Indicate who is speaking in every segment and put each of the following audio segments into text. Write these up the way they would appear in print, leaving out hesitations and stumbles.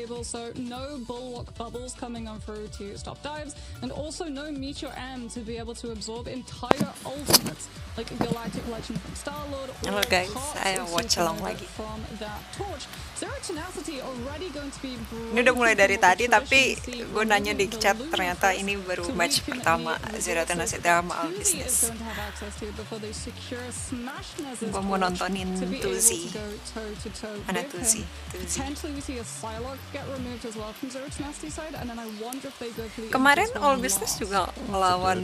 Speaker 1: stable, so no bulwark bubbles coming on through to stop dives, and also no Meteor M to be able to absorb entire ultimates like Galactic Legend from Star-Lord or
Speaker 2: guys,
Speaker 1: parts
Speaker 2: saya
Speaker 1: of
Speaker 2: Watchalong
Speaker 1: Supernova
Speaker 2: lagi.
Speaker 1: from that torch. Zero Tenacity already going to be
Speaker 2: Ini udah mulai dari tadi, tapi
Speaker 1: traditionally see
Speaker 2: gue nanya di
Speaker 1: the
Speaker 2: chat,
Speaker 1: Lumen
Speaker 2: ternyata
Speaker 1: first,
Speaker 2: ini baru
Speaker 1: so
Speaker 2: match
Speaker 1: we can
Speaker 2: pertama
Speaker 1: meet
Speaker 2: Zero
Speaker 1: resources
Speaker 2: Tenacity
Speaker 1: that
Speaker 2: sama All
Speaker 1: Tuesday is
Speaker 2: Business.
Speaker 1: going to have access to before they secure Smashnez's
Speaker 2: Gue mau
Speaker 1: torch
Speaker 2: nontonin
Speaker 1: to be able
Speaker 2: Tuzi.
Speaker 1: to go toe-to-toe
Speaker 2: Mana
Speaker 1: with
Speaker 2: Tuzi?
Speaker 1: him.
Speaker 2: Tuzi.
Speaker 1: Potentially we see a Psylocke get removed as well from Zero Tenacity side, and then I wonder if they go for the
Speaker 2: Kemarin
Speaker 1: Invis
Speaker 2: All
Speaker 1: one
Speaker 2: Business
Speaker 1: last.
Speaker 2: juga ngelawan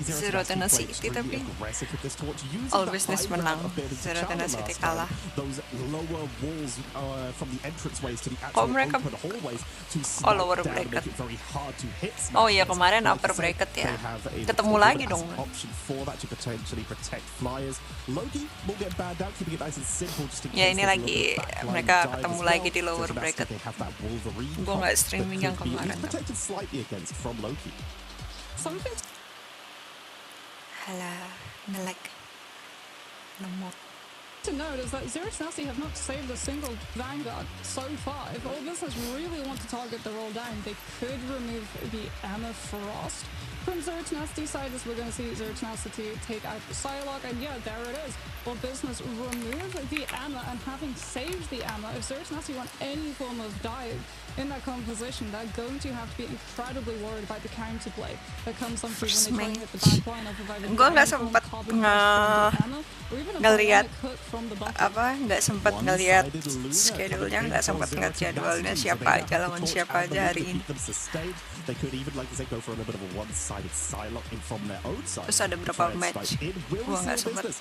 Speaker 2: Zero Tenacity, tapi All Business menang, Zero Tenacity kalah. Kok mereka lower bracket? Oh iya, kemarin upper bracket ya. Ketemu lagi dong. Ya ini lagi mereka ketemu lagi di lower bracket. Gue nggak streaming yang kemarin. Halah, ngelag, lemot.
Speaker 1: To note is that Zero Tenacity have not saved a single Vanguard so far. If All Business really want to target the roll down, they could remove the Emea Frost from Zero Tenacity side, as we're going to see Zero Tenacity take out the Psylocke, and yeah, there it is. All Business remove the Emea, and having saved the Emea, if Zero Tenacity want any form of dive in that composition, they're going to have to be incredibly worried about the counterplay that comes on through when they try and hit the back line off of either
Speaker 2: Gue nggak sempet ngeliat nggak sempet ngeliat schedule-nya, nggak sempet ngeliat jadwalnya siapa aja lawan siapa aja hari ini. Terus ada berapa match, gue nggak sempet.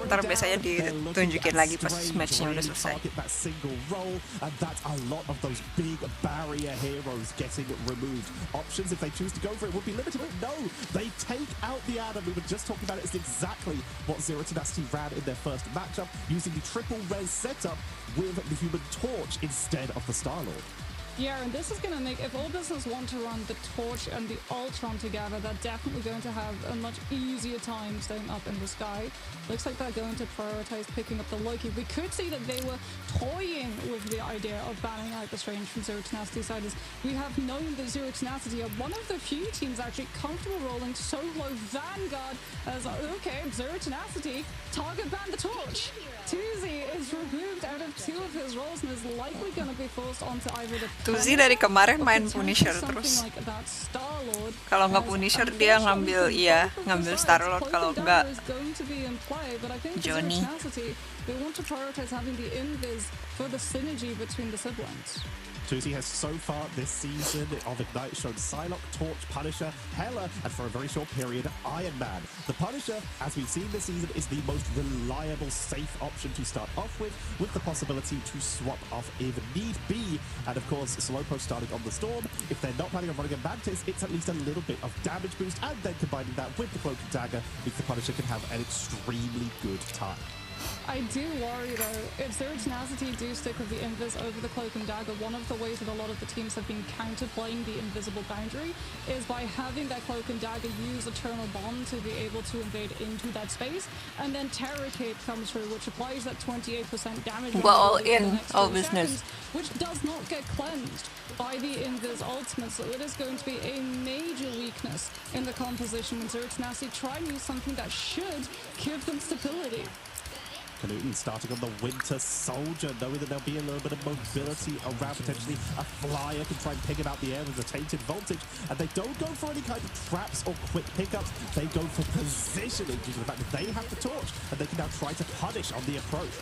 Speaker 2: Ntar biasanya ditunjukin lagi pas matchnya udah selesai.
Speaker 3: A lot of those big barrier heroes getting removed. Options, if they choose to go for it, would be limited, but no, they take out the Adam. We were just talking about it. It's exactly what Zero Tenacity ran in their first matchup, using the triple res setup with the Human Torch instead of the Star-Lord.
Speaker 1: Yeah, and this is going to make, if All Business want to run the Torch and the Ultron together, they're definitely going to have a much easier time staying up in the sky. Looks like they're going to prioritize picking up the Loki. We could see that they were toying with the idea of banning out the Strange from Zero Tenacity side, as we have known that Zero Tenacity are one of the few teams actually comfortable rolling solo Vanguard as, okay, Zero Tenacity, target ban the Torch. Tuzi is removed out of two of his roles and is likely going to be forced onto either the
Speaker 2: Tuzi dari kemarin main Punisher terus. Kalau nggak Punisher dia ngambil Star-Lord, kalau nggak Johnny.
Speaker 1: They want to prioritize having the invis for the synergy between the siblings.
Speaker 3: Tuzi has so far this season of Ignite shown Psylocke, Torch, Punisher, Hela, and for a very short period, Iron Man. The Punisher, as we've seen this season, is the most reliable, safe option to start off with the possibility to swap off if need be. And of course, Slowpoke starting on the Storm. If they're not planning on running a Mantis, it's at least a little bit of damage boost, and then combining that with the Cloak and Dagger means the Punisher can have an extremely good time.
Speaker 1: I do worry though, if Zero Tenacity do stick with the Invis over the Cloak and Dagger, one of the ways that a lot of the teams have been counterplaying the invisible boundary is by having that Cloak and Dagger use Eternal Bond to be able to invade into that space, and then Terror Cape comes through, which applies that 28% damage.
Speaker 2: Well, in All Business,
Speaker 1: which does not get cleansed by the Invis ultimate, so it is going to be a major weakness in the composition when Zero Tenacity try and use something that should give them stability.
Speaker 3: Kanuten starting on the Winter Soldier, knowing that there'll be a little bit of mobility around, potentially a flyer can try and pick him out the air with a tainted voltage, and they don't go for any kind of traps or quick pickups, they go for positioning due to the fact that they have the torch, and they can now try to punish on the approach.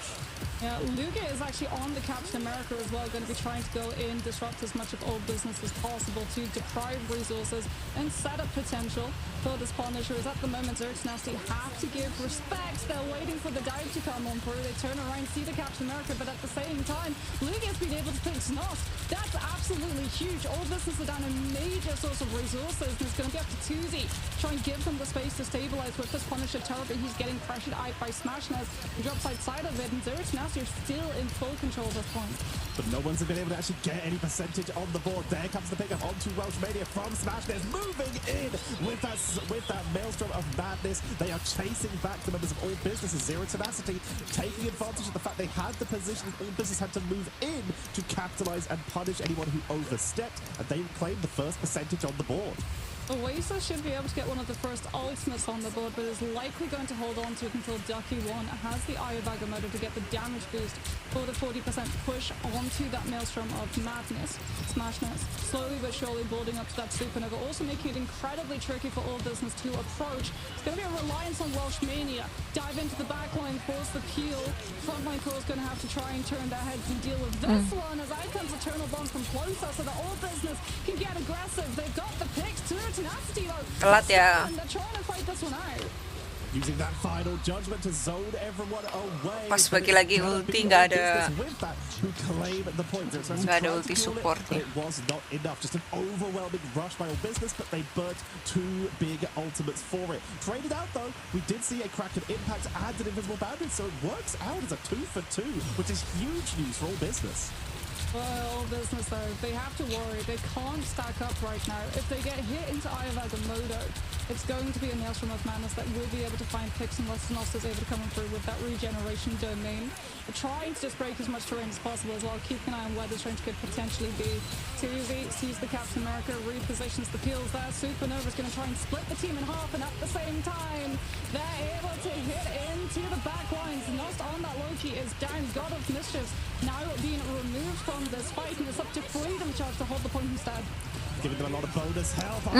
Speaker 1: Yeah, Luga is actually on the Captain America as well, going to be trying to go in, disrupt as much of All Business as possible to deprive resources and set up potential for this Punisher. As at the moment, Zero Tenacity have to give respect. They're waiting for the dive to come on through. They turn around, see the Captain America, but at the same time, Luga's been able to pick Snots. That's absolutely huge. All Business are down a major source of resources, and it's going to be up to Tuzi. Try and give them the space to stabilize with this Punisher turret, but he's getting pressured out by Smashnez. He drops outside of it, and Zero Tenacity are still in full control at this point.
Speaker 3: But no one's been able to actually get any percentage on the board. There comes the pickup onto Welsh Mania from Smashnez, moving in with that maelstrom of madness. They are chasing back the members of All Business. Zero Tenacity taking advantage of the fact they had the position. All Business had to move in to capitalize and punish anyone who overstepped, and they claim the first percentage on the board.
Speaker 1: Oasis should be able to get one of the first ultimates on the board, but is likely going to hold on to it until Ducky 1 has the Eye of Agamotto to get the damage boost for the 40% push onto that Maelstrom of Madness. Smashness slowly but surely building up to that Supernova, also making it incredibly tricky for All Business to approach. It's going to be a reliance on Welsh Mania. Dive into the backline, force the peel. Frontline core is going to have to try and turn their heads and deal with this one, as out comes Eternal Bond from closer so that All Business can get aggressive. They've got the picks to tenacity though.
Speaker 2: Telat ya.
Speaker 1: They're trying to fight this one out.
Speaker 3: Using that final judgment to zone everyone away.
Speaker 2: Pas bagi lagi ulti nggak ada ulti support nih.
Speaker 3: It was not enough. Just an overwhelming rush by All Business, but they burnt 2 big ultimates for it. Traded out though, we did see a Kraken impact and an invisible boundary, so it works out as a 2 for 2, which is huge news for All Business.
Speaker 1: Well, Business though, they have to worry. They can't stack up right now. If they get hit into Eye of Agamotto, it's going to be a Maelstrom of Madness that will be able to find picks unless Nos is able to come through with that regeneration domain. They're trying to just break as much terrain as possible as well, keeping an eye on where this range could potentially be. Tuzi sees the Captain America, repositions the peels there. Supernova's going to try and split the team in half, and at the same time, they're able to hit into the back lines. Nos on that Loki is down. God of Mischiefs now being removed from this fight, and it's up to Freedom Charge to hold the point instead.
Speaker 3: Giving them a lot of bonus health. From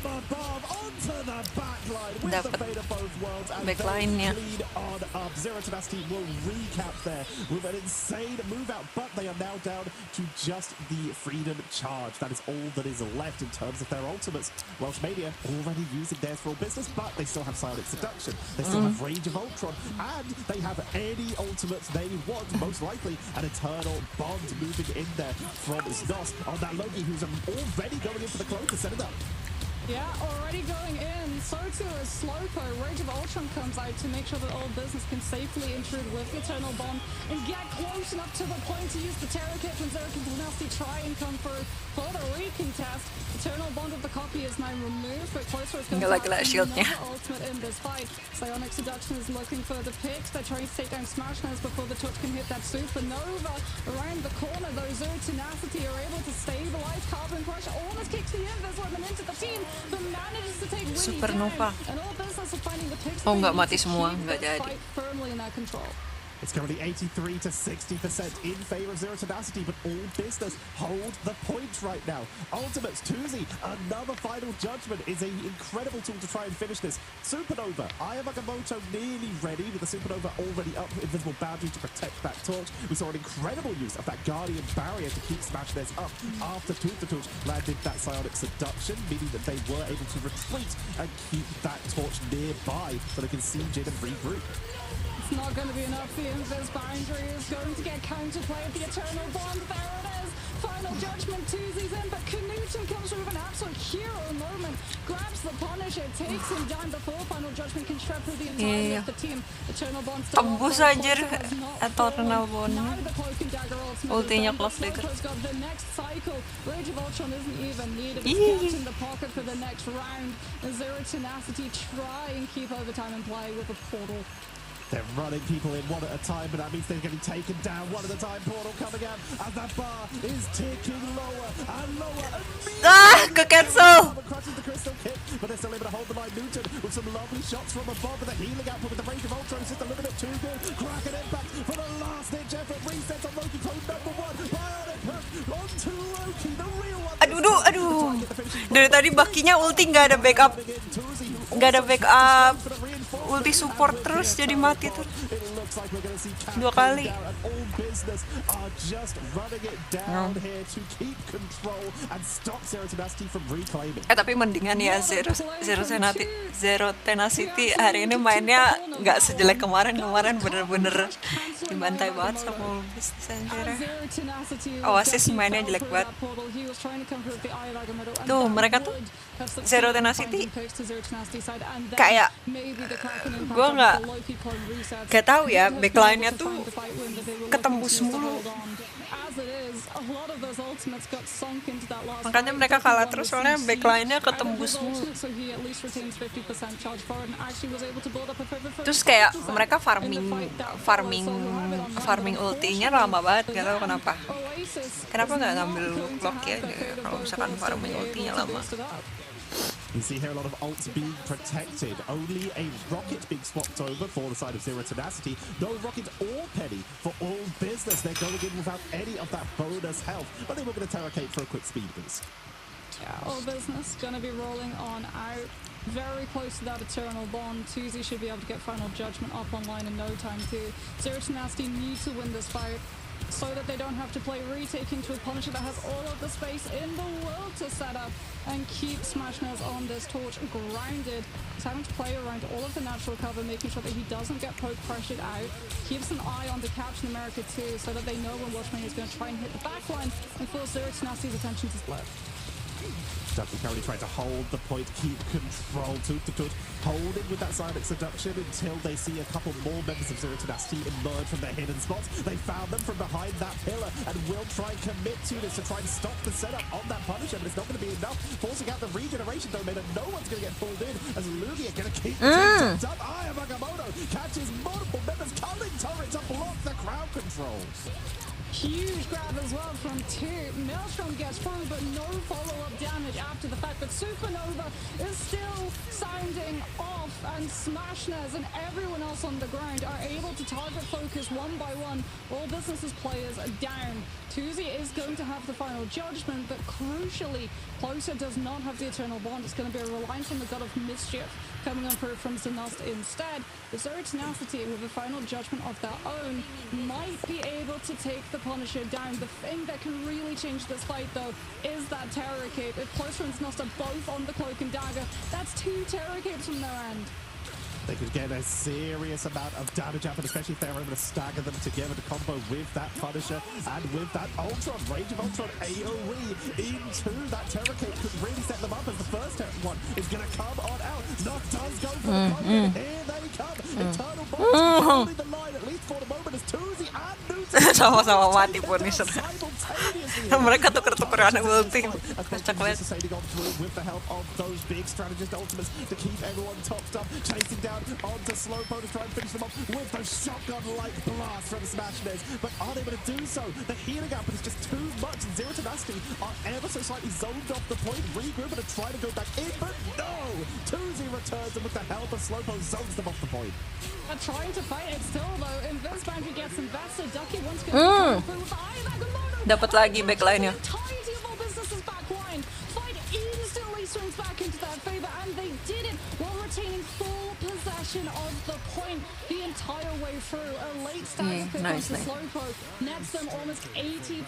Speaker 3: above onto the backline with the fate of both worlds, and
Speaker 2: backline-nya.
Speaker 3: lead on up. Zero Tenacity will recap there with an insane move out, but they are now down to just the Freedom Charge. That is all that is left in terms of their ultimates. Welsh Mania already using theirs for All Business, but they still have Silent Seduction. They still have Rage of Ultron, and they have any ultimates they want, most likely an Eternal Bond moving in there from Znos on that Loki, who's already going in for the close to set it up.
Speaker 1: Yeah, already going in. So too is Slowpo. Rage of Ultron comes out to make sure that All Business can safely intrude with the Eternal Bomb and get close enough to the point to use the Terror Kit when Zerk and Nasty try and come through for the recontest. Eternal Bond of the copy is now removed, but closer is going to have another ultimate in this fight. Psionic Seduction is looking for the picks. They're trying to take down Smashness before the touch can hit that Supernova. Around the corner, though, Zero Tenacity are able to stabilize. Carbon Crush almost kicks the Invis Woman into the team, but manages to take Winnie
Speaker 2: Supernova.
Speaker 1: down. And All Business are finding the picks.
Speaker 2: Oh, nggak mati semua, nggak jadi.
Speaker 1: Firmly in their control.
Speaker 3: It's currently 83 to 60% in favor of Zero Tenacity, but All Business hold the points right now. Ultimates, Tuzi, another final judgment is an incredible tool to try and finish this. Supernova, Eye of Agamotto nearly ready, with the Supernova already up, invisible boundary to protect that torch. We saw an incredible use of that Guardian barrier to keep Smashness up after Tooth the Torch landed that Psionic Seduction, meaning that they were able to retreat and keep that torch nearby so they can siege in and regroup.
Speaker 1: It's not going to be enough. The Invis boundary is going to get counterplay at the Eternal Bond. There it is. Final judgment. Tuzi's in, but Knutson comes through with an absolute hero moment. Grabs the Punisher, takes him down before final judgment can shred through the entire of the team. Eternal Bond still
Speaker 2: tembus anjir Eternal Bond.
Speaker 1: Now the Cloak and Dagger ultimate.
Speaker 2: Ultinya close trigger.
Speaker 1: Got the next cycle. Rage of Ultron isn't even needed. It's kept in the pocket for the next round. Zero Tenacity try and keep overtime and play with a portal.
Speaker 3: They're running people in one at a time, but that means they're getting taken down one at a time. Portal coming out as that bar is ticking lower and lower.
Speaker 2: Ke-cancel!
Speaker 3: Crushes the crystal kit, but they're still able to hold the line. Newton with some lovely shots from above, but the healing output with the Rage of Ultron is just a little bit too good. Kraken impact for the last ditch effort. Resets on Loki, code number 1. Bionic hook onto Loki, the real one.
Speaker 2: Aduh. Dari tadi Bakinya ulti nggak ada backup. Nggak ada backup. Ulti support terus jadi mati tuh 2 kali. Tapi mendingan ya Zero Tenacity hari ini mainnya nggak sejelek kemarin bener-bener dibantai banget sama All Business anjir. Oasis mainnya jelek banget. Tuh mereka tuh Zero Tenacity kayak gue nggak tahu ya, backline-nya tuh ketembus mulu.
Speaker 1: a lot of those ultimates got sunk into that last
Speaker 2: Makanya
Speaker 1: fight.
Speaker 2: mereka kalah
Speaker 1: Ducky
Speaker 2: terus
Speaker 1: won
Speaker 2: soalnya
Speaker 1: with
Speaker 2: backline-nya
Speaker 1: CC
Speaker 2: ketembus
Speaker 1: out of his
Speaker 2: mulu.
Speaker 1: ultimate, so he at least retains 50% charge forward and actually was able to build up a pivot for
Speaker 2: Terus kayak
Speaker 1: 50%
Speaker 2: mereka
Speaker 1: in the fight that followed. So we'll have it on one,
Speaker 2: farming
Speaker 1: but
Speaker 2: ultinya lama banget,
Speaker 1: unfortunately
Speaker 2: gak tahu kenapa.
Speaker 1: Oasis
Speaker 2: Kenapa
Speaker 1: is
Speaker 2: nggak
Speaker 1: not
Speaker 2: ngambil
Speaker 1: going to
Speaker 2: Loki
Speaker 1: have
Speaker 2: aja
Speaker 1: the fate of
Speaker 2: kalau
Speaker 1: both
Speaker 2: misalkan
Speaker 1: worlds to
Speaker 2: farming
Speaker 1: be able
Speaker 2: ultinya
Speaker 1: to
Speaker 2: lama.
Speaker 1: boost it up.
Speaker 3: You see here a lot of ults being protected. Only a rocket being swapped over for the side of Zero Tenacity. No rocket or penny for all business. They're going in without any of that bonus health, but they were going to Terracate for a quick speed boost.
Speaker 1: Yeah, all business gonna be rolling on out. Very close to that Eternal Bond. Tuesday should be able to get Final Judgment up online in no time too. Zero Tenacity need to win this fight so that they don't have to play retaking to a Punisher that has all of the space in the world to set up and keep Smashnails on this torch grounded. He's having to play around all of the natural cover, making sure that he doesn't get poke pressured out. Keeps an eye on the Captain America too, so that they know when Watchalong is going to try and hit the backline and force Zero Tenacity's attention to split.
Speaker 3: Ducky currently trying to hold the point, keep control, tooth to tooth, holding with that silent seduction until they see a couple more members of Zero Tenacity emerge from their hidden spots. They found them from behind that pillar and will try and commit to this to try and stop the setup on that Punisher, but it's not going to be enough. Forcing out the regeneration domain and no one's going to get pulled in as Lugia going to keep it up. Aya Magamoto catches multiple members coming turret to block the crowd control.
Speaker 1: Huge grab as well from two. Maelstrom gets through, but no follow-up damage after the fact that Supernova is still sounding off, and Smashnails and everyone else on the ground are able to target focus one by one. All businesses players are down. Tuesday is going to have the final judgment, but crucially, Closer does not have the Eternal Bond. It's going to be a reliance on the God of Mischief coming on through from Zanust instead. The Zero Tenacity, with a final judgment of their own, might be able to take the Punisher down. The thing that can really change this fight, though, is that Terror Cape. If Closer and Zanust are both on the Cloak and Dagger, that's 2 Terror Capes from their end.
Speaker 3: They could get a serious amount of damage out, especially if they're able to stagger them together to combo with that Punisher and with that Ultron. Range of Ultron AoE into that Terror Cape could really set them up as the first one is going to come on out. Knock does go for the combo. Here they come. Eternal Bonds holding the line, at least for the moment, as Tuzi and Newton
Speaker 2: Sama-sama mati Punisher.
Speaker 3: simultaneously.
Speaker 2: Mereka tuker-tukeran ulti. Kocak banget.
Speaker 3: Sailing on through with the help of those big strategist ultimates to keep everyone topped up, chasing down onto Slowpoke to try and finish them off with those shotgun-like blasts from Smashnails, but unable to do so. The healing output is just too much. Zero Tenacity are ever so slightly zoned off the point, regroup and try to go back in, but no! Tuzi returns and with the help of Slowpoke zones them off the point.
Speaker 1: They're trying to fight it still, though. Invis Boundary gets invested. Ducky once again through with the Eye Magamoto.
Speaker 2: Dapat lagi backline-nya.
Speaker 1: Entirety of all businesses backline. Fight instantly swings back into their favor, and they did it while retaining full possession of the point the entire way through. A late stagger pick onto Slowpoke nets them almost 80%,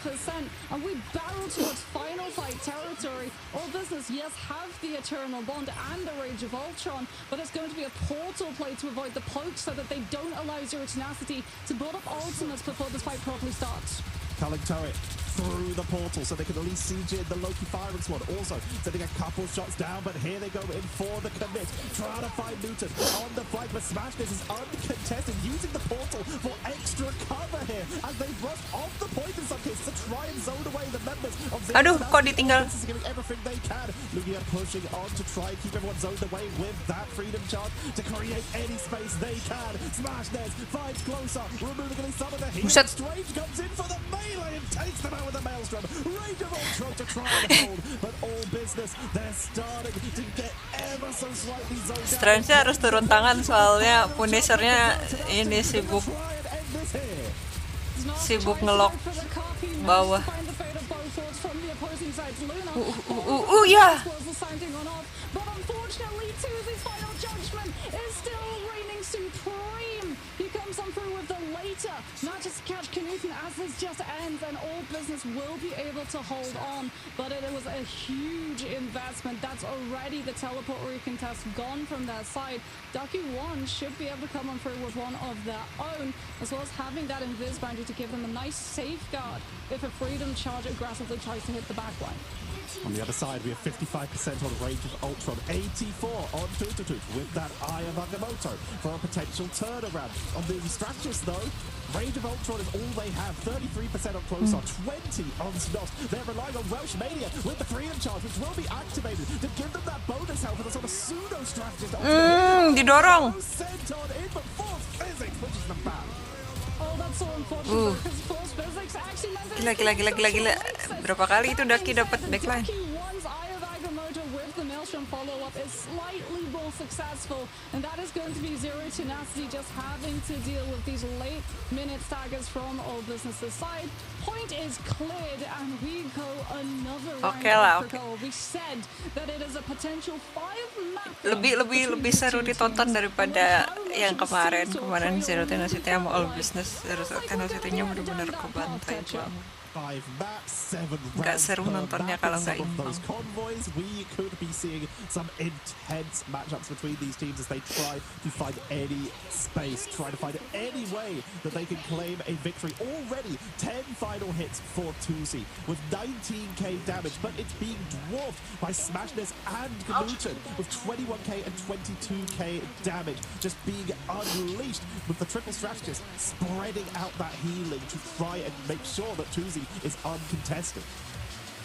Speaker 1: and we barrel towards final fight territory. All business, yes, have the Eternal Bond and the Rage of Ultron, but it's going to be a portal play to avoid the poke so that they don't allow Zero Tenacity to build up ultimates before this fight properly starts.
Speaker 3: Culling turret through the portal so they can at least siege in the Loki firing squad. Also sending a couple shots down, but here they go in for the commit. Trying to find Newton on the flank, but Smashnails is uncontested, using the portal for extra cover here as they rush off the point in some cases to try and zone away the members of Zero.
Speaker 2: Aduh, kok ditinggal?
Speaker 3: This is giving everything they can. Lugia pushing on to try and keep everyone zoned away with that freedom charge to create any space they can. Smashnails finds closer, removing at least some of the heat.
Speaker 2: Buset.
Speaker 3: Strange comes in for the melee and takes them out with the Maelstrom. Rage of Ultron to try and hold, but all business, they're starting to get ever so slightly zoned out.
Speaker 2: Strange-nya harus turun tangan soalnya Punisher-nya ini sibuk ngelok bawah. Yeah.
Speaker 1: But unfortunately, Tuzi's final judgment is still reigning supreme. He comes on through with the later matches to catch Knutson as this just ends, and all business will be able to hold on. But it was a huge investment. That's already the teleport recontest gone from their side. Ducky 1 should be able to come on through with one of their own, as well as having that invis boundary to give them a nice safeguard if a freedom charge aggressively tries to hit the backline.
Speaker 3: On the other side, we have 55% on Rage of Ultron, 84 on Tututut with that Eye of Agamotto for a potential turnaround. On the Stratus, though, Rage of Ultron is all they have, 33% on Closar, 20 on Snot. They're relying on Welsh Mania with the Freedom Charge, which will be activated to give them that bonus health and a sort of pseudo-strategist.
Speaker 2: Didorong.
Speaker 3: Sent on in, but Force Physics pushes them back.
Speaker 1: Oh, that's so unfortunate because Force Physics actually meant
Speaker 2: Gila. Berapa kali itu Daki dapat backline?
Speaker 1: One's Eye of Agamotto with the Maelstrom follow-up is slightly more successful, and that is going to be Zero Tenacity just having to deal with these late-minute staggers from All Business's side. Point is cleared, and we go another round of goal. We said that it is a potential 5-map.
Speaker 2: Lebih seru ditonton daripada yang kemarin Zero Tenacity sama All Business. Zero Tenacity-nya benar-benar kebantai banget.
Speaker 3: 5 maps, 7 rounds.
Speaker 2: Nggak seru nontonnya kalau nggak imbang.
Speaker 3: Those convoys, we could be seeing some intense matchups between these teams as they try to find any space, try to find any way that they can claim a victory. Already 10 final hits for Tusi with 19k damage, but it's being dwarfed by Smashness and Gnuton with 21k and 22k damage just being unleashed with the triple strategist spreading out that healing to try and make sure that Tusi is uncontested.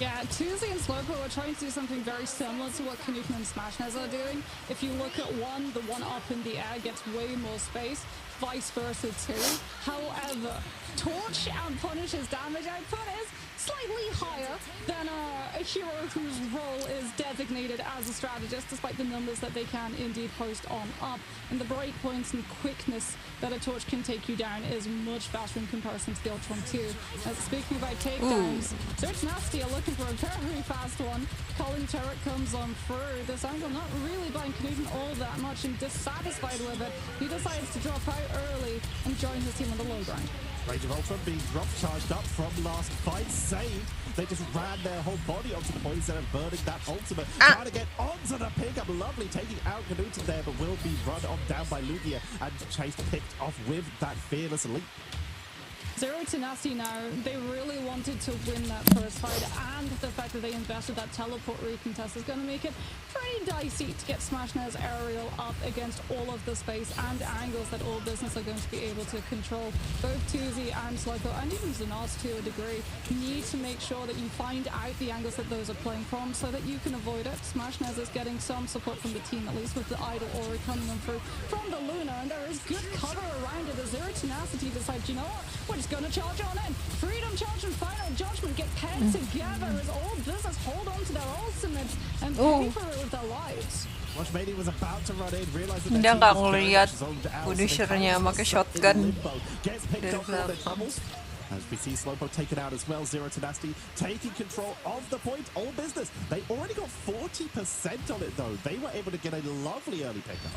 Speaker 1: Yeah, Tusi and Slowpoke are trying to do something very similar to what Knuten and Smashness are doing. If you look at one, the one up in the air gets way more space, vice versa too. However, Torch and Punish's damage output is slightly higher than a hero whose role is designated as a strategist, despite the numbers that they can indeed post on up. And the breakpoints and quickness that a Torch can take you down is much faster in comparison to the Ultron 2. Speaking about takedowns, Search Nasty are looking for a very fast one. Colin Turret comes on through. This angle not really buying Knuten all that much, and dissatisfied with it, he decides to drop out early and join his team on the low ground.
Speaker 3: Rage of Ultron being drop charged up from last fight, saved. They just ran their whole body onto the point instead of burning that ultimate. Trying to get onto the pickup. Lovely taking out Knuten there, but will be run on down by Lugia and Chase picked off with that fearless leap.
Speaker 1: Zero Tenacity now, they really wanted to win that first fight, and the fact that they invested that teleport recontest is going to make it pretty dicey to get Smashness aerial up against all of the space and angles that All Business are going to be able to control. Both Tuzi and Slowpoke, and even Zanos to a degree, need to make sure that you find out the angles that those are playing from so that you can avoid it. Smashness is getting some support from the team, at least with the Idol Aura coming on through from the Luna, and there is good cover around it as Zero Tenacity decides, you know what, we're just going to charge on in. Freedom Charge and Final Judgment get paired together as All Business hold on to their ultimate and pay for it with their lives.
Speaker 3: Watchmania was about to run in, realized that
Speaker 2: Dia nggak ngeliat Punisher-nya pakai shotgun
Speaker 3: gets picked
Speaker 2: dari
Speaker 3: off all their
Speaker 2: belakang.
Speaker 3: troubles. As we see Slowpoke taken out as well, Zero Tenacity taking control of the point. All Business, they already got 40% on it though. They were able to get a lovely early pickup.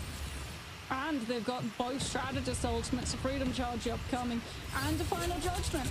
Speaker 1: And they've got both strategist ultimates, a Freedom Charge upcoming, and a Final Judgment.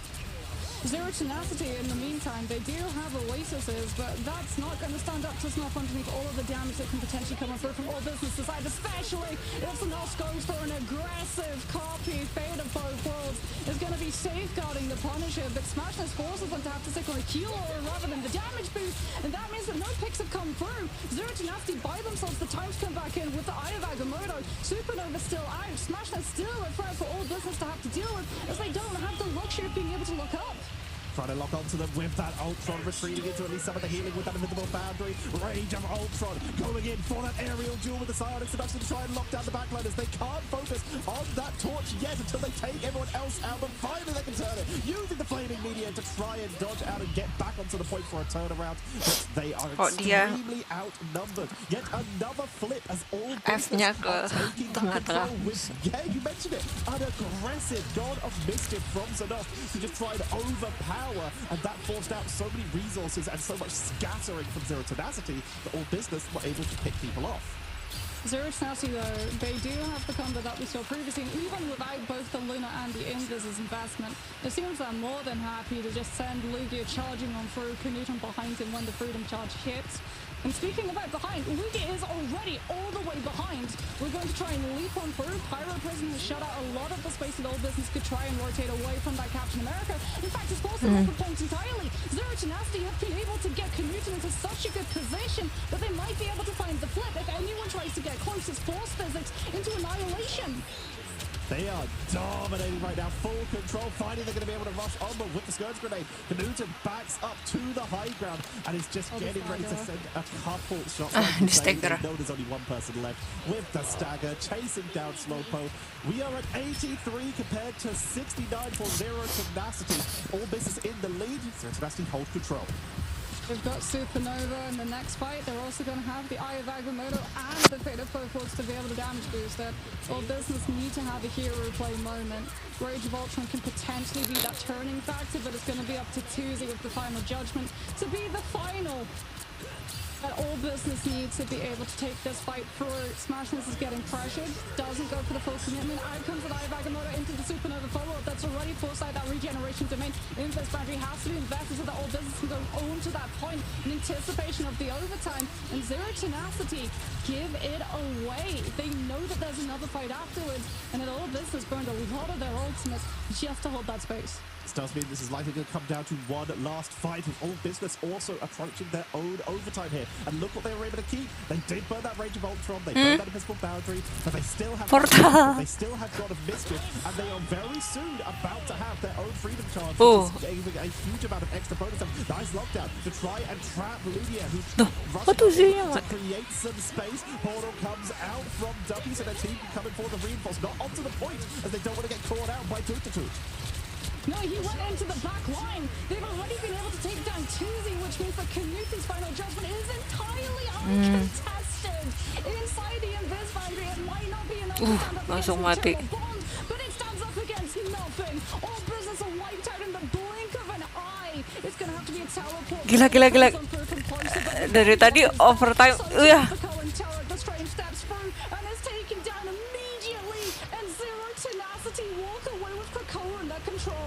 Speaker 1: Zero Tenacity, in the meantime, they do have Oasises, but that's not going to stand up to snuff underneath all of the damage that can potentially come through from All Business side, especially if the Nos goes for an aggressive copy. Fate of both worlds is going to be safeguarding the Punisher, but Smashness forces them to have to stick on a heal aura rather than the damage boost, and that means that no picks have come through. Zero Tenacity buy themselves the time to come back in with the Eye of Agamotto. Supernova still out. Smashness still a threat for All Business to have to deal with, as they don't have the luxury of being able to look up.
Speaker 3: Trying to lock onto them with that Ultron, retreating into at least some of the healing with that invisible boundary. Rage of Ultron going in for that aerial duel with the Psionic Seduction to try and lock down the backliners. They can't focus on that torch yet until they take everyone else out, but finally they can turn it, using the flaming meteor to try and dodge out and get back onto the point for a turnaround. But they are extremely outnumbered. Yet another flip as All Business are taking control with, yeah, you mentioned it, an aggressive God of Mischief from Zanos to just try and overpower. And that forced out so many resources and so much scattering from Zero Tenacity that All Business were able to pick people off.
Speaker 1: Zero Tenacity, though, they do have the combo that we saw previously, and even without both the Luna and the Invis's investment, it seems they're more than happy to just send Lugia charging on through, Knuten behind him when the Freedom Charge hits. And speaking about behind, Lugia is already all the way behind. We're going to try and leap on through. Pyro Prison has shut out a lot of the space that Old Business could try and rotate away from that Captain America. In fact, it's forced them off the points entirely. Zero Tenacity have been able to get Knudsen into such a good position that they might be able to find the flip. If anyone tries to get close, it's Force Physics into Annihilation.
Speaker 3: They are dominating right now, full control. Finally, they're going to be able to rush on, but with the Scourge Grenade, Knudsen backs up to the high ground and is just getting ready to send a couple shots. They know there's only one person left with the stagger, chasing down Slowpoke. We are at 83 compared to 69 for Zero Tenacity. All Business in the lead. Zero Tenacity hold control.
Speaker 1: We've got Supernova in the next fight. They're also going to have the Eye of Agamotto and the Fate of Fofolks to be able to damage boost it. All Business need to have a hero play moment. Rage of Ultron can potentially be that turning factor, but it's going to be up to Tuesday with the Final Judgment to be the final. That All Business needs to be able to take this fight through. Smashness is getting pressured, doesn't go for the full commitment. Out comes the Eye of Agamotto into the Supernova follow-up that's already forced out that regeneration domain. Invis Boundary has to be invested so that All Business can go on to that point in anticipation of the overtime. And Zero Tenacity give it away. They know that there's another fight afterwards, and that All Business burned a lot of their ultimates just to hold that space.
Speaker 3: This does mean this is likely going to come down to one last fight, with All Business also approaching their own overtime here. And look what they were able to keep. They did burn that Rage of Ultron, they burned that Invisible Boundary, but they still have God of Mischief, and they are very soon about to have their own Freedom Charge, which is giving a huge amount of extra bonus. Nice lockdown to try and trap Lugia, who's rushing to create some space. Portal comes out from W, so their team can come in for the reinforce, not onto the point, as they don't want to get caught out by Toot.
Speaker 1: No, he went into the back line. They've already been able to take down Tuesday, which means that Knudsen's Final Judgment is entirely uncontested. Inside the Invis Boundary, it might not be enough to stand up against the Eternal Bond, but it stands up against nothing. All Business are wiped out in the blink of an eye. It's going to have to be a teleport.
Speaker 2: Gila. Dari tadi overtime.
Speaker 1: The strange steps through and is taken down immediately. And Zero Tenacity walk away with Krakoa under control.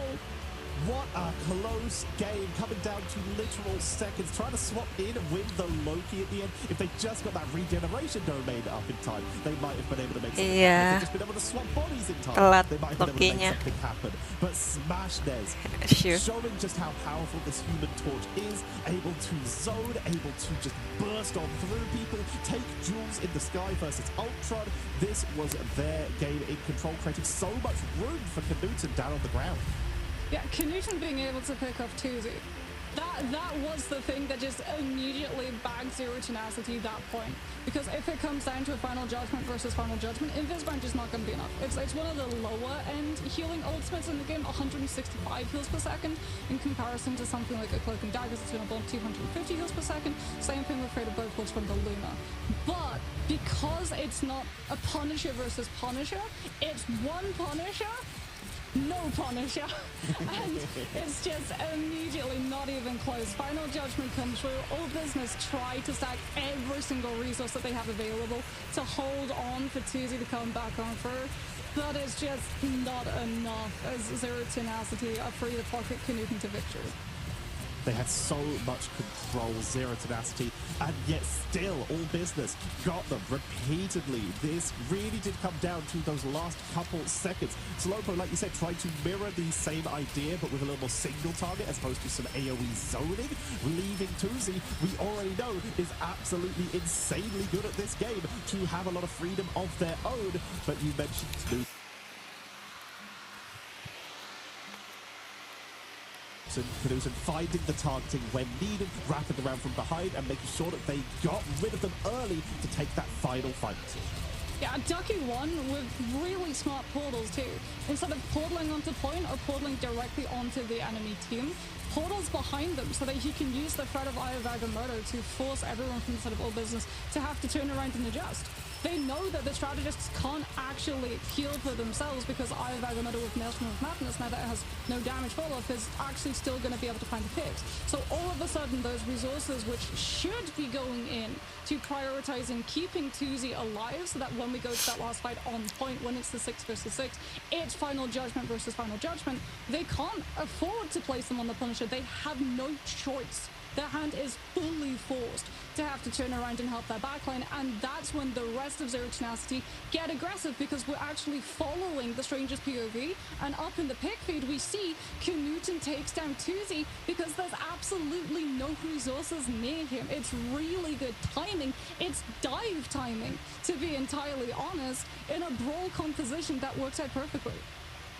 Speaker 3: What a close game, coming down to literal seconds. Trying to swap in with the Loki at the end. If they just got that regeneration domain up in time, they might have been able to make something happen. If they'd just been able to swap bodies in time, they might have been able to make something happen. But Smashness, showing just how powerful this Human Torch is, able to zone, able to just burst on through people, take jewels in the sky versus Ultron. This was their game in control, creating so much room for Knudsen down on the ground.
Speaker 1: Yeah, Knudsen being able to pick up Tuesday, that was the thing that just immediately bagged Zero Tenacity that point. Because if it comes down to a Final Judgment versus Final Judgment, Invis Boundary is not going to be enough. It's one of the lower end healing ultimates in the game, 165 heals per second, in comparison to something like a Cloak and Daggers that's going to bump 250 heals per second. Same thing with Fate of Both from the Luna. But because it's not a Punisher versus Punisher, it's one Punisher, no Punisher, and it's just immediately not even close. Final Judgment comes through. All Business try to stack every single resource that they have available to hold on for Tuesday to come back on through, but it's just not enough as Zero Tenacity are free to pocket Knudsen to victory.
Speaker 3: They had so much control, Zero Tenacity, and yet still All Business got them repeatedly. This really did come down to those last couple seconds. Slowpoke, like you said, tried to mirror the same idea, but with a little more single target as opposed to some AoE zoning. Leaving Tuzi, we already know, is absolutely insanely good at this game to have a lot of freedom of their own. But you mentioned Knudsen finding the targeting when needed, wrapping around from behind and making sure that they got rid of them early to take that final fight.
Speaker 1: Yeah, Ducky won with really smart portals too. Instead of portaling onto point or portaling directly onto the enemy team, portals behind them so that he can use the threat of Eye of Agamotto to force everyone from the side of All Business to have to turn around and adjust. They know that the strategists can't actually heal for themselves because Eye of Agamotto with Maelstrom of Madness, now that it has no damage fall-off, is actually still going to be able to find the picks. So all of a sudden, those resources which should be going in to prioritizing keeping Tuzi alive so that when we go to that last fight on point, when it's the 6 versus 6, it's Final Judgment versus Final Judgment, they can't afford to place them on the Punisher. They have no choice their hand is fully forced to have to turn around and help their backline, and that's when the rest of Zero Tenacity get aggressive, because we're actually following the Stranger's POV, and up in the pick feed we see Knuten takes down Tuzi because there's absolutely no resources near him. It's really good timing. It's dive timing, to be entirely honest, in a brawl composition that works out perfectly.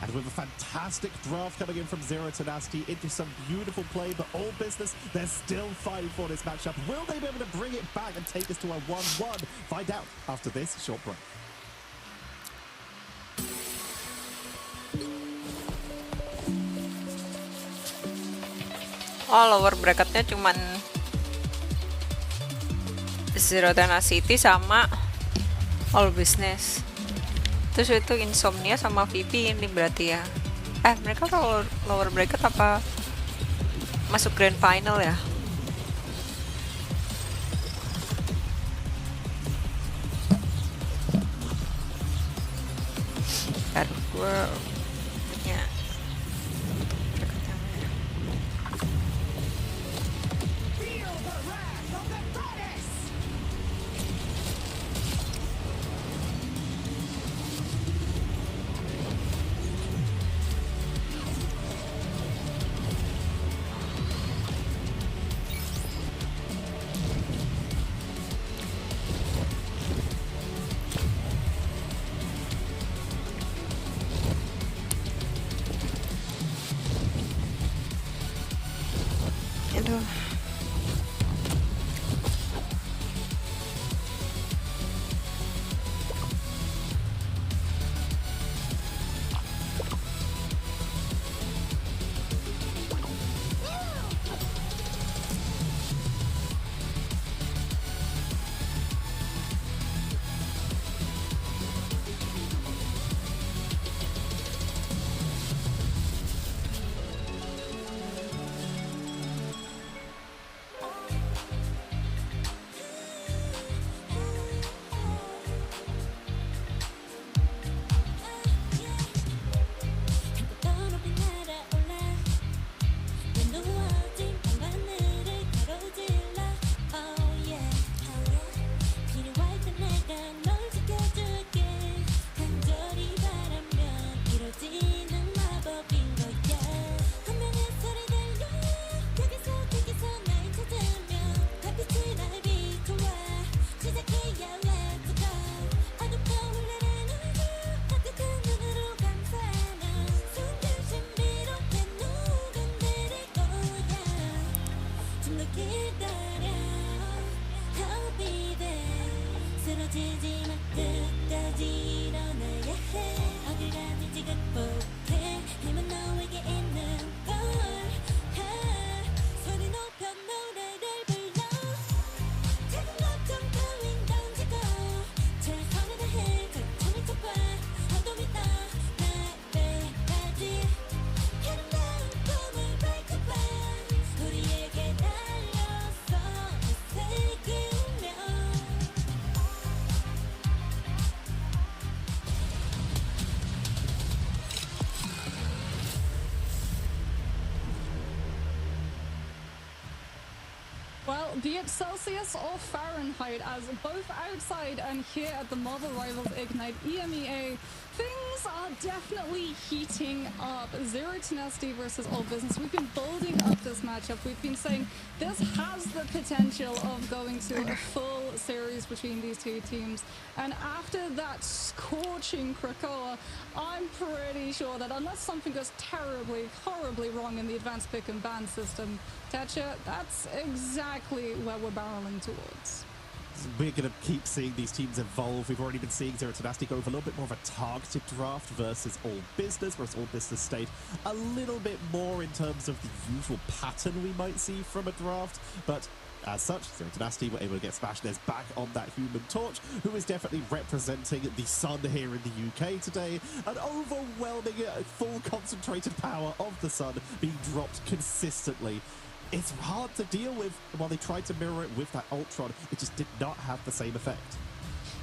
Speaker 3: And with a fantastic draft coming in from Zero Tenacity into some beautiful play, but All Business, they're still fighting for this matchup. Will they be able to bring it back and take us to a 1-1? Find out after this short break.
Speaker 2: Oh, lower bracketnya cuman Zero Tenacity sama All Business. Terus itu Insomnia sama VP ini berarti ya. Mereka kalau lower bracket apa masuk grand final ya? Baru gue punya bracketnya. Aduh.
Speaker 1: Well, be it Celsius or Fahrenheit, as both outside and here at the Marvel Rivals Ignite EMEA, things are definitely heating up. Zero Tenacity versus All Business. We've been building up this matchup. We've been saying this has the potential of going to a full series between these two teams. And after that scorching Krakoa, I'm pretty sure that unless something goes terribly, horribly wrong in the advanced pick and ban system, Tetcha, that's exactly where we're barreling towards.
Speaker 3: We're going to keep seeing these teams evolve. We've already been seeing Zero Tenacity go with a little bit more of a targeted draft versus All Business, whereas All Business stayed a little bit more in terms of the usual pattern we might see from a draft. But as such, Zero Tenacity were able to get Smashnes back on that Human Torch, who is definitely representing the sun here in the UK today. An overwhelming, full concentrated power of the sun being dropped consistently. It's hard to deal with while they tried to mirror it with that Ultron. It just did not have the same effect.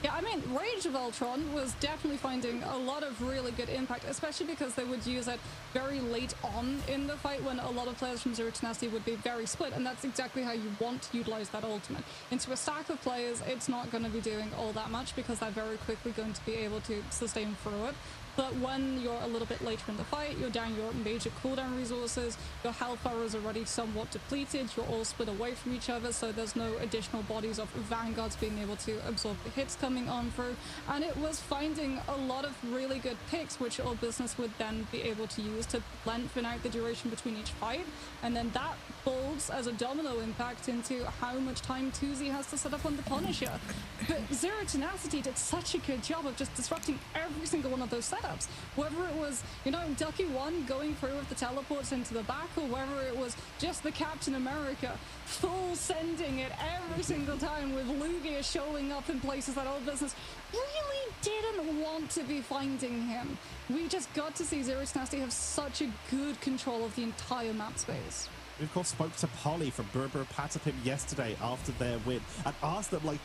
Speaker 1: Yeah, I mean, Rage of Ultron was definitely finding a lot of really good impact, especially because they would use it very late on in the fight when a lot of players from Zero Tenacity would be very split, and that's exactly how you want to utilize that ultimate. Into a stack of players, it's not going to be doing all that much because they're very quickly going to be able to sustain through it. But when you're a little bit later in the fight, you're down your major cooldown resources, your health bar is already somewhat depleted, you're all split away from each other, so there's no additional bodies of vanguards being able to absorb the hits coming on through, and it was finding a lot of really good picks which all business would then be able to use to lengthen out the duration between each fight, and then that folds as a domino impact into how much time 2Z has to set up on the Punisher. But Zero Tenacity did such a good job of just disrupting every single one of those setups. Whether it was, you know, Ducky 1 going through with the teleports into the back, or whether it was just the Captain America full sending it every single time with Lugia showing up in places that old business really didn't want to be finding him. We just got to see Zero Tenacity have such a good control of the entire map space.
Speaker 3: We, of course, spoke to Polly from Burber Patapim yesterday after their win and asked them, like,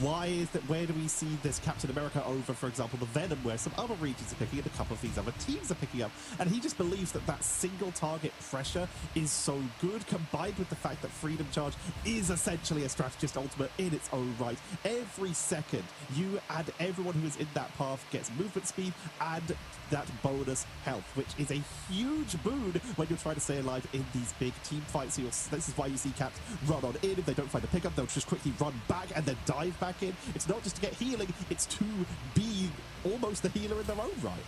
Speaker 3: where do we see this Captain America over, for example, the Venom, where some other regions are picking it, a couple of these other teams are picking up. And he just believes that that single target pressure is so good, combined with the fact that Freedom Charge is essentially a strategist ultimate in its own right. Every second, you and everyone who is in that path gets movement speed and that bonus health, which is a huge boon when you're trying to stay alive in these big team fights. So this is why you see Caps run on in. If they don't find a pickup, they'll just quickly run back and then dive back in. It's not just to get healing, it's to be almost the healer in their own right.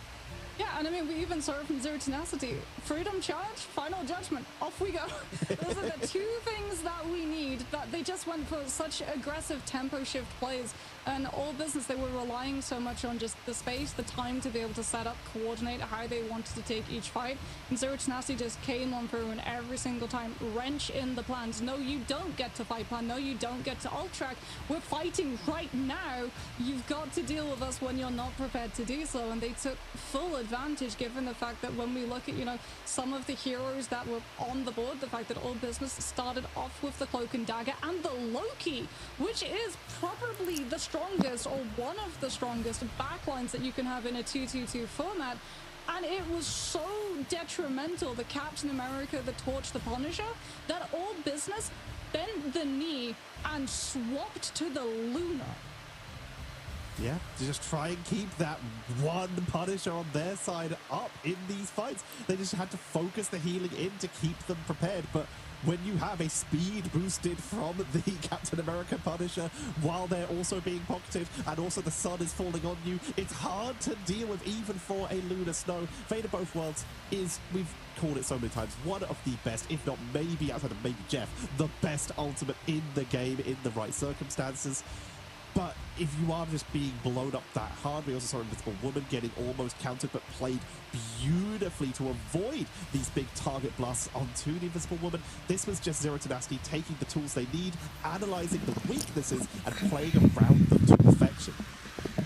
Speaker 1: Yeah, and I mean, we even saw it from Zero Tenacity. Freedom Charge, Final Judgment, off we go. Those are the two things that we need. That they just went for such aggressive tempo shift plays, and all business, they were relying so much on just the space, the time to be able to set up, coordinate how they wanted to take each fight. And Zero Tenacity just came on through and every single time wrench in the plans. No, you don't get to fight plan. No, you don't get to ult track. We're fighting right now. You've got to deal with us when you're not prepared to do so. And they took full advantage, given the fact that when we look at, you know, some of the heroes that were on the board, the fact that all business started off with the Cloak and Dagger and the Loki, which is probably the strongest or one of the strongest backlines that you can have in a 2-2-2 format. And it was so detrimental, the Captain America, the Torch, the Punisher, that all business bent the knee and swapped to the Luna.
Speaker 3: Yeah, to just try and keep that one Punisher on their side up in these fights. They just had to focus the healing in to keep them prepared. But when you have a speed boosted from the Captain America Punisher while they're also being pocketed and also the sun is falling on you, it's hard to deal with even for a Lunar Snow. Fate of Both Worlds is, we've called it so many times, one of the best, if not maybe outside of maybe Jeff, the best ultimate in the game in the right circumstances. But if you are just being blown up that hard, we also saw Invisible Woman getting almost countered, but played beautifully to avoid these big target blasts onto the Invisible Woman. This was just Zero Tenacity taking the tools they need, analyzing the weaknesses, and playing around them to perfection.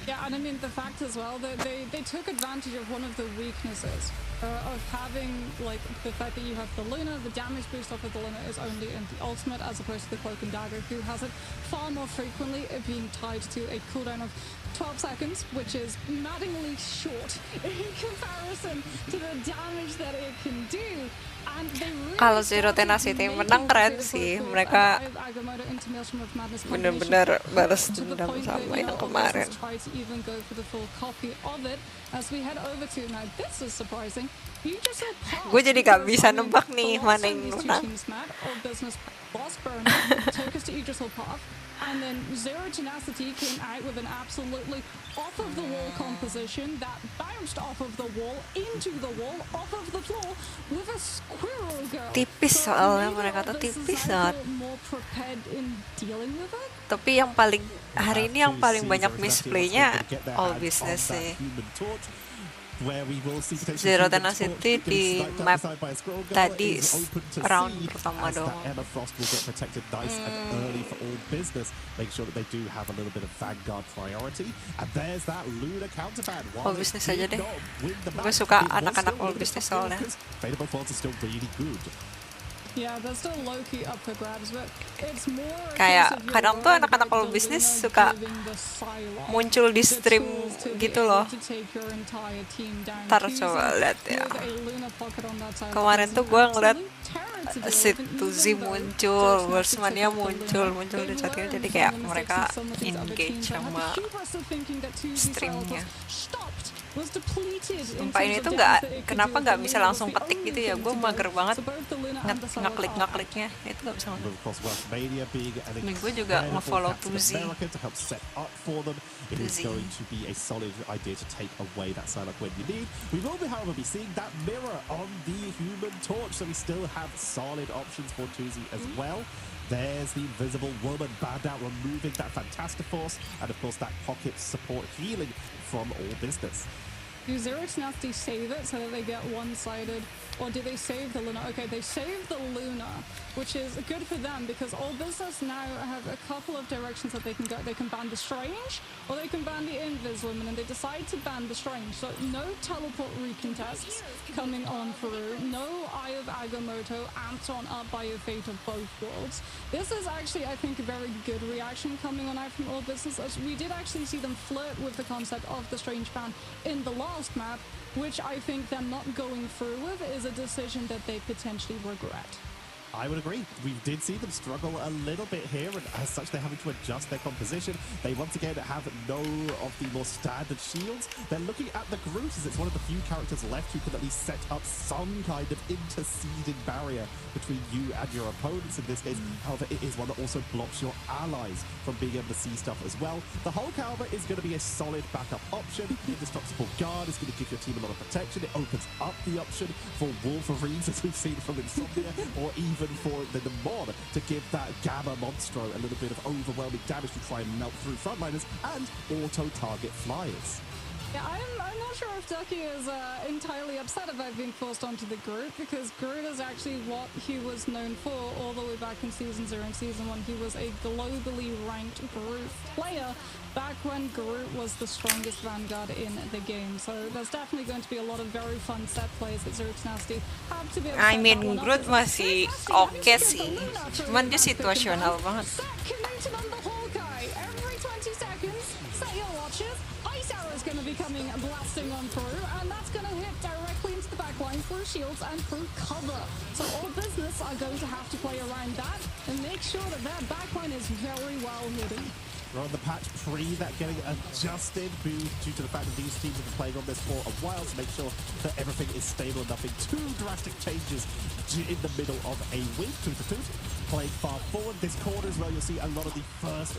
Speaker 1: Yeah, and I mean, the fact as well that they took advantage of one of the weaknesses of having, like, the fact that you have the Luna, the damage boost off of the Luna is only in the ultimate, as opposed to the Cloak and Dagger, who has it far more frequently, it being tied to a cooldown of 12 seconds, which is maddeningly short in comparison to the damage that it can do.
Speaker 2: Kalau Zero Tenacity menang keren sih, mereka benar-benar balas dendam sama yang kemarin. Gue jadi gak bisa nebak nih mana yang menang.
Speaker 1: And then Zero Tenacity came out with an absolutely off-of-the-wall composition that bounced off of the wall, into the wall, off of the floor with a squirrel girl.
Speaker 2: Tipis soalnya mereka tuh tipis banget. Tapi yang paling hari ini yang paling banyak misplaynya all business sih. Zero Tenacity di map tadi round pertama doang.
Speaker 3: Emma Frost will get protected nice and early for all business. Make sure that they do have a little bit of vanguard priority. And there's that Luna counterban.
Speaker 2: All business aja deh. Gue suka anak-anak all business soalnya.
Speaker 3: Fate of Both Worlds is still really good.
Speaker 1: Yeah, they're still low-key up for grabs, but it's more a
Speaker 2: Kayak
Speaker 1: case of you're
Speaker 2: kadang tuh
Speaker 1: worried
Speaker 2: anak-anak
Speaker 1: about
Speaker 2: all
Speaker 1: the
Speaker 2: business
Speaker 1: Luna
Speaker 2: suka
Speaker 1: giving the Psylocke
Speaker 2: muncul di
Speaker 1: the
Speaker 2: stream
Speaker 1: tools to be
Speaker 2: gitu
Speaker 1: able
Speaker 2: loh.
Speaker 1: to take your entire team down.
Speaker 2: Ntar
Speaker 1: Tuesday
Speaker 2: coba lihat ya.
Speaker 1: with a Luna pocket on that side
Speaker 2: Kemarin
Speaker 1: is
Speaker 2: tuh
Speaker 1: an
Speaker 2: gue ngeliat
Speaker 1: absolute terror to deal
Speaker 2: si
Speaker 1: with, and
Speaker 2: Tuzi
Speaker 1: even though
Speaker 2: muncul,
Speaker 1: Zerx's managed to
Speaker 2: Wolfsmania
Speaker 1: take out the
Speaker 2: muncul
Speaker 1: Luna,
Speaker 2: di
Speaker 1: they've
Speaker 2: chatnya,
Speaker 1: learned
Speaker 2: jadi
Speaker 1: from
Speaker 2: kayak
Speaker 1: the mistakes
Speaker 2: mereka
Speaker 1: of some of these other
Speaker 2: engage
Speaker 1: teams that had
Speaker 2: sama
Speaker 1: the hubris of thinking that Tuesday
Speaker 2: streamnya.
Speaker 1: Psylocke was stopped, was depleted in
Speaker 2: Sumpah ini
Speaker 1: terms of
Speaker 2: tuh
Speaker 1: damage that it could
Speaker 2: kenapa
Speaker 1: do.
Speaker 2: nggak
Speaker 1: The
Speaker 2: bisa
Speaker 1: Luna was
Speaker 2: langsung
Speaker 1: the
Speaker 2: ketik
Speaker 1: only
Speaker 2: gitu ya?
Speaker 1: thing
Speaker 2: Gue
Speaker 1: to go.
Speaker 2: mager banget
Speaker 1: So both the Luna and the Psylocke are out.
Speaker 2: ngeklik-ngekliknya, itu nggak bisa langsung.
Speaker 3: Of course, Watchalong being an
Speaker 2: Nih gue juga nge-follow
Speaker 3: Captain
Speaker 2: Tuzi.
Speaker 3: America to help set up for them. It is
Speaker 2: Tuzi.
Speaker 3: going to be a solid idea to take away that Psylocke when you need. We will, however, be seeing that mirror on the Human Torch, so we still have solid options for Tuzi as well. There's the Invisible Woman banned out, removing that Fantastic Force, and of course that pocket support healing from All Business.
Speaker 1: Do Zerx Nasty save it so that they get one-sided? Or do they save the Luna? Okay, they save the Luna, which is good for them because All Business now have a couple of directions that they can go. They can ban the Strange, or they can ban the Invis Woman, and they decide to ban the Strange. So no teleport recontests coming on through. No Eye of Agamotto, Anton up by a fate of both worlds. This is actually, I think, a very good reaction coming on out from All Business, as we did actually see them flirt with the concept of the Strange ban in the last map, which I think them not going through with is a decision that they potentially regret.
Speaker 3: I would agree. We did see them struggle a little bit here, and as such, they're having to adjust their composition. They once again have no of the more standard shields. They're looking at the Groot, as it's one of the few characters left who can at least set up some kind of interceding barrier between you and your opponents in this case. However, it is one that also blocks your allies from being able to see stuff as well. The Hulk, however, is going to be a solid backup option. Indestructible Guard is going to give your team a lot of protection. It opens up the option for Wolverines, as we've seen from Insomnia, or even for the Mod to give that Gamma Monstro a little bit of overwhelming damage to try and melt through frontliners and auto-target flyers.
Speaker 1: Yeah, I'm not sure if Ducky is entirely upset about being forced onto the Groot, because Groot is actually what he was known for all the way back in Season 0 and Season 1. He was a globally ranked Groot player back when Groot was the strongest Vanguard in the game. So there's definitely going to be a lot of very fun set plays that Zerx Nasty have to be able to
Speaker 2: I
Speaker 1: set
Speaker 2: mean,
Speaker 1: that one up.
Speaker 2: Groot masih oke sih, cuman dia situasional banget.
Speaker 1: Set Canadian on the Hawkeye. Every 20 seconds, set your watches. Ice Arrow is going to be coming blasting on through, and that's going to hit directly into the backline through shields and through cover. So All Business are going to have to play around that and make sure that their backline is very well hidden.
Speaker 3: We're on the patch pre that getting adjusted due to the fact that these teams have been playing on this for a while to make sure that everything is stable and nothing too drastic changes in the middle of a week. Toot playing far forward. This corner as well, you'll see a lot of the first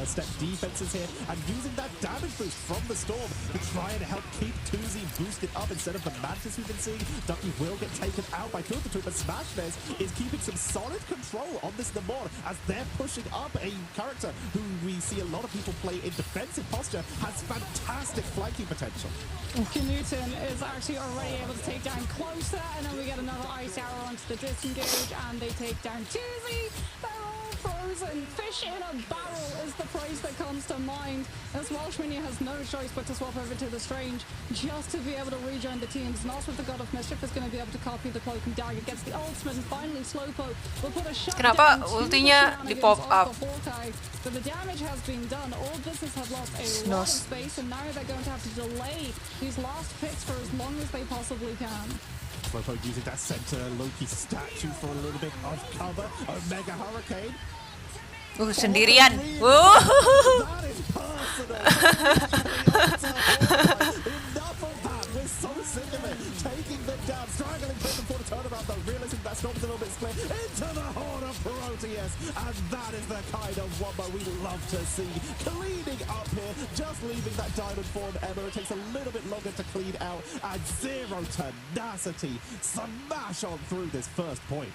Speaker 3: step defenses here, and using that damage boost from the Storm to try and help keep Tuzi boosted up instead of the Mantis we've been seeing. Ducky will get taken out by Toot, but Smashnes is keeping some solid control on this Namor as they're pushing up a character who we see a lot of people play in defensive posture, has fantastic flanking potential.
Speaker 1: Knutson is actually already able to take down Closer, and then we get another Ice Arrow onto the disengage, and they take down Tuzi. They're all frozen. Fish in a barrel is the phrase that comes to mind, as Welshmania has no choice but to swap over to the Strange just to be able to rejoin the teams. Not with the God of Mischief is going to be able to copy the Cloak and Dagger, gets the ultimate, and finally Slowpoke will put a shot
Speaker 2: Kenapa
Speaker 1: down to
Speaker 2: ultinya
Speaker 1: the
Speaker 2: di pop up?
Speaker 1: Hawkeye. So the damage has been done. All Business have lost a lot of space, and now they're going to have to delay these last picks for as long as they possibly can.
Speaker 3: Slowpoke using that center Loki statue for a little bit of cover. Omega Hurricane.
Speaker 2: Sendirian.
Speaker 3: That is personal. Enough of that. We're so sick of it. Taking them down, struggling for them for the turnaround, though. Realizing that Storm's a little bit split into the Horn of Proteus. And that is the kind of wombo we love to see. Cleaning up here, just leaving that diamond form. Emma, it takes a little bit longer to clean out. And zero tenacity. Smash on through this first point.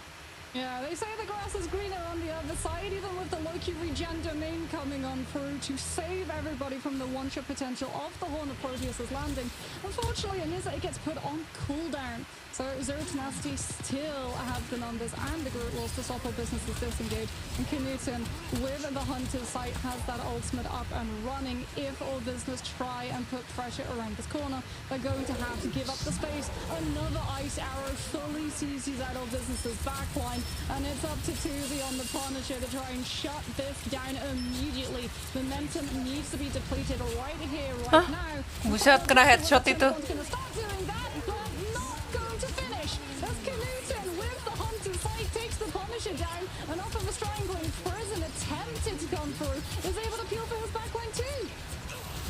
Speaker 1: Yeah, they say the grass is greener on the other side, even with the Loki regen domain coming on through to save everybody from the one-shot potential of the Horn of Proteus' landing. Unfortunately, Anissa, it gets put on cooldown. So Zerx Nasty still have the numbers, and the Groot lost to stop All Business's disengage. And Knutson, with the Hunter's Sight, has that ultimate up and running. If All Business try and put pressure around this corner, they're going to have to give up the space. Another Ice Arrow fully seizes out All Business's backline. and it's up to Tuesday on the Punisher to try and shut this down immediately. Momentum needs to be depleted right here, right now.
Speaker 2: Buset, kena headshot itu.
Speaker 1: Gonna start doing that, but not going to finish. As Knudsen with the Hunter's Sight takes the Punisher down, and off of a strangling prison attempted to come through, is able to peel for his backline too.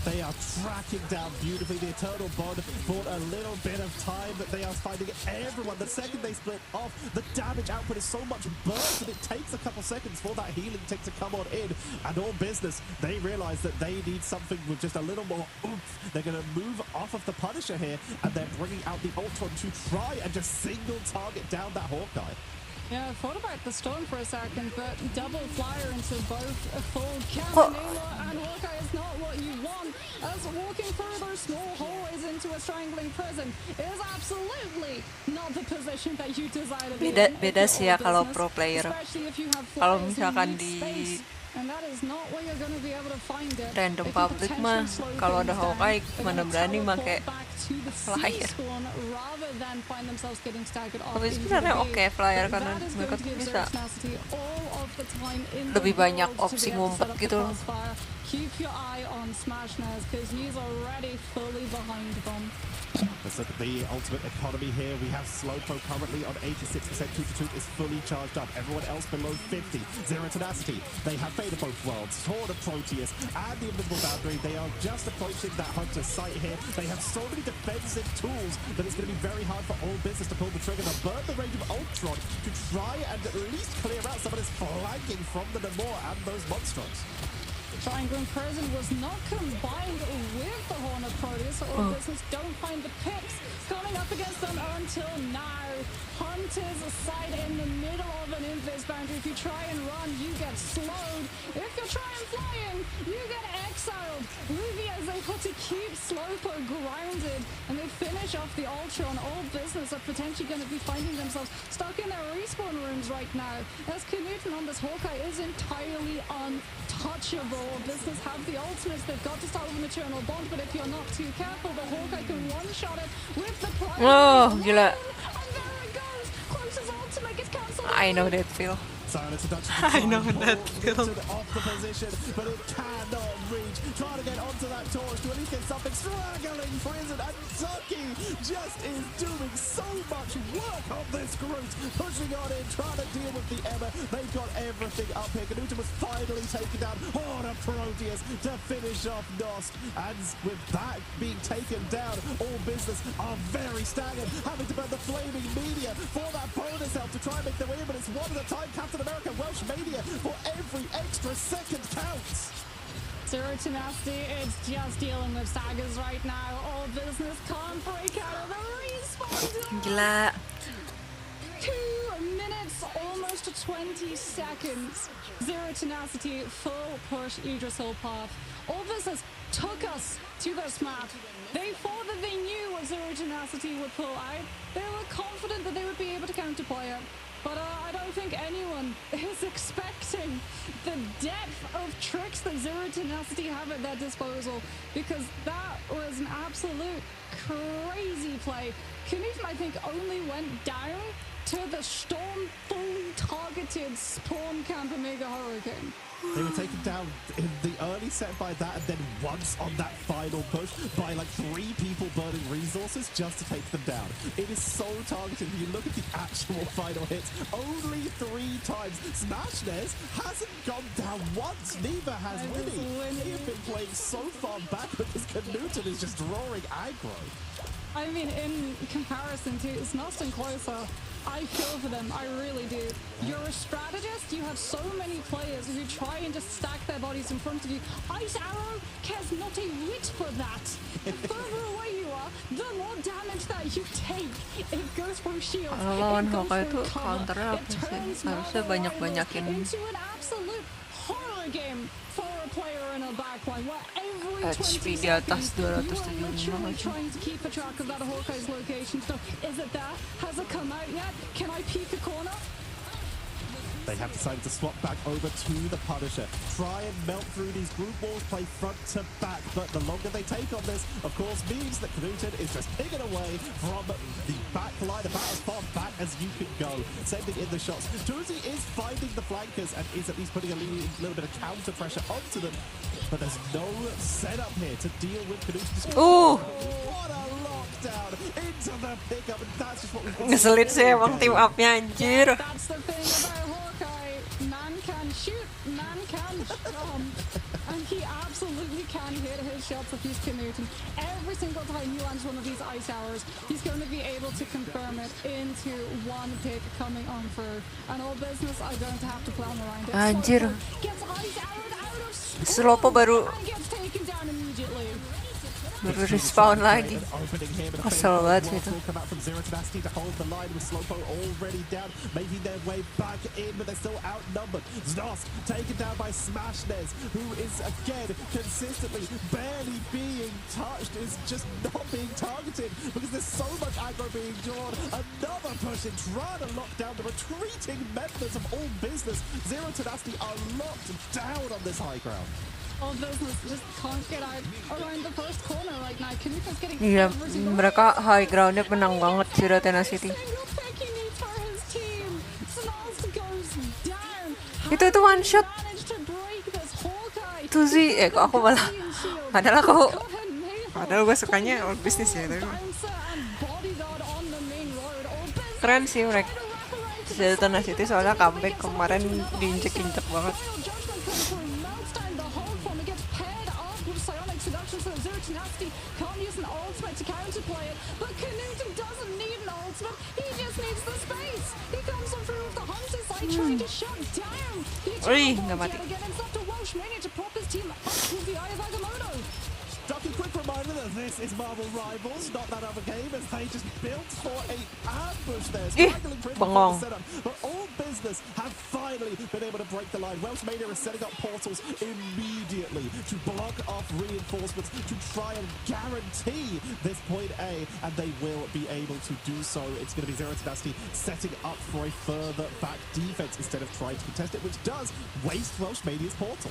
Speaker 3: They are tracking down beautifully. The Eternal Bond bought a little bit of time, but they are finding everyone. The second they split off, the damage output is so much burst that it takes a couple seconds for that healing tick to come on in. And all business, they realize that they need something with just a little more oomph. They're going to move off of the Punisher here, and they're bringing out the Ultron to try and just single target down that Hawkeye.
Speaker 1: Yeah, I thought about the Storm for a second, but double flyer into both a full Campanula and Hawkeye is not what you want, as walking through those small hallways into a strangling prison is absolutely not the position that you desire to be in.
Speaker 2: Beda sih ya kalau pro player. Kalau misalkan di random public mah kalau ada Hawkeye mana berani make flyer. Tapi sebenarnya oke flyer karena mereka tuh bisa lebih banyak opsi ngumpet gitu loh.
Speaker 1: Keep your eye on Smashnaz because he's already fully behind them.
Speaker 3: Let's look at the ultimate economy here. We have Slowpoke currently on 86%. Toot is fully charged up. Everyone else below 50. Zero Tenacity. They have Fate of both worlds. Horde of Proteus and the Invisible Boundary. They are just approaching that Hunter's Sight here. They have so many defensive tools that it's going to be very hard for all business to pull the trigger. They'll burn the range of Ultron to try and at least clear out some of this flanking from the Namor and those Monstrons.
Speaker 1: Triangle Prison was not combined with the Horn of Proteus, so all business don't find the picks coming up against them until now. Hunter's Sight in the middle of an Invis boundary. If you try and run, you get slowed. If you're trying flying, you get exiled. Ruvia is able to keep Slowpoke grounded, and they finish off the Ultron. All business are potentially going to be finding themselves stuck in their respawn rooms right now, as Knudsen on this Hawkeye is entirely untouchable. Business have the ultimates. They've got to start with an Eternal Bond, but if you're not too careful, the Hawkeye can one-shot it with the Prime.
Speaker 2: Oh, gila.
Speaker 1: And there it goes. Close's ultimate gets cancelled.
Speaker 2: I know that feel.
Speaker 3: I know that feel. Off the position, but it cannot reach. Trying to get onto that torch to at least get something. Straggling Prison, and Tucky just is doing so much work on this Groot. Pushing on in, trying to deal with the Emma. They've got everything up here. Knudsen was finally taken down. Horde of Proteus to finish off Nost. And with that being taken down, all business are very staggered. Having to burn the flaming media for that bonus help to try and make their way in, but it's one at a time. Captain America Welsh Mania for every extra second counts.
Speaker 1: Zero Tenacity, it's just dealing with staggers right now. All business can't break out of the respawn.
Speaker 2: Gila.
Speaker 1: 2 minutes, almost 20 seconds. Zero Tenacity, full push Idris Hill path. All business took us to this map. They thought that they knew what Zero Tenacity would pull out. They were confident that they would be able to counterplay it. But I don't think anyone is expecting the depth of tricks that Zero Tenacity have at their disposal, because that was an absolute crazy play. Knudsen, I think, only went down to the Storm fully targeted spawn camp Omega Hurricane.
Speaker 3: They were taken down in the early set by that, and then once on that final push by like 3 people burning resources just to take them down. It is so targeted. If you look at the actual final hits, only 3 times. Smashnaz hasn't gone down once, neither has Winnie. They have been playing so far back because Knudsen is just drawing aggro.
Speaker 1: I mean, in comparison to Nost and Closer, I feel for them, I really do. You're a strategist, you have so many players who try and just stack their bodies in front of you. Ice Arrow cares not a whit for that. The further away you are, the more damage that you take. It goes through shields,
Speaker 2: Lawan
Speaker 1: it goes
Speaker 2: Hawkeye
Speaker 1: through
Speaker 2: itu
Speaker 1: cover,
Speaker 2: counternya
Speaker 1: it
Speaker 2: apa sih?
Speaker 1: turns
Speaker 2: Harusnya
Speaker 1: Marvel
Speaker 2: banyak-banyakin
Speaker 1: into an absolute horror game for a player in a backline where every 20
Speaker 2: HP di
Speaker 1: seconds
Speaker 2: atas
Speaker 1: you are
Speaker 2: 275
Speaker 1: literally trying to keep a track of that Hawkeye's location. So is it there? Has it come out yet? Can I peek a corner?
Speaker 3: They have decided to swap back over to the Punisher. Try and melt through these group walls, play front to back. But the longer they take on this, of course, means that Knuten is just picking away from the back line, about as far back as you can go. Sending in the shots. Tuzi is finding the flankers and is at least putting a little bit of counter pressure onto them. But there's no setup here to deal with Knuten's.
Speaker 2: Oh!
Speaker 3: What a lockdown into the pickup, and that's just what we've
Speaker 2: Ngeselin sih emang team up-nya anjir.
Speaker 1: That's the thing about Hawkeye. Man can shoot, man can jump. And he absolutely can hit his shots if he's Knuten. Every single time he lands one of these ice towers, he's going to be able to confirm it into one pick coming on through. And all business are going to have to plan around it.
Speaker 2: Anjir.
Speaker 1: Gets ice towered out of
Speaker 2: Slopo baru
Speaker 1: and gets taken down immediately.
Speaker 2: respawn lagi. Kesel banget sih itu.
Speaker 3: Come out from Zero Tenacity to hold the line with Slowpo already down, making their way back in, but they're still outnumbered. Znos taken down by Smashnez, who is again consistently barely being touched, is just not being targeted because there's so much aggro being drawn. Another push in trying to lock down the retreating members of All Business. Zero Tenacity are locked down on this high ground.
Speaker 1: All business just can't get out around the first corner right now. Knut's getting
Speaker 2: Iya,
Speaker 1: every single
Speaker 2: mereka high groundnya menang banget Zero Tenacity.
Speaker 1: single pick he needs for his team. Smalls goes down.
Speaker 2: Itu one shot.
Speaker 1: Managed to break this Hawkeye.
Speaker 2: Tuzi, kok aku malah. Padahal aku,
Speaker 1: Go ahead and nail it.
Speaker 2: padahal gue sukanya All Business ya. Tapi
Speaker 1: Bouncer and bodyguard on the main road. All business
Speaker 2: keren sih mereka.
Speaker 1: trying to wrap around to the
Speaker 2: Zero Tenacity soalnya comeback kemarin diinjek-injek banget.
Speaker 1: Final judgment comes through, melts down the whole form. It gets paired up with psionic seduction, so Zero Tenacity can't use an ultimate to counterplay it. But Knuten doesn't need an ultimate. He just needs the space. He comes on through with the Hunter side, trying to shut down the
Speaker 2: Ui,
Speaker 1: Eternal
Speaker 2: nggak
Speaker 1: Balls
Speaker 2: mati.
Speaker 1: yet again. It's up to Welsh Mania to prop his team up with the Eye of Agamotto.
Speaker 3: Ducky, quick reminder that this is Marvel Rivals, not that other game, as they just built for a ambush there. Straggling pretty much
Speaker 2: bengong.
Speaker 3: the setup, but All Business have finally been able to break the line. Welsh Mania is setting up portals immediately to block off reinforcements to try and guarantee this point A, and they will be able to do so. It's going to be Zero Tenacity setting up for a further back defense instead of trying to contest it, which does waste Welsh Mania's portal.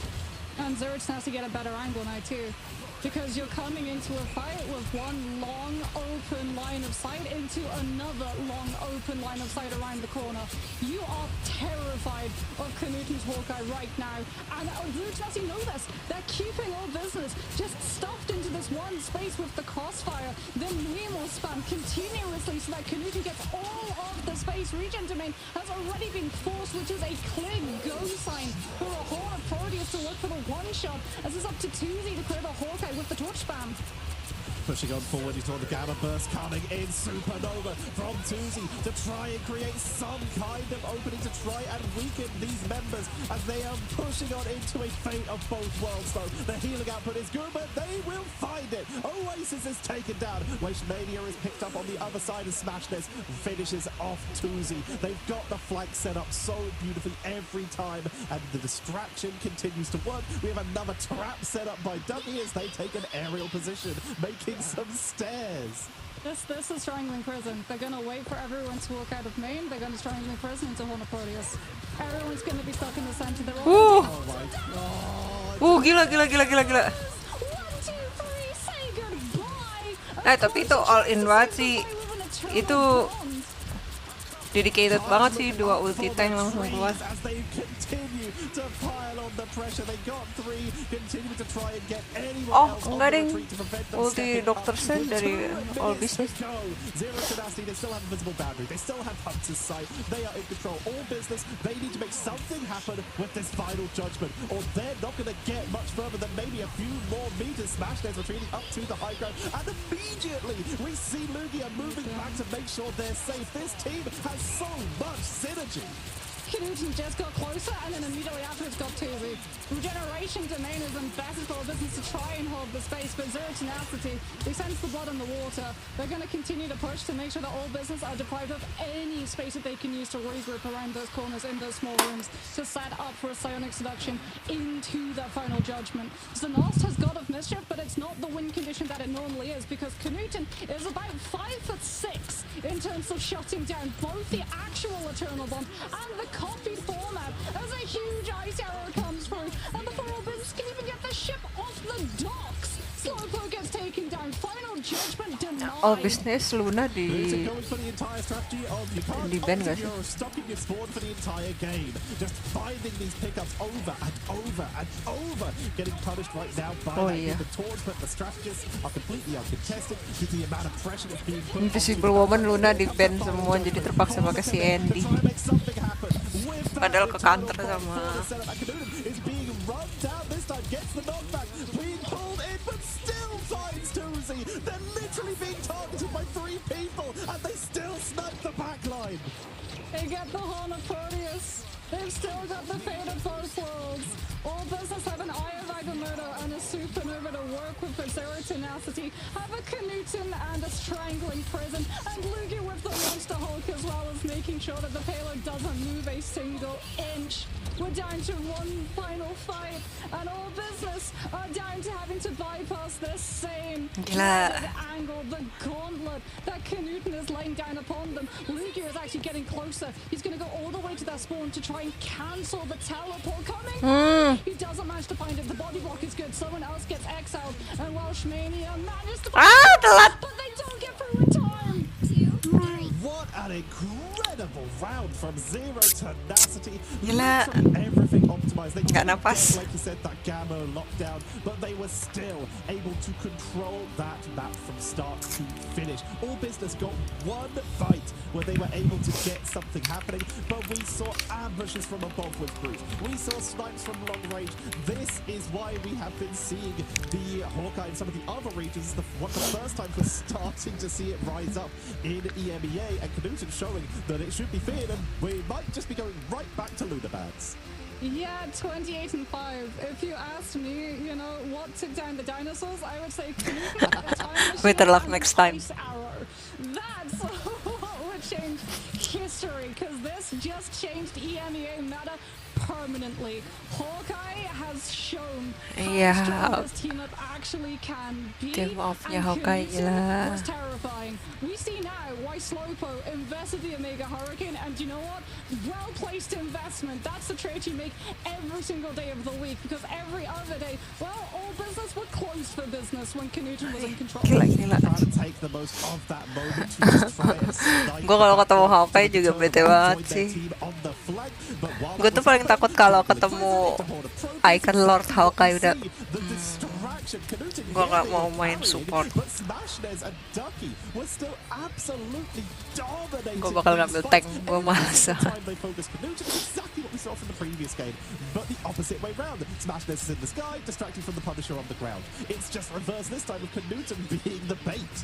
Speaker 1: And Zurich has to get a better angle now too, because you're coming into a fight with one long open line of sight into another long open line of sight around the corner. You are terrified of Knuten's Hawkeye right now, and Zurich know this. They're keeping All Business just stuffed into this one space with the crossfire. The Nemo spam continuously so that Knuten gets all of the space. Regen domain has already been forced, which is a clear go sign for a Horn of Proteus to look for the one shot, as it's up to Tuzi to clear the Hawkeye with the torch spam.
Speaker 3: Pushing on forward, you saw the Gamma Burst coming in, Supernova from Tuzi to try and create some kind of opening to try and weaken these members as they are pushing on into a fate of both worlds though. The healing output is good, but they will find it. Oasis is taken down. Waste Mania is picked up on the other side and Smashness finishes off Tuzi. They've got the flank set up so beautifully every time, and the distraction continues to work. We have another trap set up by Dougie as they take an aerial position, making some stairs.
Speaker 1: This is Strangling Prison. They're gonna wait for everyone to walk out of main. They're gonna Strangling Prison into Horn of Proteus. Everyone's gonna be stuck in the center. They're all
Speaker 3: Oh my god.
Speaker 2: Gila.
Speaker 1: 1, 2, 3, say goodbye.
Speaker 2: Tapi itu all in banget sih. Itu dedicated banget sih, dua ulti tank langsung keluar.
Speaker 3: As they continue to pile on the pressure, they got 3, continue to try and get anyone
Speaker 2: Oh,
Speaker 3: else on
Speaker 2: enggak
Speaker 3: the
Speaker 2: ding.
Speaker 3: retreat to prevent them
Speaker 2: Ulti
Speaker 3: stepping
Speaker 2: Dr.
Speaker 3: up.
Speaker 2: Sen
Speaker 3: With
Speaker 2: dari
Speaker 3: 2
Speaker 2: All
Speaker 3: minutes
Speaker 2: Business.
Speaker 3: to go. Zero Tenacity, they still have a visible boundary. They still have Hunter's sight. They are in control. All Business, they need to make something happen with this final judgment, or they're not going to get much further than maybe a few more meters. Smashnez retreating up to the high ground, and immediately we see Lugia moving back to make sure they're safe. This team has so much synergy.
Speaker 1: Knuten just got closer, and then immediately afterwards got Tuzi. Regeneration domain is invested for All Business to try and hold the space, but Zero Tenacity, they sense the blood in the water. They're going to continue to push to make sure that All Business are deprived of any space that they can use to regroup around those corners in those small rooms to set up up for a psionic seduction into that final judgment. Zanost has God of Mischief, but it's not the win condition that it normally is, because Knuten is about 5'6" in terms of shutting down both the actual Eternal Bomb and the copied format as a huge ice arrow comes through, and the Foral Business can even get the ship off the docks. Slowpoke gets taken down. Final judgment denied.
Speaker 2: All business Luna di
Speaker 3: Going for the entire strategy of you can't
Speaker 2: Di ban nggak sih?
Speaker 3: you're stocking your spawn for the entire game. Just finding these pickups over and over and over. Getting punished right now by the torch, but the strategists are completely uncontested with the amount of pressure that's being put on
Speaker 2: Invisible Woman Luna di ban semua, jadi terpaksa pakai si Andy. Padahal ke counter sama
Speaker 3: is being run down this time, gets the knockback, being pulled in, but still finds Tuzi. They're literally being targeted by 3 people, and they still snipe the backline.
Speaker 1: They get the Horn of Proteus. They've still got the fate of both worlds. All Business have an Eye of Agamotto and a Supernova to work with for Zero Tenacity. Have a Knuten and a Strangling Prison. And Lugi with the Monster Hulk, as well as making sure that the payload doesn't move a single inch. We're down to one final fight, and All Business are down to having to bypass this same angle, the gauntlet that Knuten is laying down upon them. Lugia is actually getting closer. He's going to go all the way to that spawn to try and cancel the teleport coming. He doesn't manage to find it. The body block is good. Someone else gets exiled, and Welshmania manages to find it, but they don't get through in time.
Speaker 3: What an incredible round from Zero Tenacity.
Speaker 2: Gila.
Speaker 3: Everything optimized. They
Speaker 2: Nggak napas.
Speaker 3: like you said, that Gamma lockdown, but they were still able to control that map from start to finish. All Business got one fight where they were able to get something happening, but we saw ambushes from above with Brute. We saw snipes from long range. This is why we have been seeing the Hawkeye in some of the other regions. One of the first times we're starting to see it rise up in Emea, and Knuten showing that it should be feared, and we might just be going right back to Lunabads.
Speaker 1: Yeah, 28-5. If you asked me, you know, what took down the dinosaurs, I would say
Speaker 2: Better luck next time.
Speaker 1: That's what would change history, because this just changed EMEA meta permanently. Hawkeye has shown how strong this team up actually can be.
Speaker 2: Team of-nya
Speaker 1: and
Speaker 2: Hawkeye gila.
Speaker 1: was terrifying. We see now why Slowpoke invested the Omega Hurricane, and you know what? Well-placed investment. That's the trade you make every single day of the week, because every other day, well, All Business were closed for business when Knuten was in control.
Speaker 2: Gila.
Speaker 3: Trying to take the most of that moment to just try and snipe
Speaker 2: Gue kalau ketemu Hawkeye juga bete banget sih. Gue tuh paling takut kalau ketemu icon Lord Hawkeye udah. Gue gak mau main support. Gue bakal ngambil tank, gue malas.
Speaker 3: But the opposite way round. Smashness is in the sky, distracting from the Punisher on the ground. It's just reversed this time with Knuten being the bait.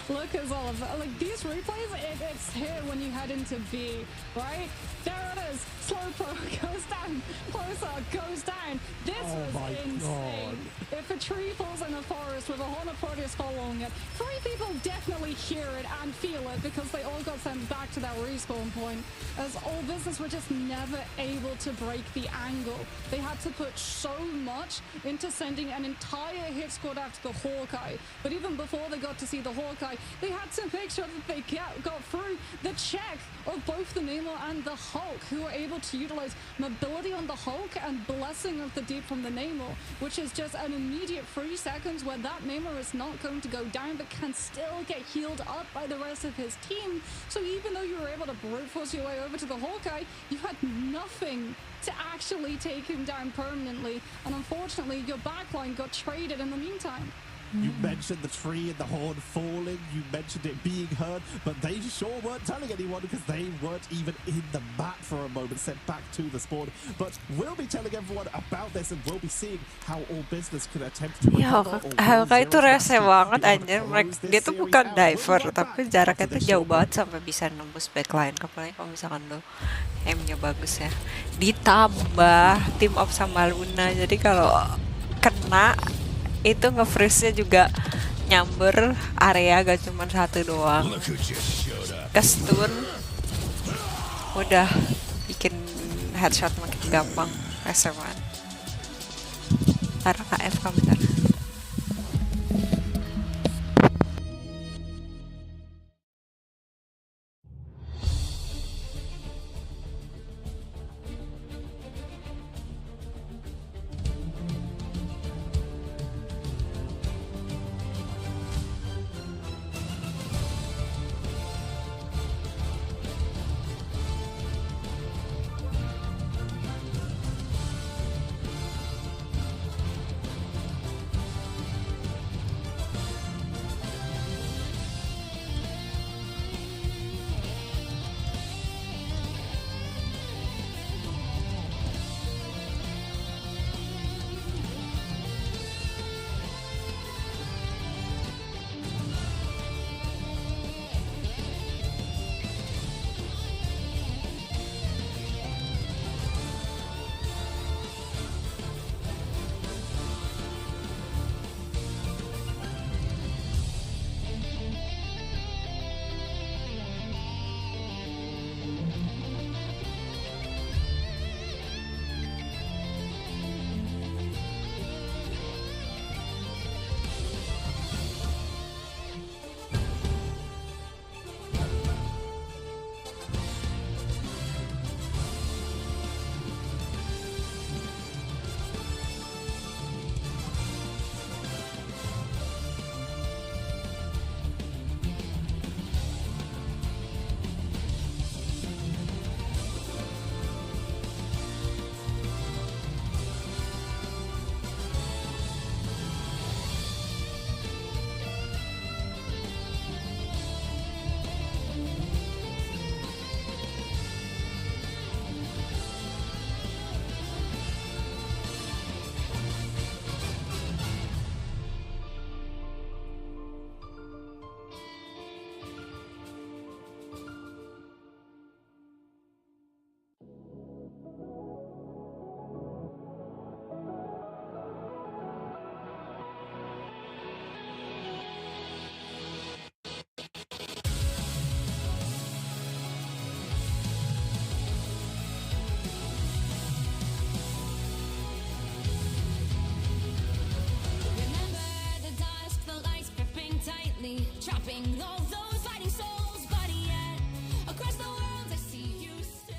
Speaker 1: Look as all of that. Like these replays, it's here when you head into B, right? There it is. Slowpoke goes down. Closer goes down. This is insane. If a tree falls in a forest with a Horn of Proteus following it, 3 people definitely hear it and feel it because they all got sent back to that respawn point. As All Business were just never able to break the angle. They had to put so much into sending an entire hit squad after the Hawkeye. But even before they got to see the Hawkeye, they had to make sure that they got through the check of both the Namor and the Hulk, who were able to utilize mobility on the Hulk and blessing of the deep from the Namor, which is just an immediate 3 seconds where that Namor is not going to go down but can still get healed up by the rest of his team. So even though you were able to brute force your way over to the Hawkeye, you had nothing to actually take him down permanently, and unfortunately your backline got traded in the meantime.
Speaker 3: You mentioned the tree and the horn falling, you mentioned it being heard, but they sure weren't telling anyone because they weren't even in the map for a moment, sent back to the spawn. But we'll be telling everyone about this, and we'll be seeing how All Business can attempt to recover.
Speaker 2: Hawkeye itu rese banget anjir. Dia tuh bukan diver, tapi jaraknya tuh jauh banget sampai bisa nembus backline. Apalagi kalau misalkan lo aimnya bagus ya. Ditambah team up sama Luna, jadi kalau kena itu nge-freeze-nya juga nyamber area, gak cuma 1 doang. Ke stun udah bikin headshot makin gampang reservan. Taruh KF bentar.
Speaker 4: Chopping all those fighting souls, but yet across the world I see you stand.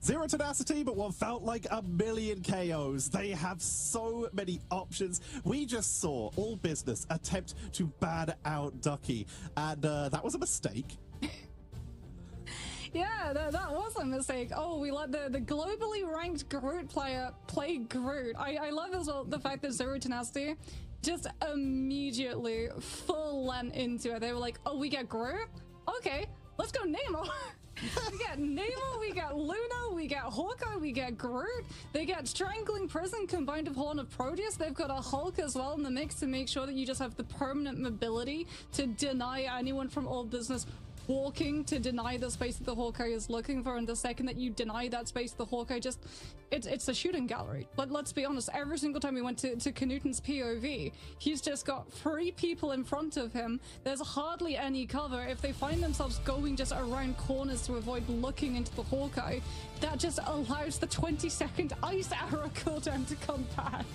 Speaker 3: 0 tenacity, but what felt like a million KOs. They have so many options. We just saw All Business attempt to ban out Ducky, and that was a mistake.
Speaker 1: Yeah, that was a mistake. Oh, we let the globally ranked Groot player play Groot. I love as well the fact that 0 tenacity just immediately full lent into it. They were like, oh, we get Groot? Okay, let's go Nemo. We got Nemo, we got Luna, we got Hawkeye, we got Groot. They got Strangling Prison combined with Horn of Proteus. They've got a Hulk as well in the mix to make sure that you just have the permanent mobility to deny anyone from All Business walking, to deny the space that the Hawkeye is looking for. And the second that you deny that space, the Hawkeye just it's a shooting gallery. But let's be honest, every single time we went to Knuten's POV, he's just got 3 people in front of him. There's hardly any cover. If they find themselves going just around corners to avoid looking into the Hawkeye, that just allows the 20-second ice arrow cooldown to come back.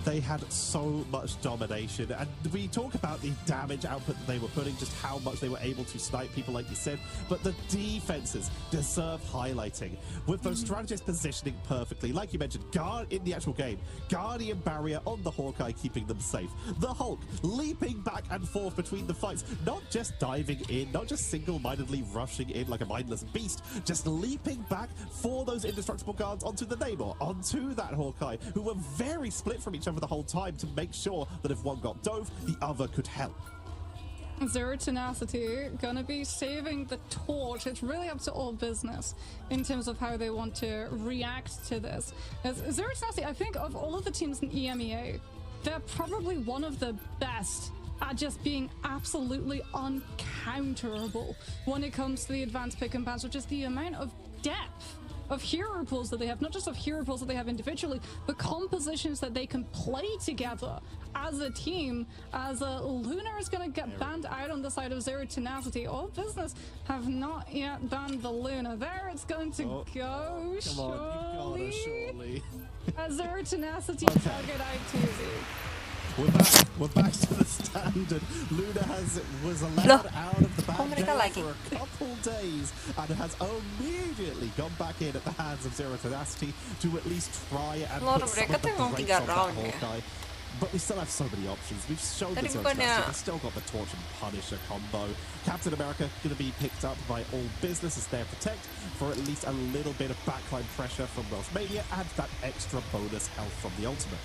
Speaker 3: They had so much domination, and we talk about the damage output that they were putting, just how much they were able to snipe people, like you said, but the defenses deserve highlighting with those strategists positioning perfectly. Like you mentioned, guard in the actual game, Guardian Barrier on the Hawkeye, keeping them safe. The Hulk leaping back and forth between the fights, not just diving in, not just single-mindedly rushing in like a mindless beast, just leaping back for those indestructible guards onto the Namor, onto that Hawkeye, who were very split from each other the whole time to make sure that if one got dove, the other could help.
Speaker 1: 0 tenacity gonna be saving the torch. It's really up to All Business in terms of how they want to react to this. As 0 tenacity, I think of all of the teams in EMEA, they're probably one of the best at just being absolutely uncounterable when it comes to the advanced pick and bans, which is the amount of depth of hero pools that they have, not just of hero pools that they have individually, but compositions that they can play together as a team. As Luna is going to get banned out on the side of Zero Tenacity. All Business have not yet banned the Luna. There it's going to go,
Speaker 3: Come on, you gotta surely.
Speaker 1: As Zero Tenacity target out Tuesday.
Speaker 3: We're back to the standard. Luna was allowed out of the ban for a couple days and has immediately gone back in at the hands of Zero Tenacity to at least try and put some of the brakes on that Hawkeye. But we still have so many options. We've shown the Zero Tenacity. We've still got the Torch and Punisher combo. Captain America going to be picked up by All Business as their protect for at least a little bit of backline pressure from Welshmania and that extra bonus health from the ultimate.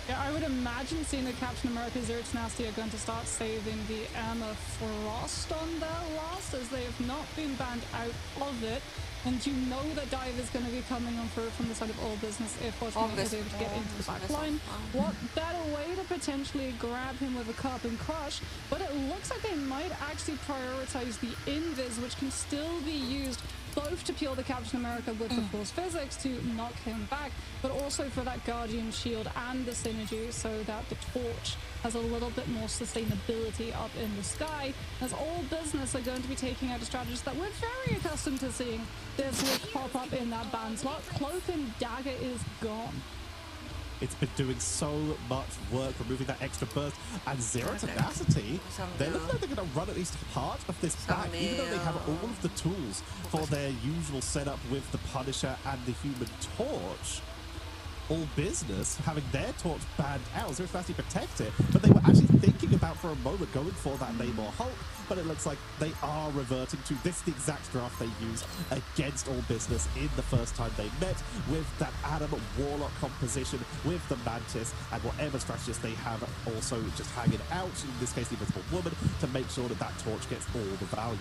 Speaker 1: Yeah, I would imagine seeing that Captain America Zero Tenacity are going to start saving the Emea Frost on their last, as they have not been banned out of it. And you know that dive is going to be coming on through from the side of All Business if Watchalong is able to get into the back line. What better way to potentially grab him with a cup and crush? But it looks like they might actually prioritize the invis, which can still be used both to peel the Captain America with the Force Physics to knock him back, but also for that Guardian Shield and the synergy so that the Torch has a little bit more sustainability up in the sky, as All Business are going to be taking out a strategist that we're very accustomed to seeing this week pop up in that ban slot. Cloak and Dagger is gone.
Speaker 3: It's been doing so much work, removing that extra burst, and Zero Tenacity, they look like they're going to run at least part of this back, even though they have all of the tools for their usual setup with the Punisher and the Human Torch. All Business having their Torch banned out, Zero Tenacity protect it, but they were actually thinking about for a moment going for that Namor Hulk, but it looks like they are reverting to this, the exact draft they used against All Business in the first time they met, with that Adam Warlock composition with the Mantis and whatever strategist they have also just hanging out, in this case the Invisible Woman, to make sure that that Torch gets all the value.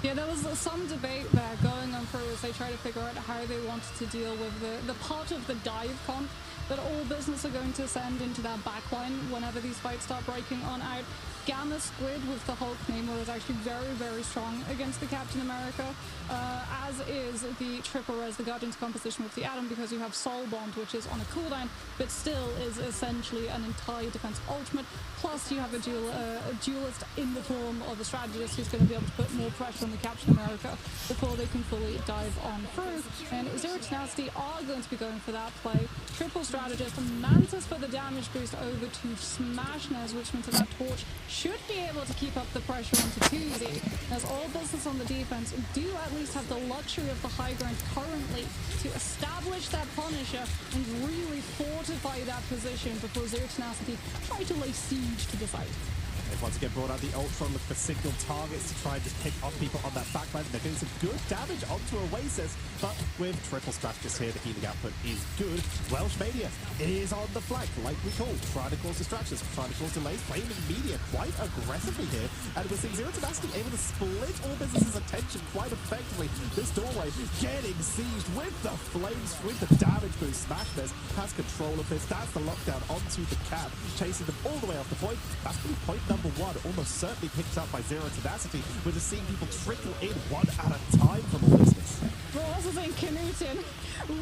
Speaker 1: Yeah, there was some debate there going on through as they try to figure out how they wanted to deal with the part of the dive comp that All Business are going to send into that backline whenever these fights start breaking on out. Gamma Squid with the Hulk Namor is actually very, very strong against the Captain America, as is the Triple Res, the Guardian's composition with the Atom, because you have Soul Bond, which is on a cooldown, but still is essentially an entire defense ultimate. Plus, you have a duelist in the form of a strategist who's going to be able to put more pressure on the Captain America before they can fully dive on through. And Zero Tenacity are going to be going for that play. Triple strategist, Mantis for the damage boost over to Smashness, which means that that Torch should be able to keep up the pressure onto Tuesday, as All Business on the defense do at least have the luxury of the high ground currently to establish that Punisher and really fortify that position before Zero Tenacity try to lay siege to the site.
Speaker 3: They once again brought out the Ultron, look for single targets to try and just pick off people on that backline. They're getting some good damage onto Oasis, but with triple strategists here, the healing output is good. Welshmania is on the flank, like we called, trying to cause distractions, trying to cause delays, playing media quite aggressively here, and we're seeing Zero Tenacity able to split All Business's attention quite effectively. This doorway getting sieged with the flames, with the damage boost. Smashness has control of this. That's the lockdown onto the cap, chasing them all the way off the point. That's going to be point number one, almost certainly picked up by Zero Tenacity. We're just seeing people trickle in one at a time from All Business.
Speaker 1: Ross is in Knudsen,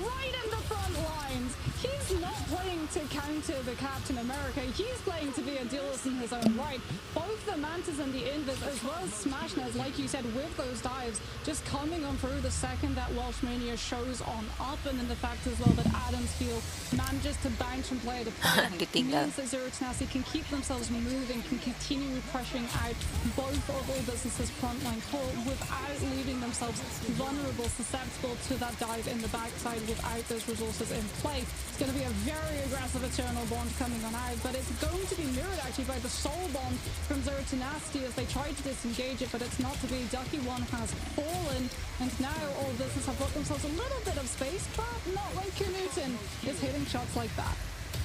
Speaker 1: right in the front lines. He's not playing to counter the Captain America. He's playing to be a duelist in his own right. Both the Mantis and the Invis, as well as Smashness, like you said, with those dives, just coming on through the second that Welshmania shows on up, and then the fact as well that Adams Field manages to bounce from player to player means that Zero Tenacity can keep themselves moving, can continue pressuring out both of All Business's frontline core without leaving themselves vulnerable, susceptible to that dive in the backside without those resources in play. It's going to be a very aggressive Eternal Bond coming on out, but it's going to be mirrored actually by the Soul Bond from Zero Tenacity as they try to disengage it, but it's not to be. Ducky One has fallen, and now All Business have got themselves a little bit of space, but not when Knudsen is hitting shots like that.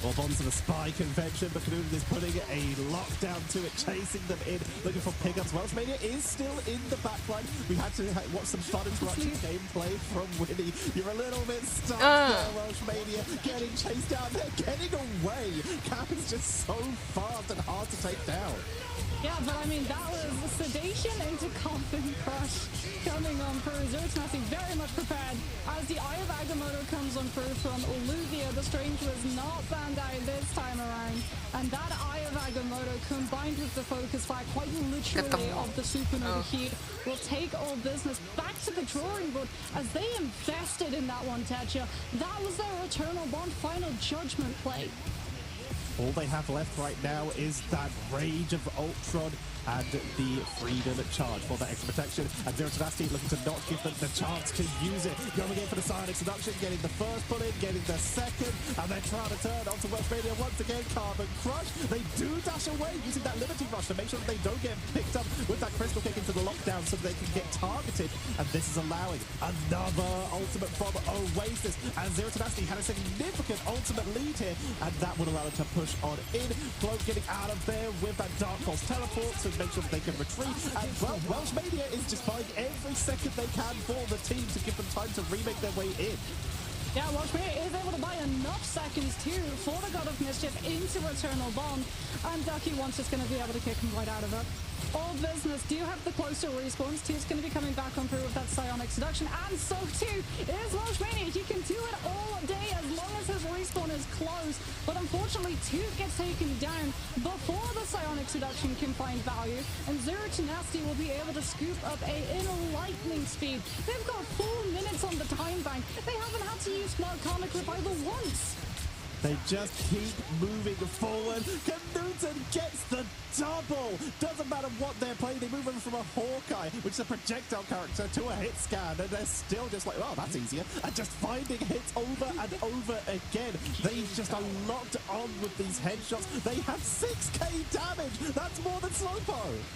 Speaker 3: Well, Bond's at a spy convention, but Knudsen is putting a lockdown to it, chasing them in, looking for pickups. Welshmania is still in the backline. We had to watch some fun interruption gameplay from Winnie. You're a little bit stuck there, Welshmania, getting chased down there, getting away. Cap is just so fast and hard to take down.
Speaker 1: Yeah, but I mean, that was sedation into coffin crush coming on through. Zertanasi very much prepared as the Eye of Agamotto comes on through from Olivia. The Strange was not banned out this time around. And that Eye of Agamotto combined with the Focus Fire, quite literally of the Supernova Heat, will take all business back to the drawing board as they invested in that one, Tetcha. That was their Eternal Bond final judgment play.
Speaker 3: All they have left right now is that Rage of Ultron and the Freedom charge for that extra protection. And Zero Tenacity looking to not give them the chance to use it. Going in for the Psionic Seduction, getting the first pull in, getting the second, and then trying to turn onto Westmania once again. Carbon Crush. They do dash away using that Liberty Rush to make sure that they don't get picked up with that Crystal Kick into the lockdown so they can get targeted. And this is allowing another ultimate from Oasis. And Zero Tenacity had a significant ultimate lead here, and that would allow them to push on in. Cloak getting out of there with that Dark Pulse teleport to make sure that they can retreat. And well, Welsh Mania is just buying every second they can for the team to give them time to remake their way in.
Speaker 1: Yeah, Watchalong is able to buy enough seconds too for the God of Mischief into Eternal Bond, and Ducky One's just going to be able to kick him right out of it. All business do have the closer respawns. Two's going to be coming back on through with that Psionic Seduction, and so too is Watchalong. He can do it all day as long as his respawn is close, but unfortunately Two gets taken down before the Psionic Seduction can find value, and Zero Tenacity will be able to scoop up in lightning speed. They've got 4 minutes on the time bank. They haven't had to use Narcomic Grip either once.
Speaker 3: They just keep moving forward. Knudsen gets the double. Doesn't matter what they're playing. They move over from a Hawkeye, which is a projectile character, to a hit scan, and they're still just like, oh, that's easier. And just finding hits over and over again. They just are locked on with these headshots. They have 6k damage. That's more than Slowpoke.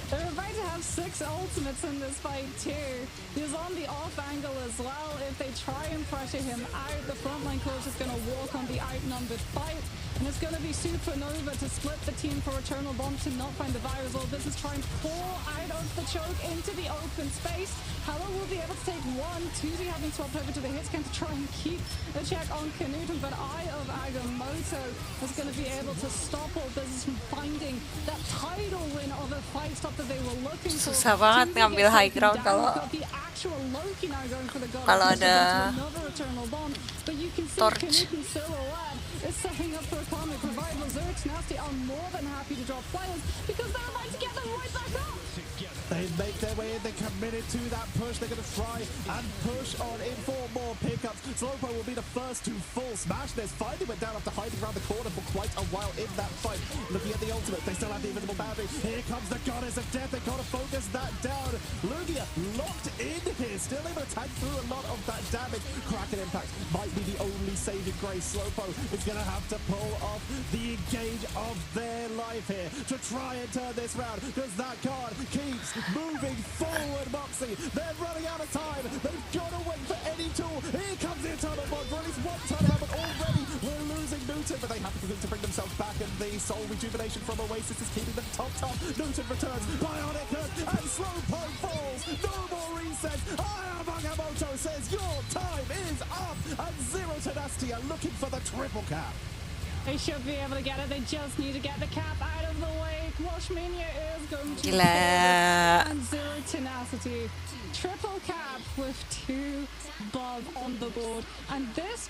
Speaker 1: They're about to have 6 ultimates in this fight too. He's on the off angle as well. If they try and pressure him out, the frontline coach is going to walk on the outnumbered fight. And it's going to be Supernova to split the team for Eternal Bomb to not find the virus. All this is trying to pour out of the choke into the open space. Hella will be able to take 1. 2Z having swapped over to the hit scan to try and keep a check on Knudsen, but Eye of Agamotto is going to be able to stop all business from finding that title win of a fight stop that they were looking for.
Speaker 2: Susah banget ngambil high ground kalau ada
Speaker 1: but you can see
Speaker 2: torch.
Speaker 1: Knudsen silhouette is setting up for a comic revival. Zero Tenacity are more than happy to drop players because they're about to get them right back up.
Speaker 3: They make their way in, they're committed to that push. They're going to try and push on in for more pickups. Slowpoke will be the first to full smash this. Finally went down after hiding around the corner for quite a while in that fight. Looking at the ultimate, they still have the invisible boundary. Here comes the Goddess of Death. They've got to focus that down. Lugia locked in here, still able to tank through a lot of that damage. Kraken Impact might be the only saving grace. Slowpoke is going to have to pull off the engage of their life here to try and turn this round, because that card keeps moving forward. Moxie, they're running out of time. They've got to wait for any tool. Here comes the Eternal Bond for at least one turnaround, but already we're losing Newton, but they have to bring themselves back, and the Soul Rejuvenation from Oasis is keeping them top. Newton returns, Bionic Hook, and Slowpoke falls. No more resets. Agamotto says your time is up, and Zero Tenacity are looking for the triple cap.
Speaker 1: They should be able to get it. They just need to get the cap out of the way. Washmania is going to
Speaker 2: Gila.
Speaker 1: and Zero Tenacity. Triple cap with 2 Bob on the board. And this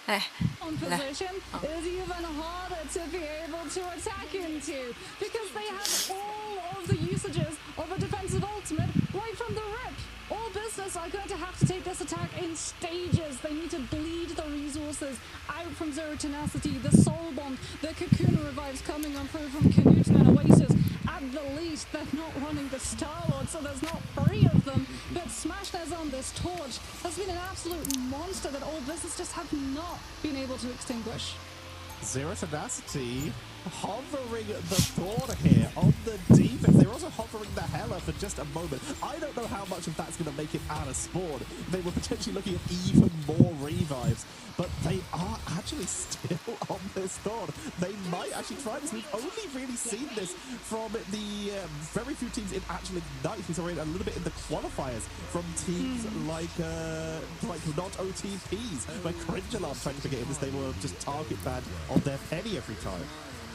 Speaker 1: position is even harder to be able to attack into, because they have all of the usages of a defensive ultimate right from the rip. All business are going to have to take this attack in stages. They need to bleed the resources out from Zero Tenacity. The Soul Bomb, the Cocoon Revives coming on through from Knudsen and Oasis. At the least, they're not running the Star-Lord, so there's not 3 of them. But Smashness on this torch has been an absolute monster that all business just have not been able to extinguish.
Speaker 3: Zero Tenacity hovering the thorn here on the defense. They're also hovering the Hella for just a moment. I don't know how much of that's going to make it out of spawn. They were potentially looking at even more revives, but they are actually still on this thorn. They might actually try this. We've only really seen this from the very few teams in actual Ignite. We saw it a little bit in the qualifiers from teams like not OTPs, where Cringealarm tried to get in this. They were just target banned on their penny every time.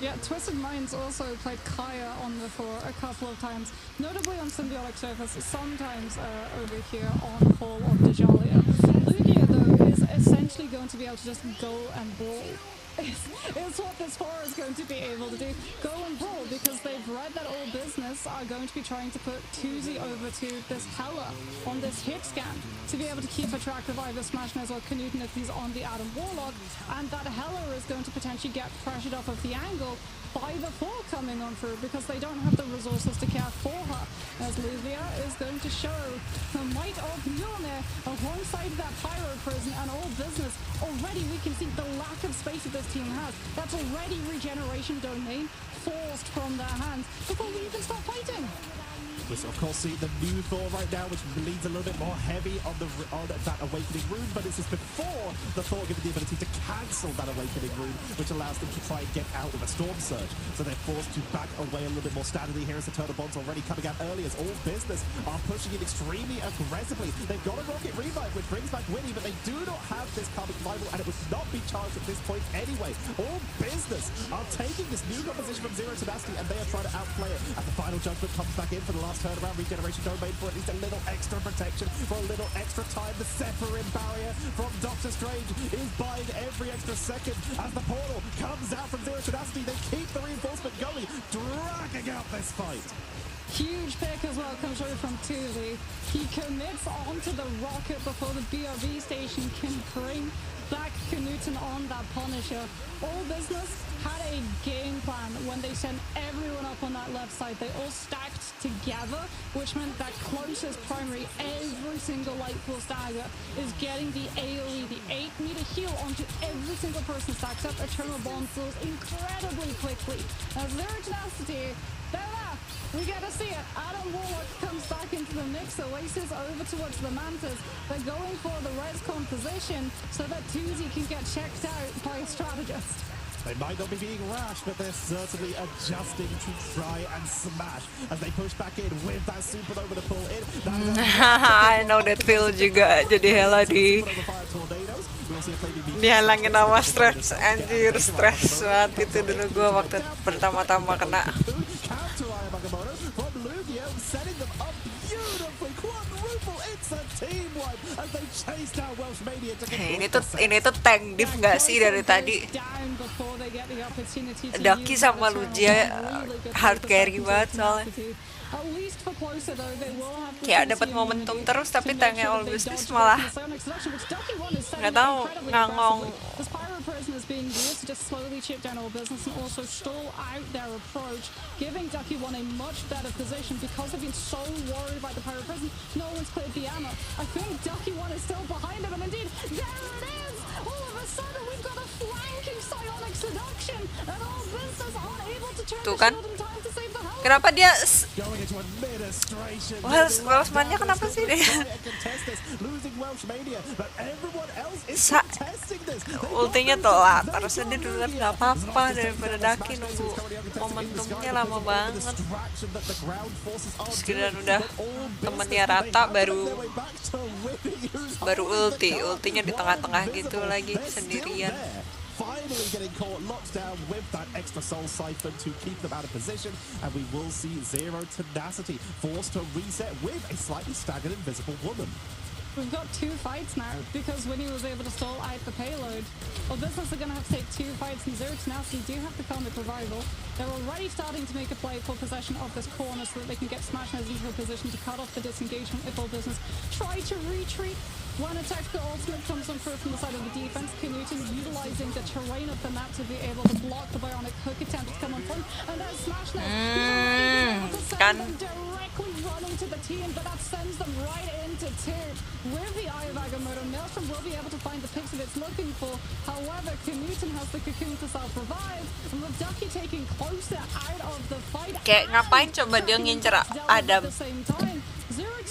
Speaker 1: Yeah, Twisted Minds also played Kaya on the floor a couple of times, notably on Symbiotic Surface, sometimes over here on Hall of Dajalia. Lugia, though, is essentially going to be able to just go and brawl. It's what this floor is going to be able to do. Go and brawl, because they've read that all business are going to be trying to put Tuzi over to this Hela on this hit scan to be able to keep a track of either Smashnas or Knuten if he's on the Adam Warlock, and that Hela is going to potentially get pressured off of the angle by the floor coming on through, because they don't have the resources to care for her, as Lugia is going to show the might of Mjolnir alongside that Pyro Prison and all business. Already we can see the lack of space that this team has. That's already regeneration domain forced from their hands before we even start fighting.
Speaker 3: We're of course seeing the new Thor right now, which leans a little bit more heavy on that Awakening rune, but this is before the Thor given the ability to cancel that Awakening rune, which allows them to try and get out of a Storm Surge. So they're forced to back away a little bit more standardly here as the Turtle Bonds already coming out early, as all business are pushing it extremely aggressively. They've got a Rocket Revive, which brings back Winnie, but they do not have this Karmic Revival, and it would not be charged at this point anyway. All business are taking this new composition from Zero Tenacity, and they are trying to outplay it. And the final judgment comes back in for the last turnaround. Regeneration domain for at least a little extra protection, for a little extra time. The Sephirin barrier from Doctor Strange is buying every extra second as the portal comes out from Zero Tenacity. They keep the reinforcement going, dragging out this fight.
Speaker 1: Huge pick as well comes through from Tuzi. He commits onto the rocket before the BRB station can bring back Knuten on that Punisher. All business had a game plan when they sent everyone up on that left side. They all stacked together, which meant that closest primary, every single Light Force stagger is getting the AoE, the 8-meter heal onto every single person, stacks up Eternal Bomb flows incredibly quickly. As Zero Tenacity, they're there. We get to see it. Adam Warlock comes back into the mix. Oasis over towards the Mantas. They're going for the Rescon position so that Tuzi can get checked out by a strategist.
Speaker 3: They might not be being rash, but they're certainly adjusting to try and smash as they push back in with that supernova to pull in.
Speaker 2: I know that feel juga jadi Hela dihalangin sama stress, anjir stress banget itu dulu gue waktu pertama-tama kena. Ini tuh tank div nggak sih dari tadi? Ducky sama Lugia hard carry banget soalnya. Kayak dapat momentum terus, tapi tanknya All Business malah nggak tahu ngangong.
Speaker 1: Is being used to just slowly chip down all business and also stall out their approach, giving Ducky One a much better position because they've been so worried about the Pyro Prison. No one's cleared the ammo. I think Ducky One is still behind him, and indeed, there it is! All of a sudden, we've got a flanking psionic seduction, and all business unable to turn the shield in time to save the house.
Speaker 2: Kenapa dia Welshman-nya kenapa sih dia? Ultinya telat, harusnya dia duluan gak apa-apa daripada Ducky nunggu momentumnya lama banget. Sekedar udah temennya rata baru ultinya di tengah-tengah gitu lagi sendirian.
Speaker 3: Finally getting caught locked down with that extra soul siphon to keep them out of position, and we will see Zero Tenacity forced to reset with a slightly staggered Invisible Woman.
Speaker 1: We've got 2 fights now because Winnie was able to stall out the payload. Well, business are going to have to take 2 fights, and Zero Tenacity do have the Karmic Revival. They're already starting to make a play for possession of this corner so that they can get Smashnas into a position to cut off the disengagement if all business try to retreat. When a tactical ultimate comes on through from the side of the defense, Knuten utilizing the terrain of the map to be able to block the bionic hook attempt to come on front, and then Smashnas able to send them directly running to the team, but that sends them right into 2. With the Eye of Agamotto, Maelstrom will be able to find the picks that it's looking for. However, Knuten has the cocoon to self-revive, and with Ducky taking closer out of the fight.
Speaker 2: Kayak ngapain coba dia ngincer Adam?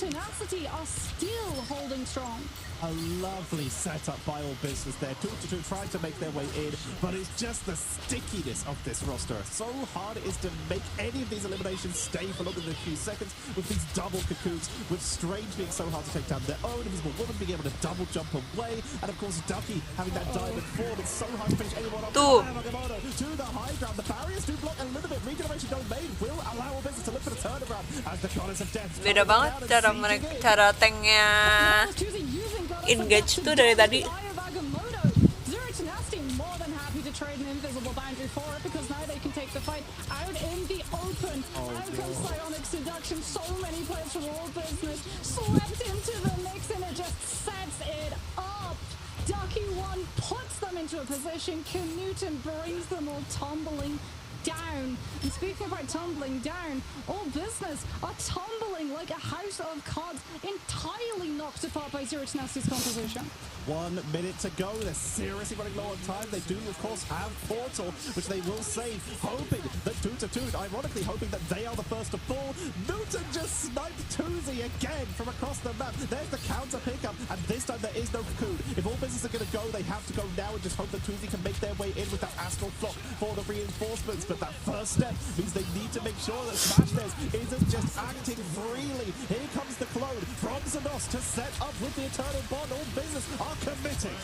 Speaker 1: Tenacity are still holding strong.
Speaker 3: A lovely setup by All Business there. 2-2 trying to make their way in, but it's just the stickiness of this roster. So hard it is to make any of these eliminations stay for longer than a few seconds with these double cocoons, with Strange being so hard to take down their own, Invisible Woman being able to double jump away, and of course Ducky having that diamond form. It's so hard to finish anyone off. To the high ground. The barriers do block a little bit. Regeneration domain will allow All Business to look for the turnaround as the Goddess of Death.
Speaker 2: Beda banget cara tanknya engage tuh dari tadi.
Speaker 1: Zero Tenacity more than happy to trade an invisible boundary for it because now they can take the fight out in the open. Out comes Psionic Seduction. So many players from All Business swept into the mix and it just sets it up. Ducky 1 puts them into a position. Knuten brings them all tumbling down. And speaking about tumbling down, All Business are tumbling like a house of cards, entirely knocked apart by Zero Tenacity's composition.
Speaker 3: 1 minute to go. They're seriously running low on time. They do, of course, have Portal, which they will save, hoping that 2-2, ironically hoping that they are the first to fall. Newton just sniped Tuzi again from across the map. There's the counter pickup, and this time there is no cocoon. If All Business are going to go, they have to go now and just hope that Tuzi can make their way in with that Astral Flock for the reinforcements. But that first step means they need to make sure that Smashness isn't just acting freely. Here comes the clone from Xenos to set up with the Eternal Bond. All Business are committing.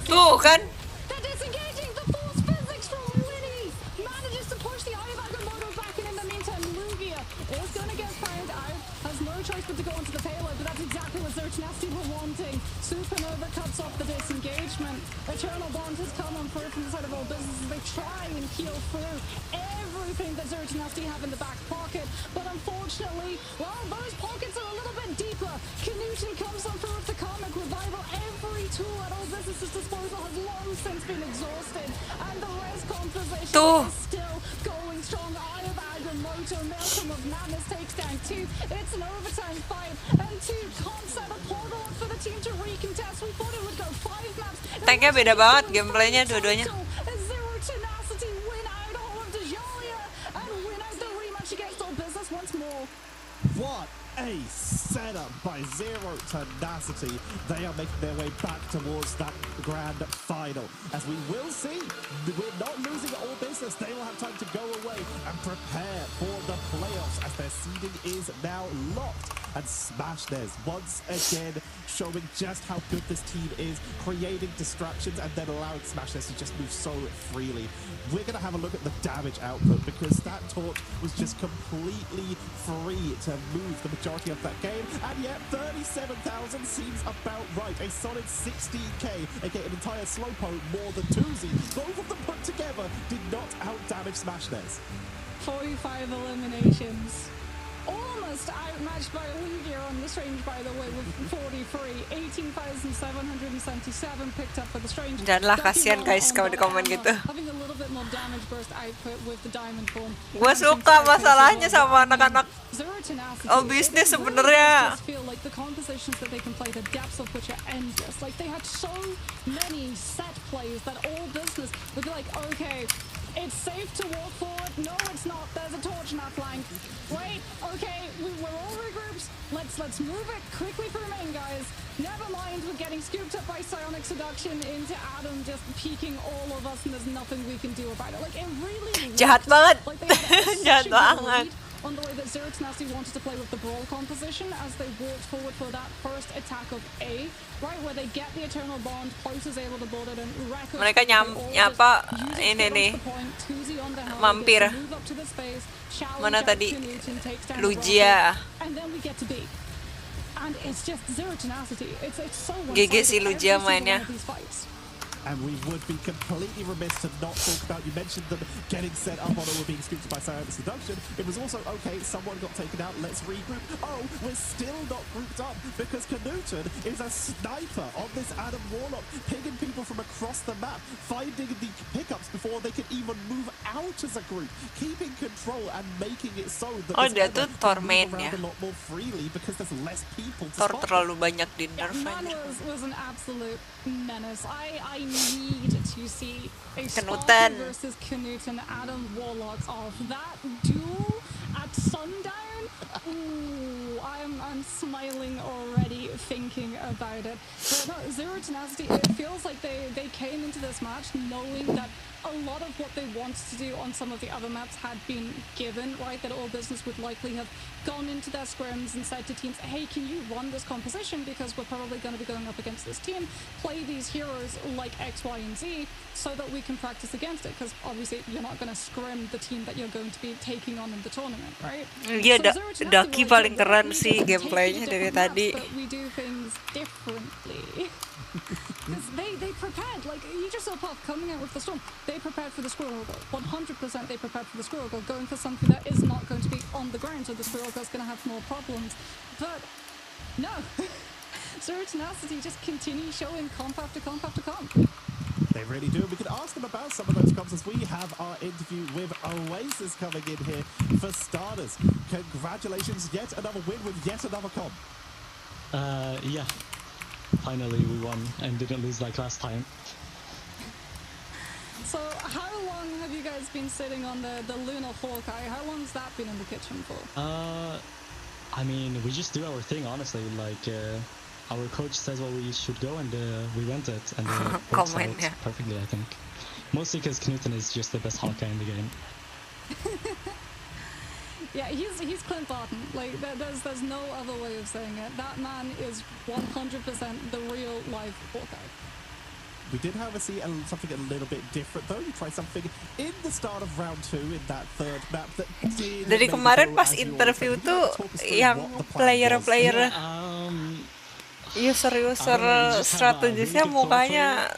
Speaker 2: Tuh kan.
Speaker 1: They're disengaging. The force physics from Winnie manages to push the Eye of Agamotto back, and in the meantime, Lugia is going to get found out. Has no choice but to go onto the payload, but that's exactly what Zero Tenacity were wanting. Supernova cuts off the disengagement. Eternal Bond has come on through from the side of All Business as they try and heal through everything that Zero Tenacity have in the back pocket. But unfortunately, well, those pockets are a little bit deeper. Knuten comes on through with the Comic Revival. Every tool at All Business's disposal has long since been exhausted. And the res composition is still going strong. Eye of Agamotto, Malcolm of Madness takes down 2. It's an overtime fight. And 2 can't set a portal up for the team to recontest. We thought it would go 5 maps.
Speaker 2: Tanknya beda banget gameplaynya dua-duanya.
Speaker 1: Zero Tenacity win out all of Dejalia and win out the rematch against All Business once more.
Speaker 3: What a setup by Zero Tenacity. They are making their way back towards that grand final. As we will see, we're not losing All Business. They will have time to go away and prepare for the playoffs as their seeding is now locked. And Smashness once again showing just how good this team is, creating distractions and then allowing Smashness to just move so freely. We're going to have a look at the damage output because that torch was just completely free to move the majority of that game. And yet 37,000 seems about right. A solid 60k, aka an entire Slowpoke more than Tuzi. Both of them put together did not out-damage Smashness.
Speaker 1: 45 eliminations. Almost outmatched by Lugia on the Strange, by the way, with 43. 18,777 picked up for the Strange.
Speaker 2: Janganlah, kasihan guys kalau di komen gitu.
Speaker 1: Having a little bit more damage burst output with the diamond form.
Speaker 2: Gua suka masalahnya sama anak-anak All Business sebenarnya.
Speaker 1: I feel like the compositions that they can play, the depths of which are endless. Like they had so many set plays that All Business would be like, okay, it's safe to walk forward. No, it's not. There's a torch in our flank. Wait, okay, we're all regrouped. Let's move it quickly through main, guys. Never mind, we're getting scooped up by Psionic Seduction into Adam just peeking all of us, and there's nothing we can do about it. Like it really
Speaker 2: Jahat banget.
Speaker 1: Like they had
Speaker 2: Jahat banget.
Speaker 1: On the way that Zero Tenacity wanted to play with the Brawl composition as they walked forward for that first attack of A, right, where they get the Eternal Bond, Close is able to build it, and Record...
Speaker 2: Mereka nyapa ini nih, mampir. Mana tadi? Lugia.
Speaker 1: And then we get to B. And it's just Zero Tenacity. It's so
Speaker 2: GG si Lugia mainnya.
Speaker 3: And we would be completely remiss to not talk about, you mentioned them getting set up on or being scooped by Psionic Seduction. It was also, okay, someone got taken out, let's regroup. Oh, we're still not grouped up because Knuten is a sniper on this Adam Warlock, picking people from across the map, finding the pickups before they can even move out as a group, keeping control and making it so that
Speaker 2: dia tuh Thor mainnya.
Speaker 3: a lot more freely because there's less people to
Speaker 2: Thor
Speaker 3: spot.
Speaker 2: terlalu banyak di nerf.
Speaker 1: Was an absolute menace. I need to see a
Speaker 2: Knuten
Speaker 1: versus Knuten Adam Warlocks off. That duel at sundown. Ooh, I'm about it. But no, Zero Tenacity, it feels like they came into this match knowing that a lot of what they wanted to do on some of the other maps had been given, right? That All Business would likely have gone into their scrims and said to teams, hey, can you run this composition? Because we're probably going to be going up against this team. Play these heroes like X, Y, and Z so that we can practice against it. Because obviously you're not going to scrim the team that you're going to be taking on in the tournament, right?
Speaker 2: Iya, Daki paling keren sih gameplaynya dari tadi.
Speaker 1: But we do things differently. Because they prepared, like, you just saw Puff coming out with the Storm. They prepared for the Squirrel Goal. 100% they prepared for the Squirrel Goal, going for something that is not going to be on the ground, so the Squirrel Goal is going to have more problems. But, no. Zero Tenacity just continue showing comp after comp after comp.
Speaker 3: They really do. We can ask them about some of those comps as we have our interview with Oasis coming in here. For starters, congratulations, yet another win with yet another comp.
Speaker 5: Yeah. Finally we won and didn't lose like last time.
Speaker 1: So how long have you guys been sitting on the Lunar Hawkeye? How long's that been in the kitchen for?
Speaker 5: I mean, we just do our thing, honestly. Like, our coach says where we should go, and we went it, and it works out perfectly, I think. Mostly because Knuten is just the best Hawkeye in the game.
Speaker 1: Yeah, he's Clint Barton. Like, there's no other way of saying it. That man is 100% the real life Hawkeye.
Speaker 3: We did, however, see something a little bit different, though. You tried something in the start of round 2 in that third map that did.
Speaker 2: Dari kemarin pas interview tuh yang player-player user strategisnya mukanya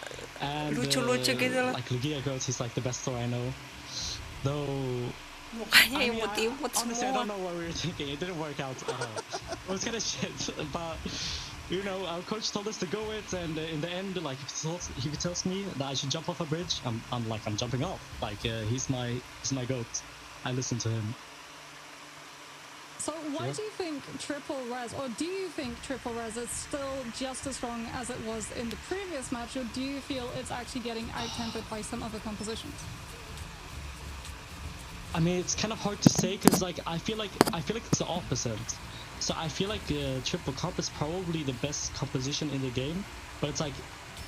Speaker 2: lucu-lucu gitu loh.
Speaker 5: Like Lugia goes, he's like the best thrower I know. Though
Speaker 2: mukanya imut-imut
Speaker 5: honestly, I don't know
Speaker 2: semua.
Speaker 5: what we were thinking. It didn't work out at all. It was kind of shit, but you know, our coach told us to go it, and in the end, like he tells me that I should jump off a bridge, I'm jumping off. Like he's my goat. I listen to him.
Speaker 1: So why do you think Triple Res, or do you think Triple Res is still just as strong as it was in the previous match, or do you feel it's actually getting out-tempered by some other compositions?
Speaker 5: I mean, it's kind of hard to say because like I feel like it's the opposite. So I feel like Triple Comp is probably the best composition in the game, but it's like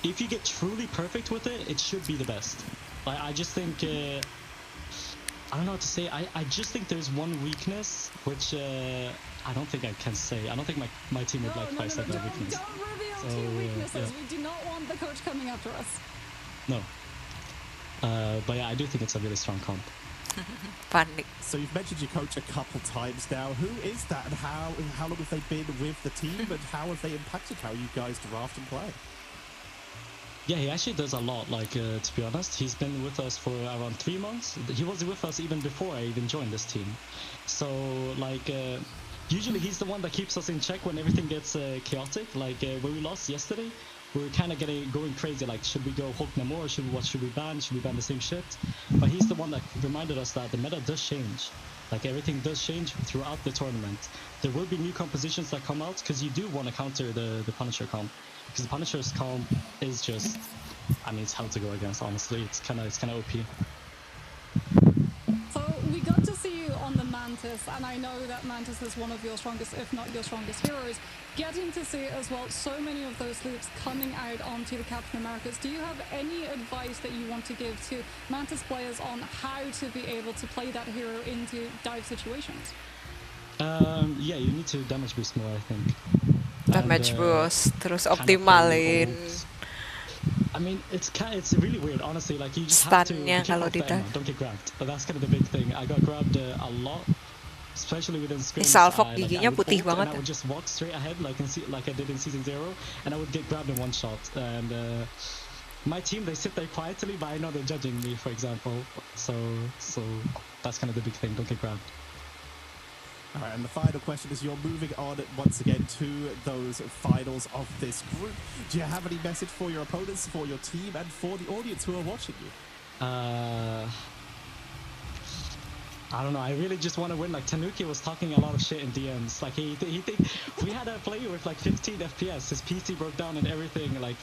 Speaker 5: if you get truly perfect with it, it should be the best. Like I just think I don't know what to say. I just think there's one weakness which I don't think I can say. I don't think my team would like if I said that weakness.
Speaker 1: Don't reveal two weaknesses. Yeah. We do not want the coach coming after us.
Speaker 5: No. But yeah, I do think it's a really strong comp.
Speaker 2: Panik.
Speaker 3: So you've mentioned your coach a couple times now. Who is that, and how long have they been with the team, and how have they impacted how you guys draft and play?
Speaker 5: Yeah, he actually does a lot. Like to be honest, he's been with us for around 3 months. He was with us even before I even joined this team. So like usually he's the one that keeps us in check when everything gets chaotic. Like when we lost yesterday, we were kind of going crazy, like should we go Hulk Namor, what should we ban the same shit? But he's the one that reminded us that the meta does change, like everything does change throughout the tournament. There will be new compositions that come out because you do want to counter the Punisher comp, because the Punisher's comp is just, I mean, it's hell to go against, honestly. It's kind of OP.
Speaker 1: So we got to see you on the Mantis, and I know that Mantis is one of your strongest, if not your strongest heroes. Getting to see as well so many of those loops coming out onto the Captain Americas. Do you have any advice that you want to give to Mantis players on how to be able to play that hero into dive situations?
Speaker 5: Yeah, you need to damage boost more, I think.
Speaker 2: Damage boost, terus optimalin.
Speaker 5: I mean, it's really weird, honestly. Like you just have to
Speaker 2: kalau
Speaker 5: don't get grabbed. But that's kind of the big thing. I got grabbed a lot, especially within scrims.
Speaker 2: Salfok giginya putih banget.
Speaker 5: I would just walk straight ahead, like I did in season 0, and I would get grabbed in one shot. And my team, they sit there quietly, but I know they're judging me, for example. So that's kind of the big thing. Don't get grabbed.
Speaker 3: All right, and the final question is, you're moving on once again to those finals of this group. Do you have any message for your opponents, for your team, and for the audience who are watching you?
Speaker 5: I don't know. I really just want to win. Like Tanuki was talking a lot of shit in DMs. Like he we had a player with like 15 FPS. His PC broke down and everything. Like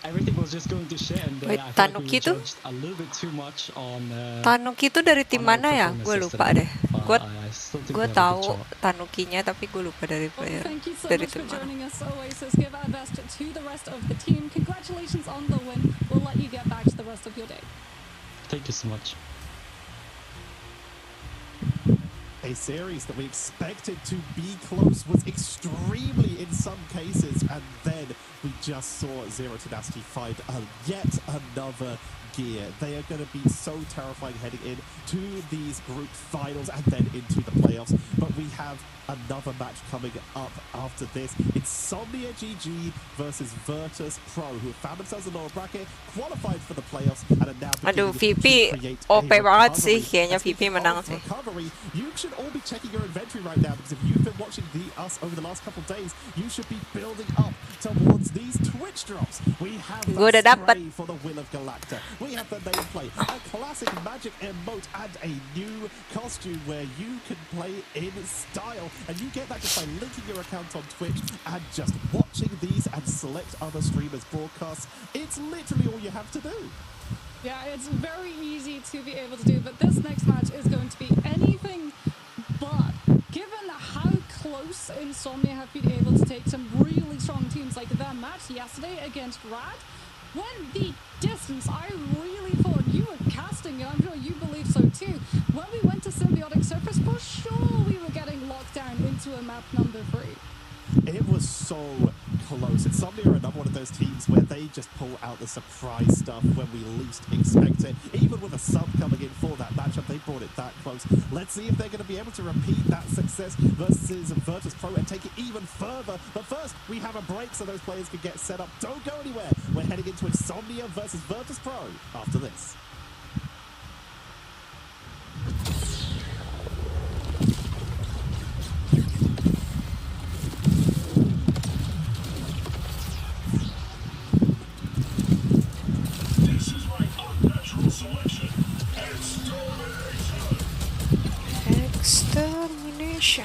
Speaker 5: everything was just going to shit. And
Speaker 2: Wait,
Speaker 5: I
Speaker 2: Tanuki
Speaker 5: feel like we judged a little bit too much on.
Speaker 2: Tanuki itu dari tim mana ya? Gue lupa deh. Gue
Speaker 5: I still think
Speaker 2: gue
Speaker 5: they have a good
Speaker 2: tahu
Speaker 5: shot.
Speaker 2: Tanukinya tapi gue lupa dari
Speaker 1: Well,
Speaker 2: player
Speaker 1: thank you so
Speaker 2: dari
Speaker 1: much for
Speaker 2: tim mana.
Speaker 1: joining us, Oasis. Give our best to the rest of the team. Congratulations on the win. We'll let you get back to the rest of your day.
Speaker 5: Thank you so much.
Speaker 3: A series that we expected to be close was extremely in some cases, and then we just saw Zero Tenacity find yet another gear. They are going to be so terrifying heading in to these group finals and then into the playoffs. But we have another match coming up after this. Insomnia GG versus Virtus Pro, who have found themselves in the lower bracket, qualified for the playoffs, and are now
Speaker 2: Aduh,
Speaker 3: beginning
Speaker 2: VP
Speaker 3: to create
Speaker 2: OP
Speaker 3: a
Speaker 2: banget sih.
Speaker 3: recovery.
Speaker 2: Kayaknya
Speaker 3: And
Speaker 2: VP
Speaker 3: speaking
Speaker 2: menang
Speaker 3: of
Speaker 2: sih.
Speaker 3: recovery, you should all be checking your inventory right now, because if you've been watching us over the last couple of days, you should be building up towards these Twitch drops. We have
Speaker 2: Gue udah
Speaker 3: the
Speaker 2: dapet.
Speaker 3: spray for the Will of Galacta. We have the nameplate, a classic magic emote, and a new costume where you can play in style. And you get that just by linking your account on Twitch and just watching these and select other streamers' broadcasts. It's literally all you have to do.
Speaker 1: Yeah, it's very easy to be able to do, but this next match is going to be anything but. Given how close Insomnia have been able to take some really strong teams, like their match yesterday against Rad, when the distance, I really thought you were casting, and I'm sure you believe so too. When we went to Symbiotic Surface, for sure we were getting locked down into a map number 3.
Speaker 3: It was so close. Insomnia are another one of those teams where they just pull out the surprise stuff when we least expect it. Even with a sub coming in for that matchup, they brought it that close. Let's see if they're going to be able to repeat that success versus Virtus Pro and take it even further. But first, we have a break so those players can get set up. Don't go anywhere. We're heading into Insomnia versus Virtus Pro after this.
Speaker 2: Extermination.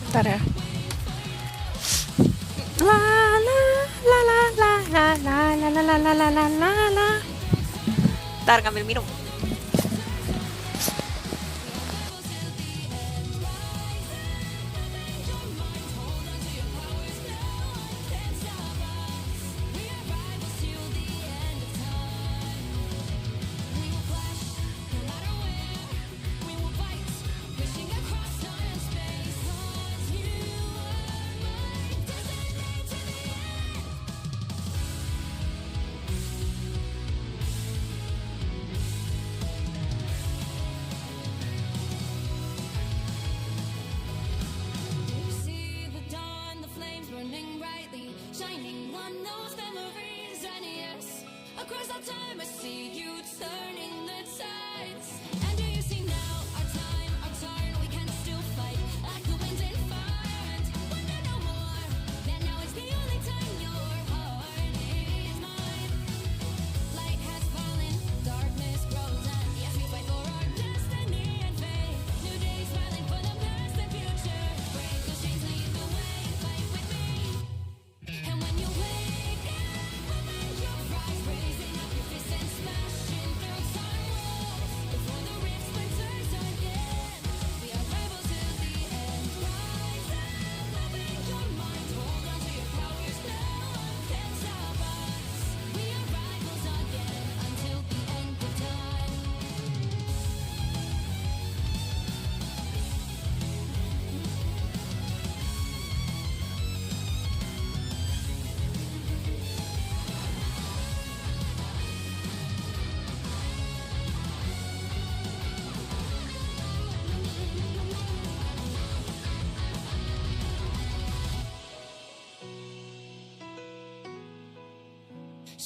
Speaker 2: Bentar ya. La la la la la la la la la la la la la la. Bentar ngambil minum.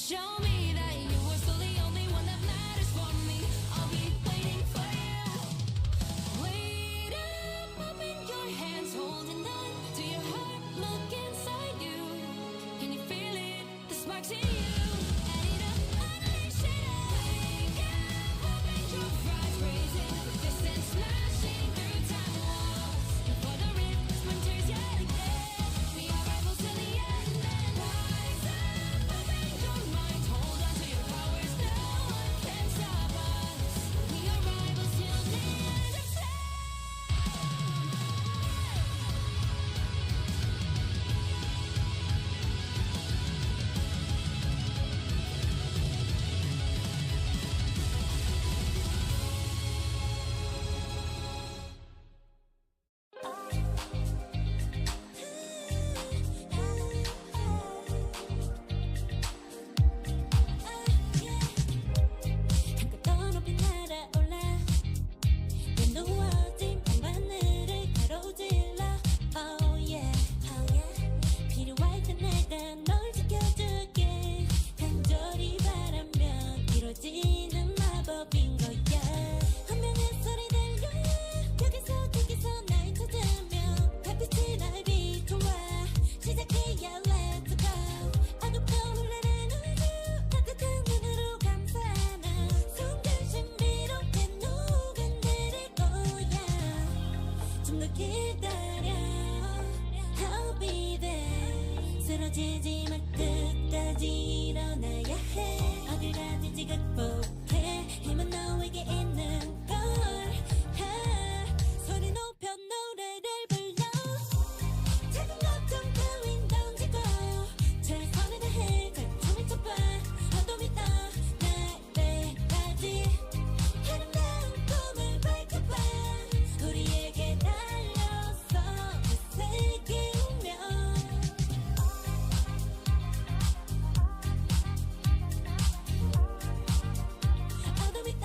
Speaker 4: Show me that you are still the only one that matters for me. I'll be waiting for you. Wait up, open your hands, holding on to your heart. Look inside you. Can you feel it? The sparks in you. Add it up, unleash it up. Wake up, open your eyes, raising distance, smashing through time walls. Before the rift splinters yet again, we are rivals till the end. And rise up, open your mind, hold on to your powers. No one can stop us. We are rivals till the end of time. 한껏 높이 날아올라 눈부어진 밤하늘을 가로질러 Oh yeah, oh yeah 필요할 때 내가 널 지켜줄게 간절히 바라면 이루어지는 마법인 거야 분명한 소리 들려 여기서 날 찾으면 달빛이 날 비춰와 시작해야 let's go 어둡고 흘러는 우주 따뜻한 눈으로 감싸나 숨결 신비롭게 녹아내릴 거야 좀 더 기다려 I'll be there 쓰러지지 마 끝까지 일어나야 해 어딜 가든지 극복해 힘은 너에게 있는 걸 소리 높여 노래를 불러 작은 걱정 따윈 던지고 최선을 다해 작품을 쳐봐 어둠이 떠 날때까지 아름다운 꿈을 밝혀봐 우리에게 달려서 그 세계우며 어둠이 떠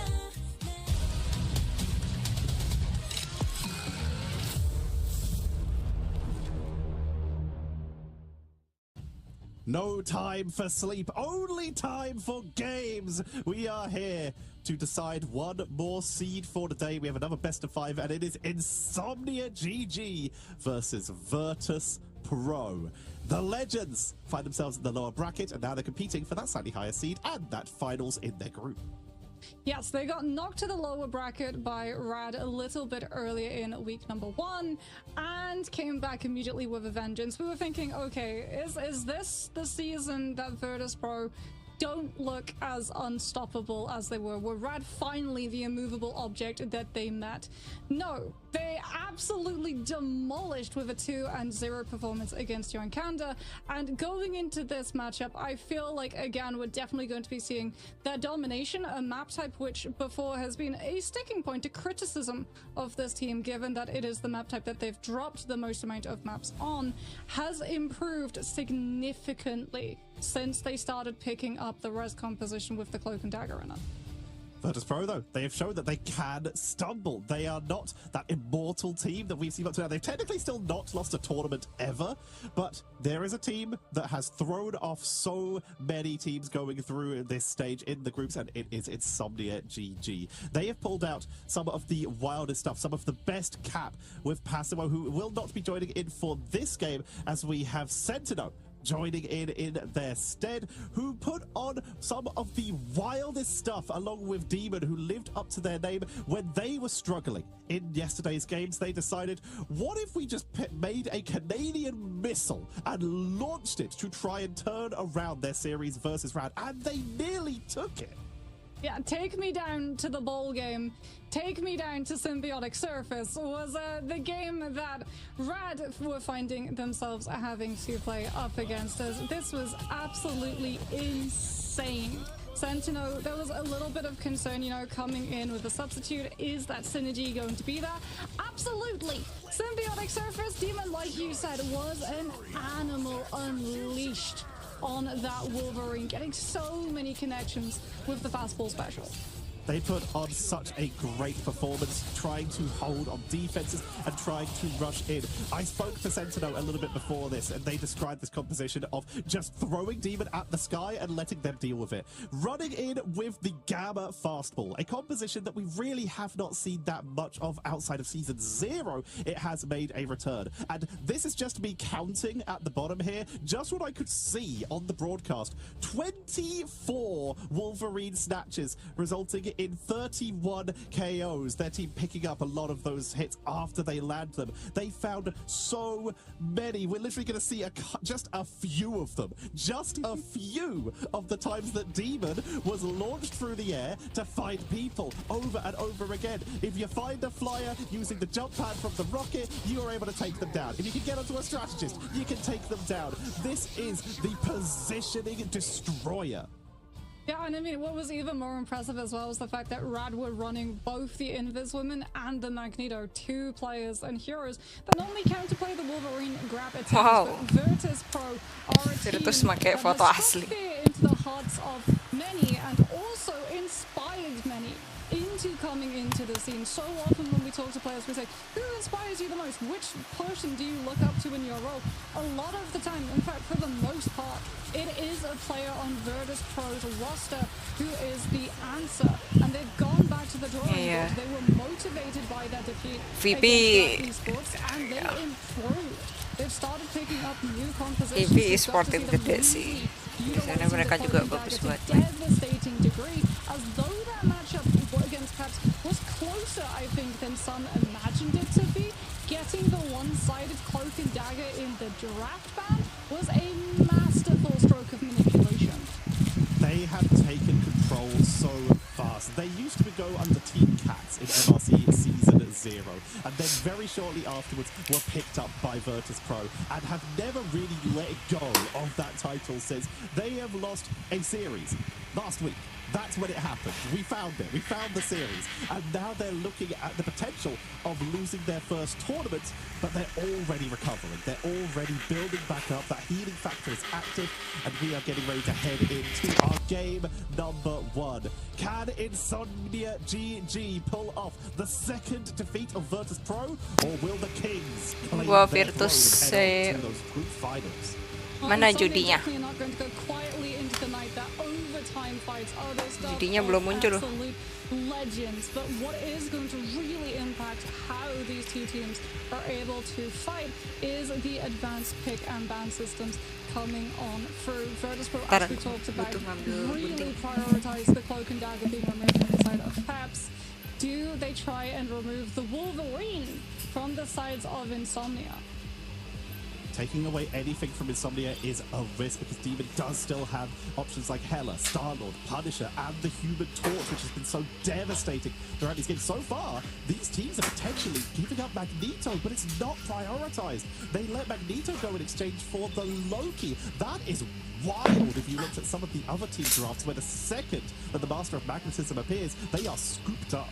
Speaker 3: No time for sleep, only time for games. We are here to decide one more seed for today. We have another best of 5, and it is Insomnia GG versus Virtus Pro. The Legends find themselves in the lower bracket, and now they're competing for that slightly higher seed and that finals in their group.
Speaker 1: Yes, they got knocked to the lower bracket by Rad a little bit earlier in week number 1 and came back immediately with a vengeance. We were thinking, okay, is this the season that Virtus Pro don't look as unstoppable as they were? Were Rad finally the immovable object that they met? No, they absolutely demolished with a 2-0 performance against Young Kanda. And going into this matchup, I feel like, again, we're definitely going to be seeing their domination, a map type which before has been a sticking point to criticism of this team, given that it is the map type that they've dropped the most amount of maps on, has improved significantly since they started picking up the res composition with the Cloak and Dagger in it.
Speaker 3: Virtus Pro, though, they have shown that they can stumble. They are not that immortal team that we've seen up to now. They've technically still not lost a tournament ever, but there is a team that has thrown off so many teams going through this stage in the groups, and it is Insomnia GG. They have pulled out some of the wildest stuff, some of the best cap with Passimo, who will not be joining in for this game, as we have Sentinel joining in their stead, who put on some of the wildest stuff, along with Demon, who lived up to their name when they were struggling in yesterday's games. They decided, what if we just made a Canadian missile and launched it to try and turn around their series versus Rad, and they nearly took it.
Speaker 1: Yeah, Take Me Down to the Bowl game, Take Me Down to Symbiotic Surface was the game that Rad were finding themselves having to play up against us. This was absolutely insane. Sentinel, there was a little bit of concern, you know, coming in with a substitute. Is that synergy going to be there? Absolutely. Symbiotic Surface, Demon, like you said, was an animal unleashed on that Wolverine, getting so many connections with the fastball special.
Speaker 3: They put on such a great performance, trying to hold on defenses and trying to rush in. I spoke to Sentinel a little bit before this, and they described this composition of just throwing Demon at the sky and letting them deal with it. Running in with the Gamma fastball, a composition that we really have not seen that much of outside of Season 0. It has made a return. And this is just me counting at the bottom here, just what I could see on the broadcast. 24 Wolverine snatches, resulting in 31 KOs. Their team picking up a lot of those hits after they land them. They found so many. We're literally going to see just a few of them. Just a few of the times that Demon was launched through the air to find people over and over again. If you find a flyer using the jump pad from the rocket, you are able to take them down. If you can get onto a strategist, you can take them down. This is the positioning destroyer.
Speaker 1: Yeah, and I mean, what was even more impressive as well was the fact that Rad were running both the Invis Women and the Magneto, 2 players and heroes that not only counterplay the Wolverine grab attacks,
Speaker 2: Wow.
Speaker 1: but Virtus Pro are a team
Speaker 2: Virtus make
Speaker 1: that
Speaker 2: foto
Speaker 1: has
Speaker 2: asli.
Speaker 1: struck fear into the hearts of many and also inspired many into coming into the scene. So often when we talk to players, we say, who inspires you the most? Which person do you look up to in your role? A lot of the time, in fact, for the most part, it is a player on Virtus Pro's roster who is the answer. And they've gone back to the drawing board. They were motivated by that defeat against esports, and they improved. They've started picking up new compositions.
Speaker 2: VP sportif gede sih. Biasanya mereka juga bagus buat main.
Speaker 1: Devastating degree, as though that matchup against Caps was closer, I think, than some imagined it to be. Getting the one-sided cloak and dagger in the draft ban was a masterful stroke of manipulation.
Speaker 3: They have taken control so fast. They used to go under Team Cats in MRC Season 0, and then very shortly afterwards were picked up by Virtus Pro and have never really let go of that title since. They have lost a series last week. That's when it happened. We found it. We found the series. And now they're looking at the potential of losing their first tournament, but they're already recovering. They're already building back up. That healing factor is active, and we are getting ready to head into our game number 1. Can Insomnia GG pull off the second defeat of Virtus Pro, or will the Kings claim their throne and head on to those group finals?
Speaker 2: Mana judinya? Judinya belum muncul.
Speaker 1: Legends, but what is going to really impact how these two teams are able to fight is the advanced pick and ban systems coming on through. Virtus Pro, as we talked about, really prioritize the cloak and dagger being removed from the side of Paps. Do they try and remove the Wolverine from the sides of Insomnia?
Speaker 3: Taking away anything from Insomnia is a risk, because Demon does still have options like Hela, Star-Lord, Punisher, and the Human Torch, which has been so devastating throughout these games. So far, these teams are potentially giving up Magneto, but it's not prioritized. They let Magneto go in exchange for the Loki. That is wild if you looked at some of the other team drafts, where the second that the Master of Magnetism appears, they are scooped up.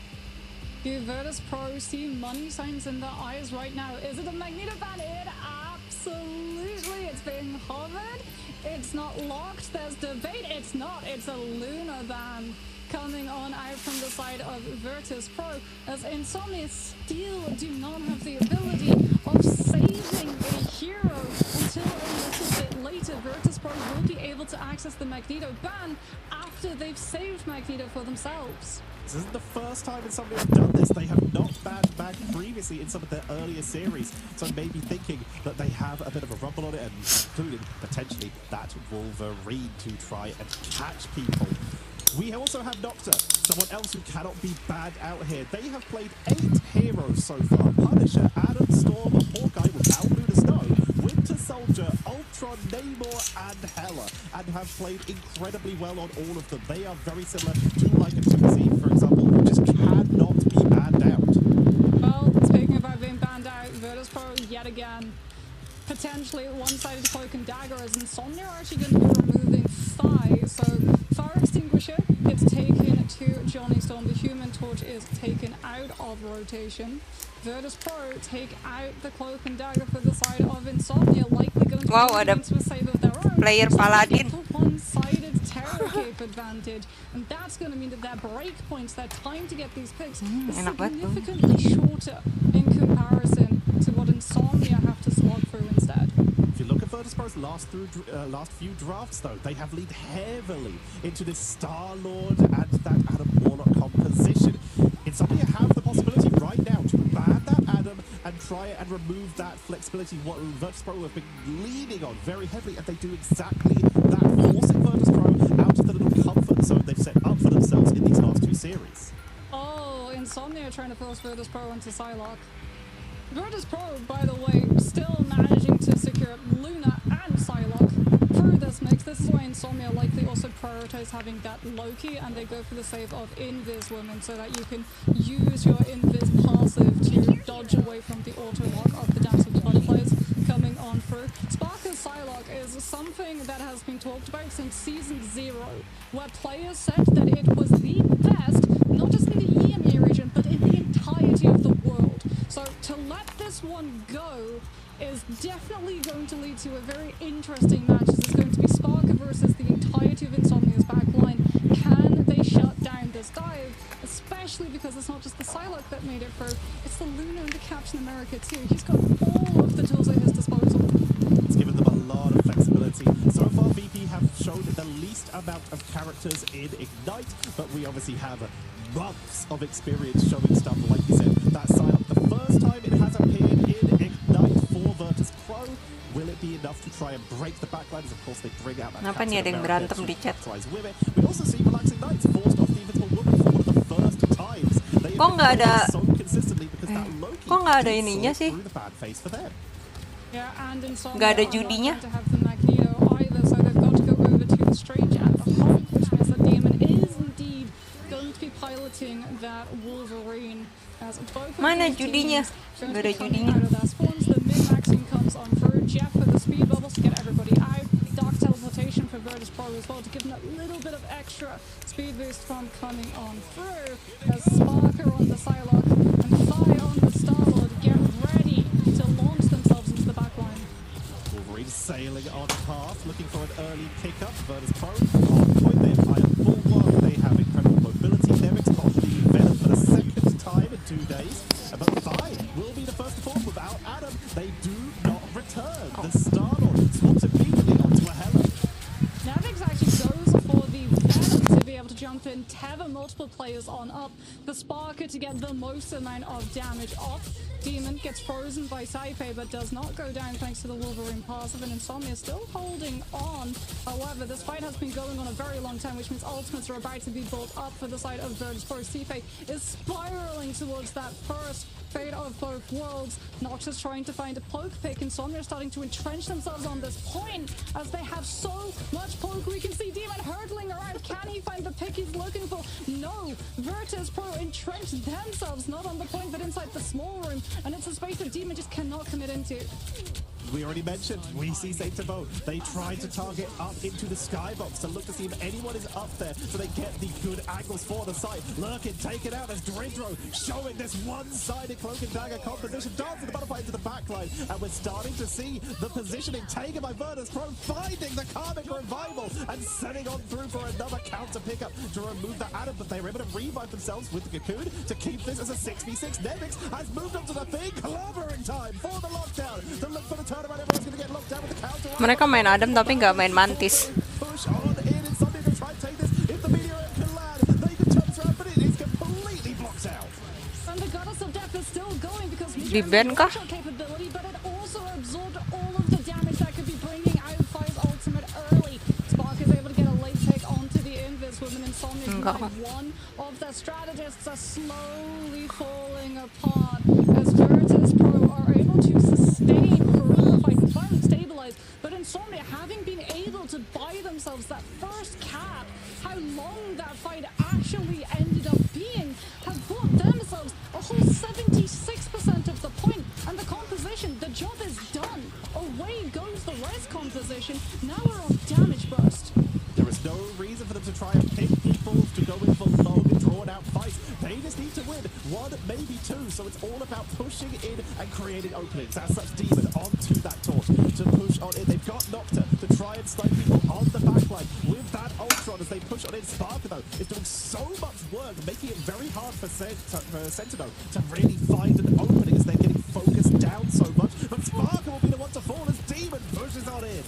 Speaker 1: Do Virtus Pro see money signs in their eyes right now? Is it a Magneto ban? It absolutely. It's being hovered. It's not locked. There's debate. It's not. It's a Luna ban coming on out from the side of Virtus Pro, as Insomnia still do not have the ability of saving a hero until a little bit later. Virtus Pro will be able to access the Magneto ban after they've saved Magneto for themselves.
Speaker 3: This isn't the first time Insomnia have done this. They have not banned Mag previously in some of their earlier series, so maybe thinking that they have a bit of a rumble on it, and including potentially that Wolverine to try and catch people. We also have Nocta, someone else who cannot be banned out here. They have played 8 heroes so far: Punisher, Adam, Storm, Hawkeye without Luna Snow, Winter Soldier, Ultron, Namor, and Hela, and have played incredibly well on all of them. They are very similar to like a TC, for example, who just cannot be banned out.
Speaker 1: Well, speaking about being banned out, Virtus Pro yet again. Potentially one-sided cloak and dagger, as Insomnia are actually going to be removing Thigh. So Fire Extinguisher, it's taken to Johnny Storm. The Human Torch is taken out of rotation. Virtus Pro take out the cloak and dagger for the side of Insomnia, likely going to
Speaker 2: ada
Speaker 1: into a save of their own.
Speaker 2: player Paladin.
Speaker 1: One-sided their cape advantage, and that's going to mean that their break points, their time to get these picks, is
Speaker 2: enak banget tuh.
Speaker 1: significantly shorter in comparison to what Insomnia have to slog through instead.
Speaker 3: If you look at Virtus.pro's last few drafts, though, they have leaned heavily into this Star-Lord and that Adam Warlock composition. Insomnia have the possibility right now to ban that Adam and try and remove that flexibility, what Virtus.pro have been leaning on very heavily, and they do exactly that, forcing Virtus.pro out of the little comfort zone they've set up for themselves in these last two series.
Speaker 1: Oh, Insomnia trying to force Virtus.pro into Psylocke. Virtus.pro, by the way, still managing to secure Luna and Psylocke through this mix. This is why Insomnia likely also prioritize having that Loki, and they go for the save of Invis Woman so that you can use your Invis passive to dodge away from the auto lock of the Dance of the Butterflies coming on through. Sparker's Psylocke is something that has been talked about since Season 0, where players said that it was the best, not just in the Emea region, but in the entirety of the world. So to let this one go is definitely going to lead to a very interesting match. This is going to be Sparker versus the entirety of Insomnia's backline. Can they shut down this dive? Especially because it's not just the Psylocke that made it through, it's the Luna and the Captain America too. He's got all of the tools at his disposal.
Speaker 3: It's given them a lot of flexibility. So far, VP have shown the least amount of characters in Ignite, but we obviously have months of experience showing stuff like you said. That Psylocke, the first time it has appeared in Ignite for Virtus.pro. Will it be enough to try and break the backlines? Of course, they bring out that
Speaker 2: Kenapa nih ada yang berantem di chat?
Speaker 3: with it. We also see Relaxing Knights forced off the Invisible Woman for one of the first times. They
Speaker 2: Kok nggak ada?
Speaker 3: so consistently because that Loki
Speaker 2: Kok nggak ada
Speaker 3: did
Speaker 2: ininya
Speaker 3: sort
Speaker 2: sih?
Speaker 3: through the bad phase for them.
Speaker 1: Yeah, and Insomnia
Speaker 2: Nggak ada
Speaker 1: are not
Speaker 2: judinya?
Speaker 1: going to have the Magneto either, so they've got to go over to the Strange and the Hulk, which means that Demon is indeed going to be piloting that Wolverine. As both of
Speaker 2: Mana
Speaker 1: these
Speaker 2: judinya?
Speaker 1: teams going
Speaker 2: Nggak
Speaker 1: to
Speaker 2: ada
Speaker 1: be coming
Speaker 2: judinya.
Speaker 1: out of their spawns. The min-maxing comes on through. Jeff with the speed bubbles to get everybody out. Dark teleportation for Virtus.pro as well to give them a little bit of extra speed boost from coming on through. As Sparker on the Psylocke and Phi on the Star-Lord get ready to launch themselves into the backline.
Speaker 3: Wolverine sailing on path, looking for an early pickup. Virtus.pro on point. They have Iron Bulwark. They have incredible mobility. They're exposed to the event for the second time in 2 days. But Phi will be the first to fall without Adam. They do not return. The Star-Lord swaps immediately onto a Hela.
Speaker 1: Navix actually goes for the Venom to be able to jump in, tether multiple players on up. The Sparker to get the most amount of damage off. Demon gets frozen by Saipe but does not go down thanks to the Wolverine passive, and Insomnia still holding on. However, this fight has been going on a very long time, which means ultimates are about to be built up for the side of Virtus.pro. Saipe is spiraling towards that first fate of both worlds. Noxus trying to find a poke pick. Insomnia are starting to entrench themselves on this point as they have so much poke. We can see Demon hurtling around. Can he find the pick he's looking for? No. Virtus.pro entrenched themselves not on the point but inside the small room, and it's a space that Demon just cannot commit into.
Speaker 3: We already mentioned, we see Saint Tabo. They try to target up into the skybox to look to see if anyone is up there so they get the good angles for the site. Lurkin taken out as Drindro showing this one-sided cloak and dagger composition. Dancing the butterfly into the backline, and we're starting to see the positioning taken by Virtus.pro, finding the Karmic Revival and sending on through for another counter pickup to remove the Adam, but they were able to revive themselves with the Cocoon to keep this as a 6v6. Nevix has moved up to the big clobbering time for the lockdown to look for the turnaround. Everyone's going to get locked down with the counter.
Speaker 2: Mereka main Adam tapi nggak main Mantis.
Speaker 3: Push on in, and somebody can try and take this. If the meteor can land, they can turn around, but it is completely blocked out.
Speaker 1: And the Goddess of Death is still going because
Speaker 2: Di ban kah?
Speaker 1: capability, but it also absorbed all of the damage that could be bringing out Phi's ultimate early. Spark is able to get a late take onto the Invis Woman. Insomnia
Speaker 2: Enggak.
Speaker 1: one of the strategists are slowly falling apart as Virtus.pro are able to sustain through the fight and finally stabilize. But Insomnia, having been able to buy themselves that first cap, how long that fight actually ended up being, has bought themselves a whole 76% of the point. And the composition, the job is done. Away goes the res composition. Now we're on damage burst.
Speaker 3: There is no reason for them to try and pick people to go in for long, drawn-out fights. They just need to win one, maybe two. So it's all about pushing in and creating openings. As such, Demon onto that torch. to push on in. They've got Nocta to try and snipe people on the backline with that Ultron as they push on in. Sparker, though, is doing so much work, making it very hard for Sentinel to really find an opening as they're getting focused down so much. But Sparker will be the one to fall as Demon pushes on in.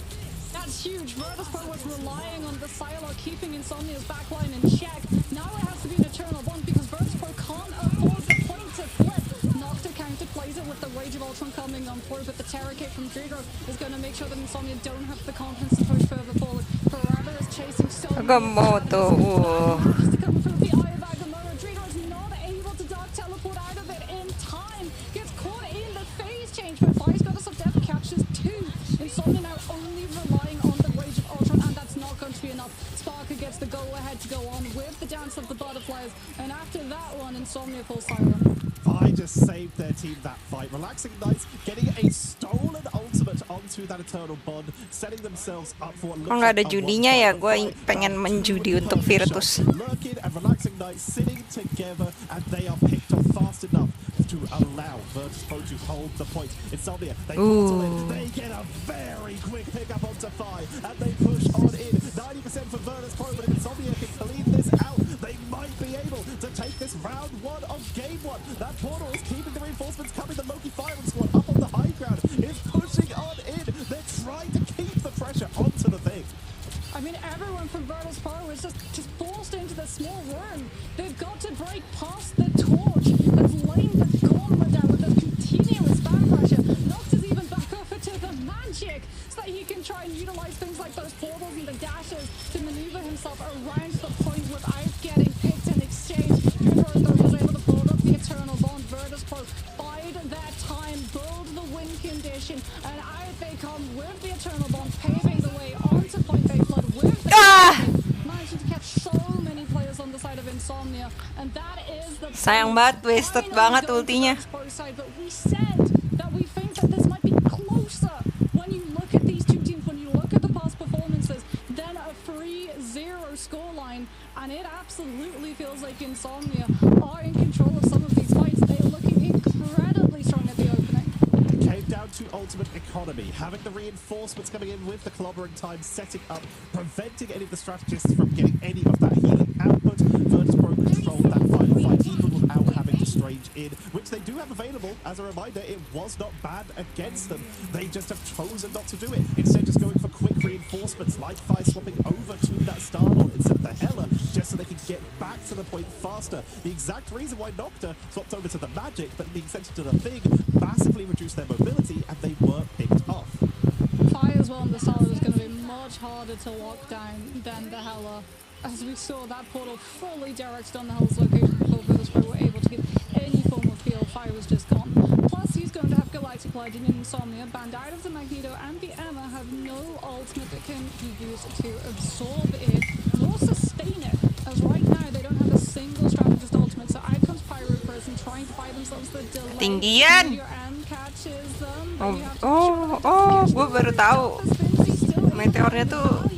Speaker 1: That's huge. Virtus.pro was relying on the Psylocke keeping Insomnia's backline in check. Now it has to be an eternal bond because Virtus.pro can't afford the point to flip. Nocta counterplays it with the Rage of Ultron coming on through, but the Terror Kick from Dredro is going to make sure that Insomnia don't have the confidence to push further forward. Forever is chasing so
Speaker 2: Agamotto.
Speaker 1: to come through the Eye of Agamotto. Dredro is not able to dark teleport out of it in time. Gets caught in the phase change, but Fire's got us up depth, catches two. Insomnia now only relying on the Rage of Ultron, and that's not going to be enough. Sparker gets the go-ahead to go on with the Dance of the Butterflies, and after that one, Insomnia falls silent.
Speaker 3: Vi just saved their team that fight. Relaxing Knights getting a stolen ultimate onto that Eternal Bond, setting themselves up for what looks
Speaker 2: Kalau nggak ada
Speaker 3: like a
Speaker 2: judinya ya,
Speaker 3: one-sided
Speaker 2: gue
Speaker 3: fight.
Speaker 2: pengen menjudi untuk Virtus.
Speaker 3: Lurkin and Relaxing Knights sitting together, and they are picked up fast enough to allow Virtus.pro to hold the point. Insomnia, they portal in, they get a very quick pickup onto Fi, and they push on in. 90% for Virtus.pro, but if Insomnia can clean this out, they might be able to take this round one of game one. That portal is keeping the reinforcements coming. The Loki Firing Squad up on the high ground is pushing on in. They're trying to keep the pressure onto the thing.
Speaker 1: I mean, everyone from Virtus.pro is just forced into the small room. They've got to break past the torch that's laying the gauntlet down with the continuous back pressure. Nocta's even back over to the magic so that he can try and utilize things like those portals and the dashes to maneuver himself around the point without getting picked in exchange. Dredro, though, was able to build up the Eternal Bond. Virtus.pro bide their time, build the win condition, and out they come with the Eternal Bond, paving the way onto Point Bay Flood with the managing to catch so many players on the side of Insomnia, and that is the
Speaker 2: Sayang banget, wasted banget ultinya.
Speaker 1: But we said that we think that this might be closer when you look at these two teams, when you look at the past performances, than a 3-0 scoreline, and it absolutely feels like Insomnia are in control of some of these fights. They're looking incredibly strong at the opening.
Speaker 3: It came down to ultimate economy, having the reinforcements coming in with the clobbering time, setting up, preventing any of the strategists from getting any of that healing output. Virtus.pro controlled that final fight even without having to strange in, which they do have available. As a reminder, it was not bad against them. They just have chosen not to do it. Instead, just going for quick reinforcements, like Fire swapping over to that Star-Lord instead of the Hela, just so they can get back to the point faster. The exact reason why Nocta swapped over to the Magic, but being sent to the Thing, massively reduced their mobility, and they were picked off.
Speaker 1: Fire as well on the Star-Lord is going to be much harder to lock down than the Hela. As we saw that portal fully directed on the Hela's location before Virtus.pro were able to get any form of feel. Fire was just gone. Plus, he's going to have Galactic Legend and Insomnia banned out of the Magneto, and the Emma have no ultimate that can be used to absorb it nor sustain it. As right now, they don't have a single strategist ultimate, so out comes Pyro Prison trying to buy themselves the delay.
Speaker 2: Ketinggian.
Speaker 1: Your M catches them.
Speaker 2: Gue baru tahu meteornya tuh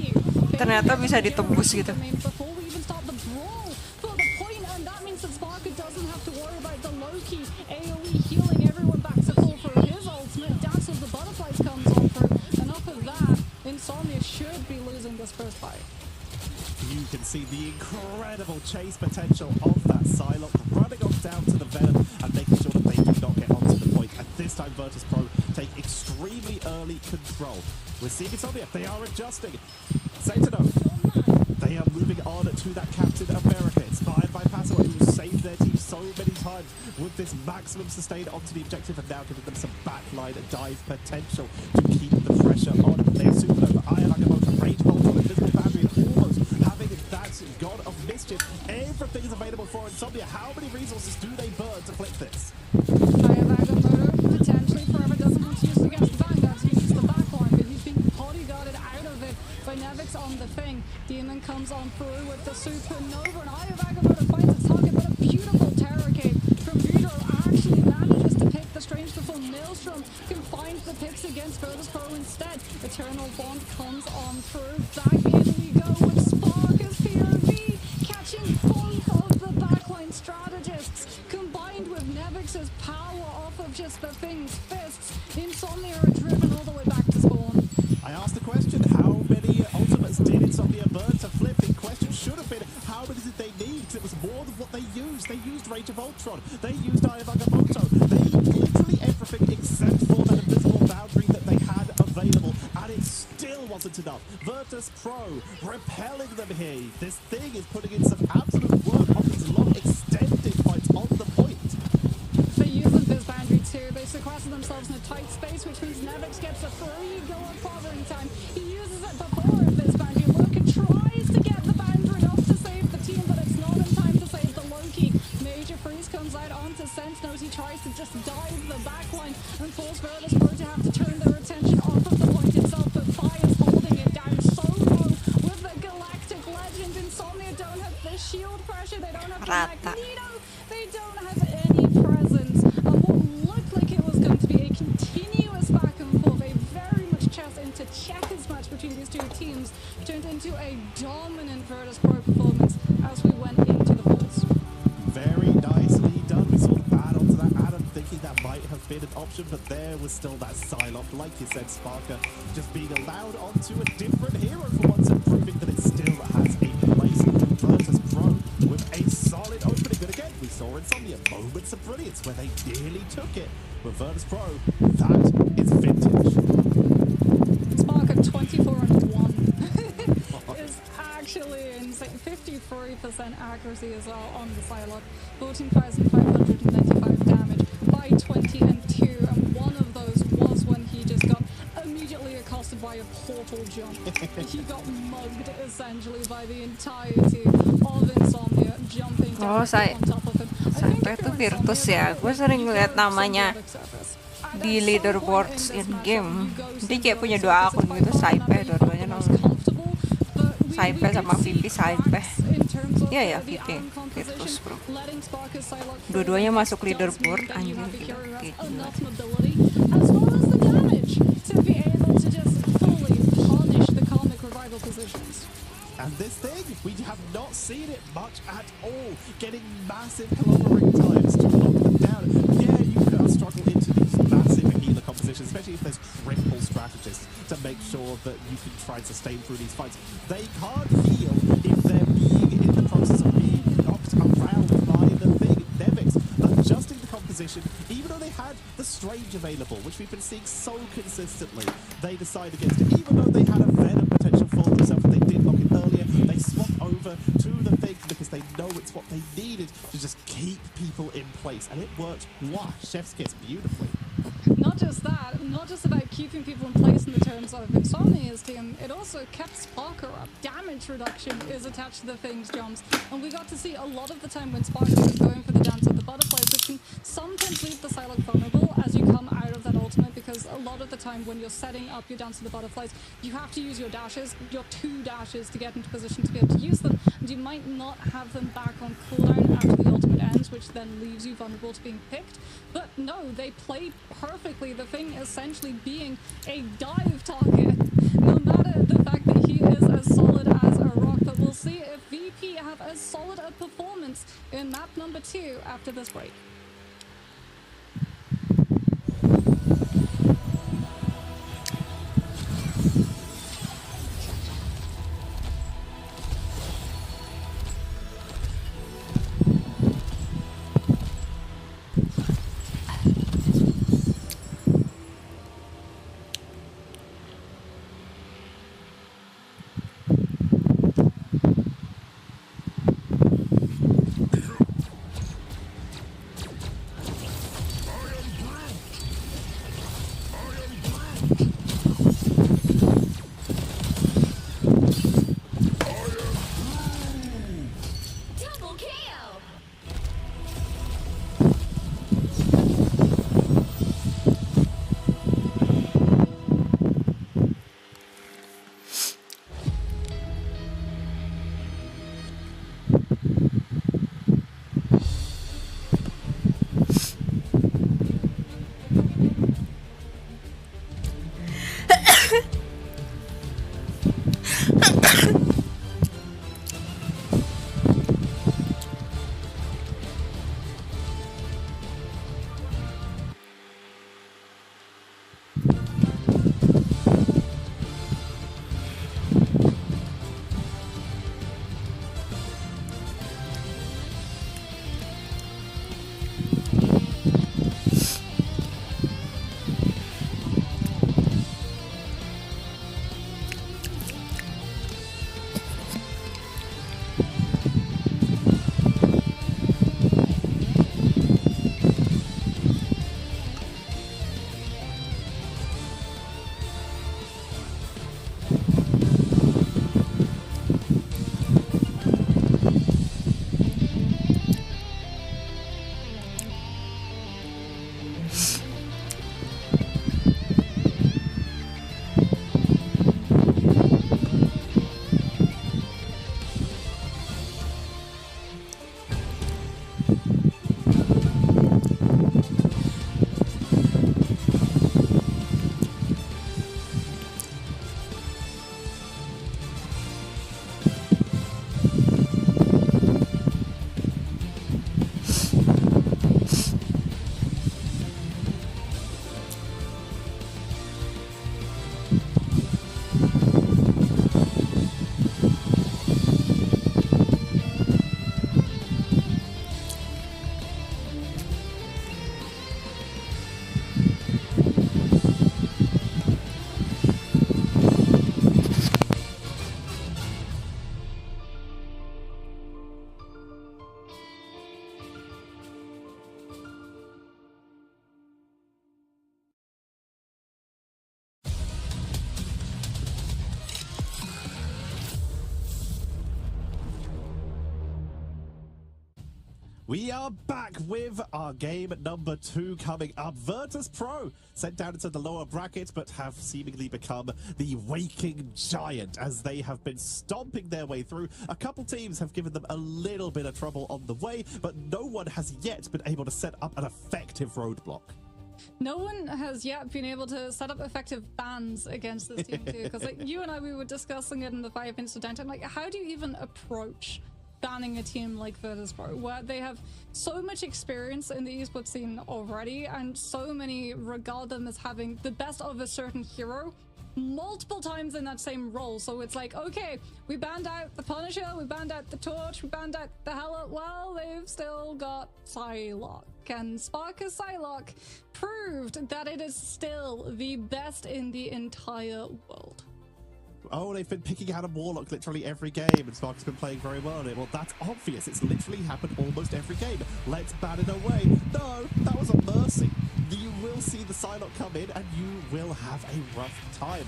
Speaker 2: ternyata bisa ditembus gitu.
Speaker 1: Before we even start the brawl for the point, and that means that Sparker doesn't have to worry about the Loki AoE healing everyone back to full for his ultimate. Dance of the Butterflies comes on through, and off of that, Insomnia should be losing this first fight.
Speaker 3: You can see the incredible chase potential of that Psylocke running off down to the Venom and making sure that they do not get onto the point. And this time Virtus.pro take extremely early control. We're seeing Insomnia, they are adjusting. Sentinel, they are moving on to that Captain America, inspired by Passover, who saved their team so many times with this maximum sustain onto the objective, and now giving them some backline dive potential to keep the pressure on. They are Supernova, Eye of Agamotto, Rage Bolt on Invisible Boundary, and almost having that God of Mischief. Everything is available for Insomnia. How many resources do they burn to flip this?
Speaker 1: Eye of Agamotto potentially forever doesn't want to use it against the Vanguard, so he needs the backline, but he's being bodyguarded out of it by Nevix on the Thing. Demon comes on through with the Supernova, and Eye of Agamotto finds its target, but a beautiful Terror Kick from Dredro actually manages to pick the Strange before Maelstrom can find the picks against Virtus.pro instead. Eternal Bond comes on through. Back in we go with Sparker's POV, catching both of the backline strategists, combined with Nevix's power off of just the Thing's fists. Insomnia are driven all the way back to spawn.
Speaker 3: because it was more than what they used. They used Rage of Ultron. They used Eye of Agamotto. They used literally everything except for that invisible boundary that they had available, and it still wasn't enough. Virtus Pro repelling them here. This thing is putting in some absolute work on these long extended fights on the point.
Speaker 1: They use the Biz boundary too. They sequester themselves in a tight space, which means Nevix gets a free go of covering time. He uses it before Biz boundary. Loki tries to get the boundary off to save the team, but it's not in time to save the Loki. Major Freeze comes out onto Sentinels. He tries to just dive the backline and force Virtus Pro to have to turn their attention off of the point itself, but Fire's holding it down so low with the Galactic Legend. Insomnia don't have the shield pressure. They don't have the
Speaker 2: Rata.
Speaker 1: Magneto. They don't have any presence. And what looked like it was going to be a continuous back and forth, a very much chess into checkers match between these two teams, turned into a dominant Virtus Pro performance as we went into the woods.
Speaker 3: Very nicely done. We sort of add onto that Adam, thinking that might have been an option, but there was still that Psylocke, like you said, Sparker, just being allowed onto a different hero for once and proving that it still has a place. Virtus Pro with a solid opening. And again, we saw Insomnia moments of brilliance where they nearly took it. With Virtus Pro, that is vintage.
Speaker 1: Spark at 24-1 is actually insane. 53% accuracy as well on the Psylocke. 14,595 damage by 20 and 2. And one of those was when he just got immediately accosted by a portal jump. He got mugged essentially by the entirety of Insomnia jumping down
Speaker 2: saya-
Speaker 1: on top of him.
Speaker 2: Sampai itu Virtus ya, gue sering lihat namanya di leaderboards in game. Dia kayak punya 2 akun gitu, Saipe, dua-duanya nomor Saipe sama VP Saipe. Iya ya, VP Virtus bro. Dua-duanya masuk leaderboard, anjing gila, kayak gila.
Speaker 1: As well as the damage to be able to just fully punish the comic revival positions.
Speaker 3: And this thing, we have not seen it much at all. Getting massive kilometering times to lock them down. Yeah, you can struggle into these massive healer compositions, especially if there's triple strategists to make sure that you can try and sustain through these fights. They can't heal if they're being in the process of being knocked around by the thing. Nevix adjusting the composition, even though they had the Strange available, which we've been seeing so consistently. They decide against it, even though they had a Venom potential for themselves. They did lock it earlier. They swap over to the thing because they know it's what they needed to just keep people in place, and it worked. Wow, chef's kiss beautifully.
Speaker 1: Not just that, not just about keeping people in place in the terms of Insomnia's team, it also kept Sparker up. Damage reduction is attached to the Thing's jumps, and we got to see a lot of the time when Sparker was going for the dance of the butterflies, which can sometimes leave the Psylocke vulnerable as you come out of that ultimate, because a lot of the time when you're setting up your dance of the butterflies, you have to use your dashes, your 2 dashes to get into position to be able to use them, and you might not have them back on cooldown after the ultimate ends, which then leaves you vulnerable to being picked. But no, they played perfectly, the Thing essentially being a dive target, no matter the fact that he is as solid as a rock. But we'll see if VP have as solid a performance in map number 2 after this break.
Speaker 4: Double kill!
Speaker 3: We are back with our game number 2 coming up. Virtus Pro sent down into the lower bracket, but have seemingly become the waking giant as they have been stomping their way through. A couple teams have given them a little bit of trouble on the way, but no one has yet been able to set up an effective roadblock.
Speaker 1: No one has yet been able to set up effective bans against this team too, because like you and I, we were discussing it in the 5 minutes of downtime. Like, how do you even approach banning a team like Virtus Pro, where they have so much experience in the esports scene already, and so many regard them as having the best of a certain hero multiple times in that same role? So it's like, okay, we banned out the Punisher, we banned out the Torch, we banned out the Hela. Well, they've still got Psylocke, and Sparker's Psylocke proved that it is still the best in the entire world.
Speaker 3: Oh, they've been picking out a Warlock literally every game, and Spark's been playing very well on it. Well, that's obvious. It's literally happened almost every game. Let's ban it away. No, that was a mercy. You will see the Psylocke come in, and you will have a rough time.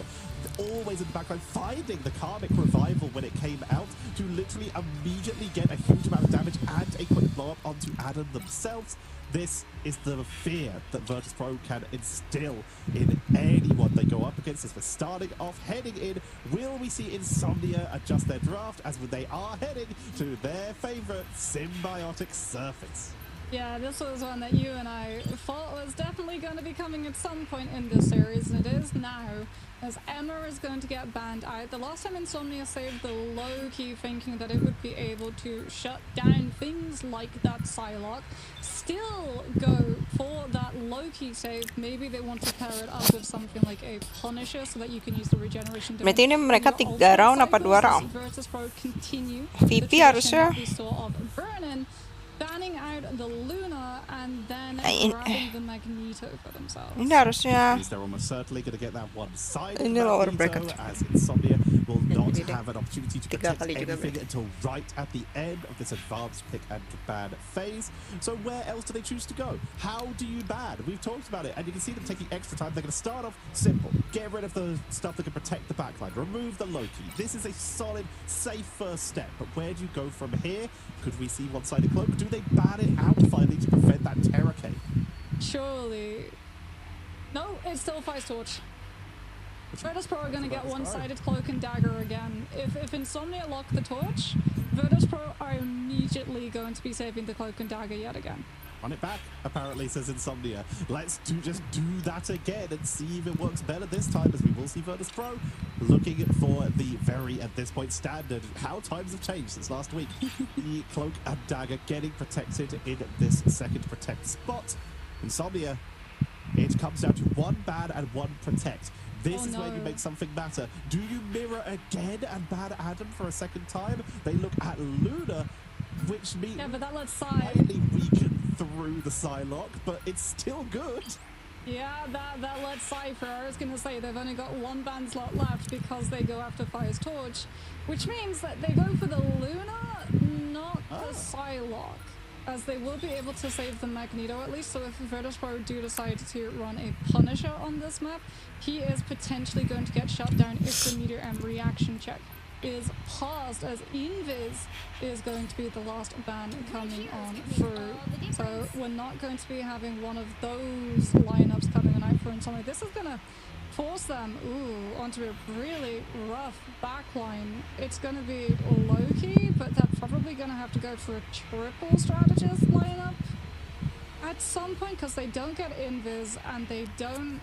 Speaker 3: Always in the background, finding the Karmic Revival when it came out to literally immediately get a huge amount of damage and a quick blow up onto Adam themselves. This is the fear that Virtus Pro can instill in anyone they go up against. As we're starting off, heading in, will we see Insomnia adjust their draft as they are heading to their favorite symbiotic surface?
Speaker 1: Yeah, this was one that you and I thought was definitely going to be coming at some point in this series, and it is now, as Emea is going to get banned out. The last time Insomnia saved the low-key thinking that it would be able to shut down things like that Psylocke, still go for that low-key save. Maybe they want to pair it up with something like a Punisher so that you can use the regeneration.
Speaker 2: Berarti ini mereka 3 round apa 2 round?
Speaker 1: Virtus Pro continue
Speaker 2: VP harusnya.
Speaker 1: we saw of Vernon banning out the Luna and then
Speaker 2: Ini-
Speaker 1: grabbing the Magneto for themselves.
Speaker 2: Ini harusnya
Speaker 3: They're almost certainly going to get that one side
Speaker 2: Ini lower
Speaker 3: Magneto,
Speaker 2: bracket.
Speaker 3: as Insomnia will not
Speaker 2: Ini dia.
Speaker 3: have an opportunity to
Speaker 2: 3
Speaker 3: protect
Speaker 2: kali juga
Speaker 3: anything
Speaker 2: berarti.
Speaker 3: until right at the end of this advanced pick and ban phase. So where else do they choose to go? How do you ban? We've talked about it, and you can see them taking extra time. They're going to start off simple. Get rid of the stuff that can protect the backline. Remove the Loki. This is a solid, safe first step. But where do you go from here? Could we see one-sided cloak? Do they ban it out finally to prevent that Terror Cave?
Speaker 1: Surely. No, it's still Fire's Torch. Virtus Pro are going to get one-sided cloak and dagger again. If Insomnia lock the Torch, Virtus Pro are immediately going to be saving the cloak and dagger yet again.
Speaker 3: Run it back, apparently, says Insomnia. Let's just do that again and see if it works better this time, as we will see Virtus Pro looking for the very, at this point, standard. How times have changed since last week. The cloak and dagger getting protected in this second protect spot. Insomnia, it comes down to 1 ban and 1 protect. This is when you make something matter. Do you mirror again and ban Adam for a second time? They look at Luna, which means
Speaker 1: Yeah, but that lets Psy.
Speaker 3: slightly weaken through the Psylocke, but it's still good.
Speaker 1: Yeah, that lets Psy through. I was going to say they've only got 1 ban slot left because they go after Fire's Torch, which means that they go for the Luna, not the Psylocke, as they will be able to save the Magneto at least. So if Virtus Pro do decide to run a Punisher on this map, he is potentially going to get shut down if the Meteor and reaction check is paused, as Invis is going to be the last ban coming on through. So we're not going to be having one of those lineups coming on out for Insomnia. This is going to force them onto a really rough backline. It's going to be low-key, but they're probably going to have to go for a triple strategist lineup at some point, because they don't get Invis and they don't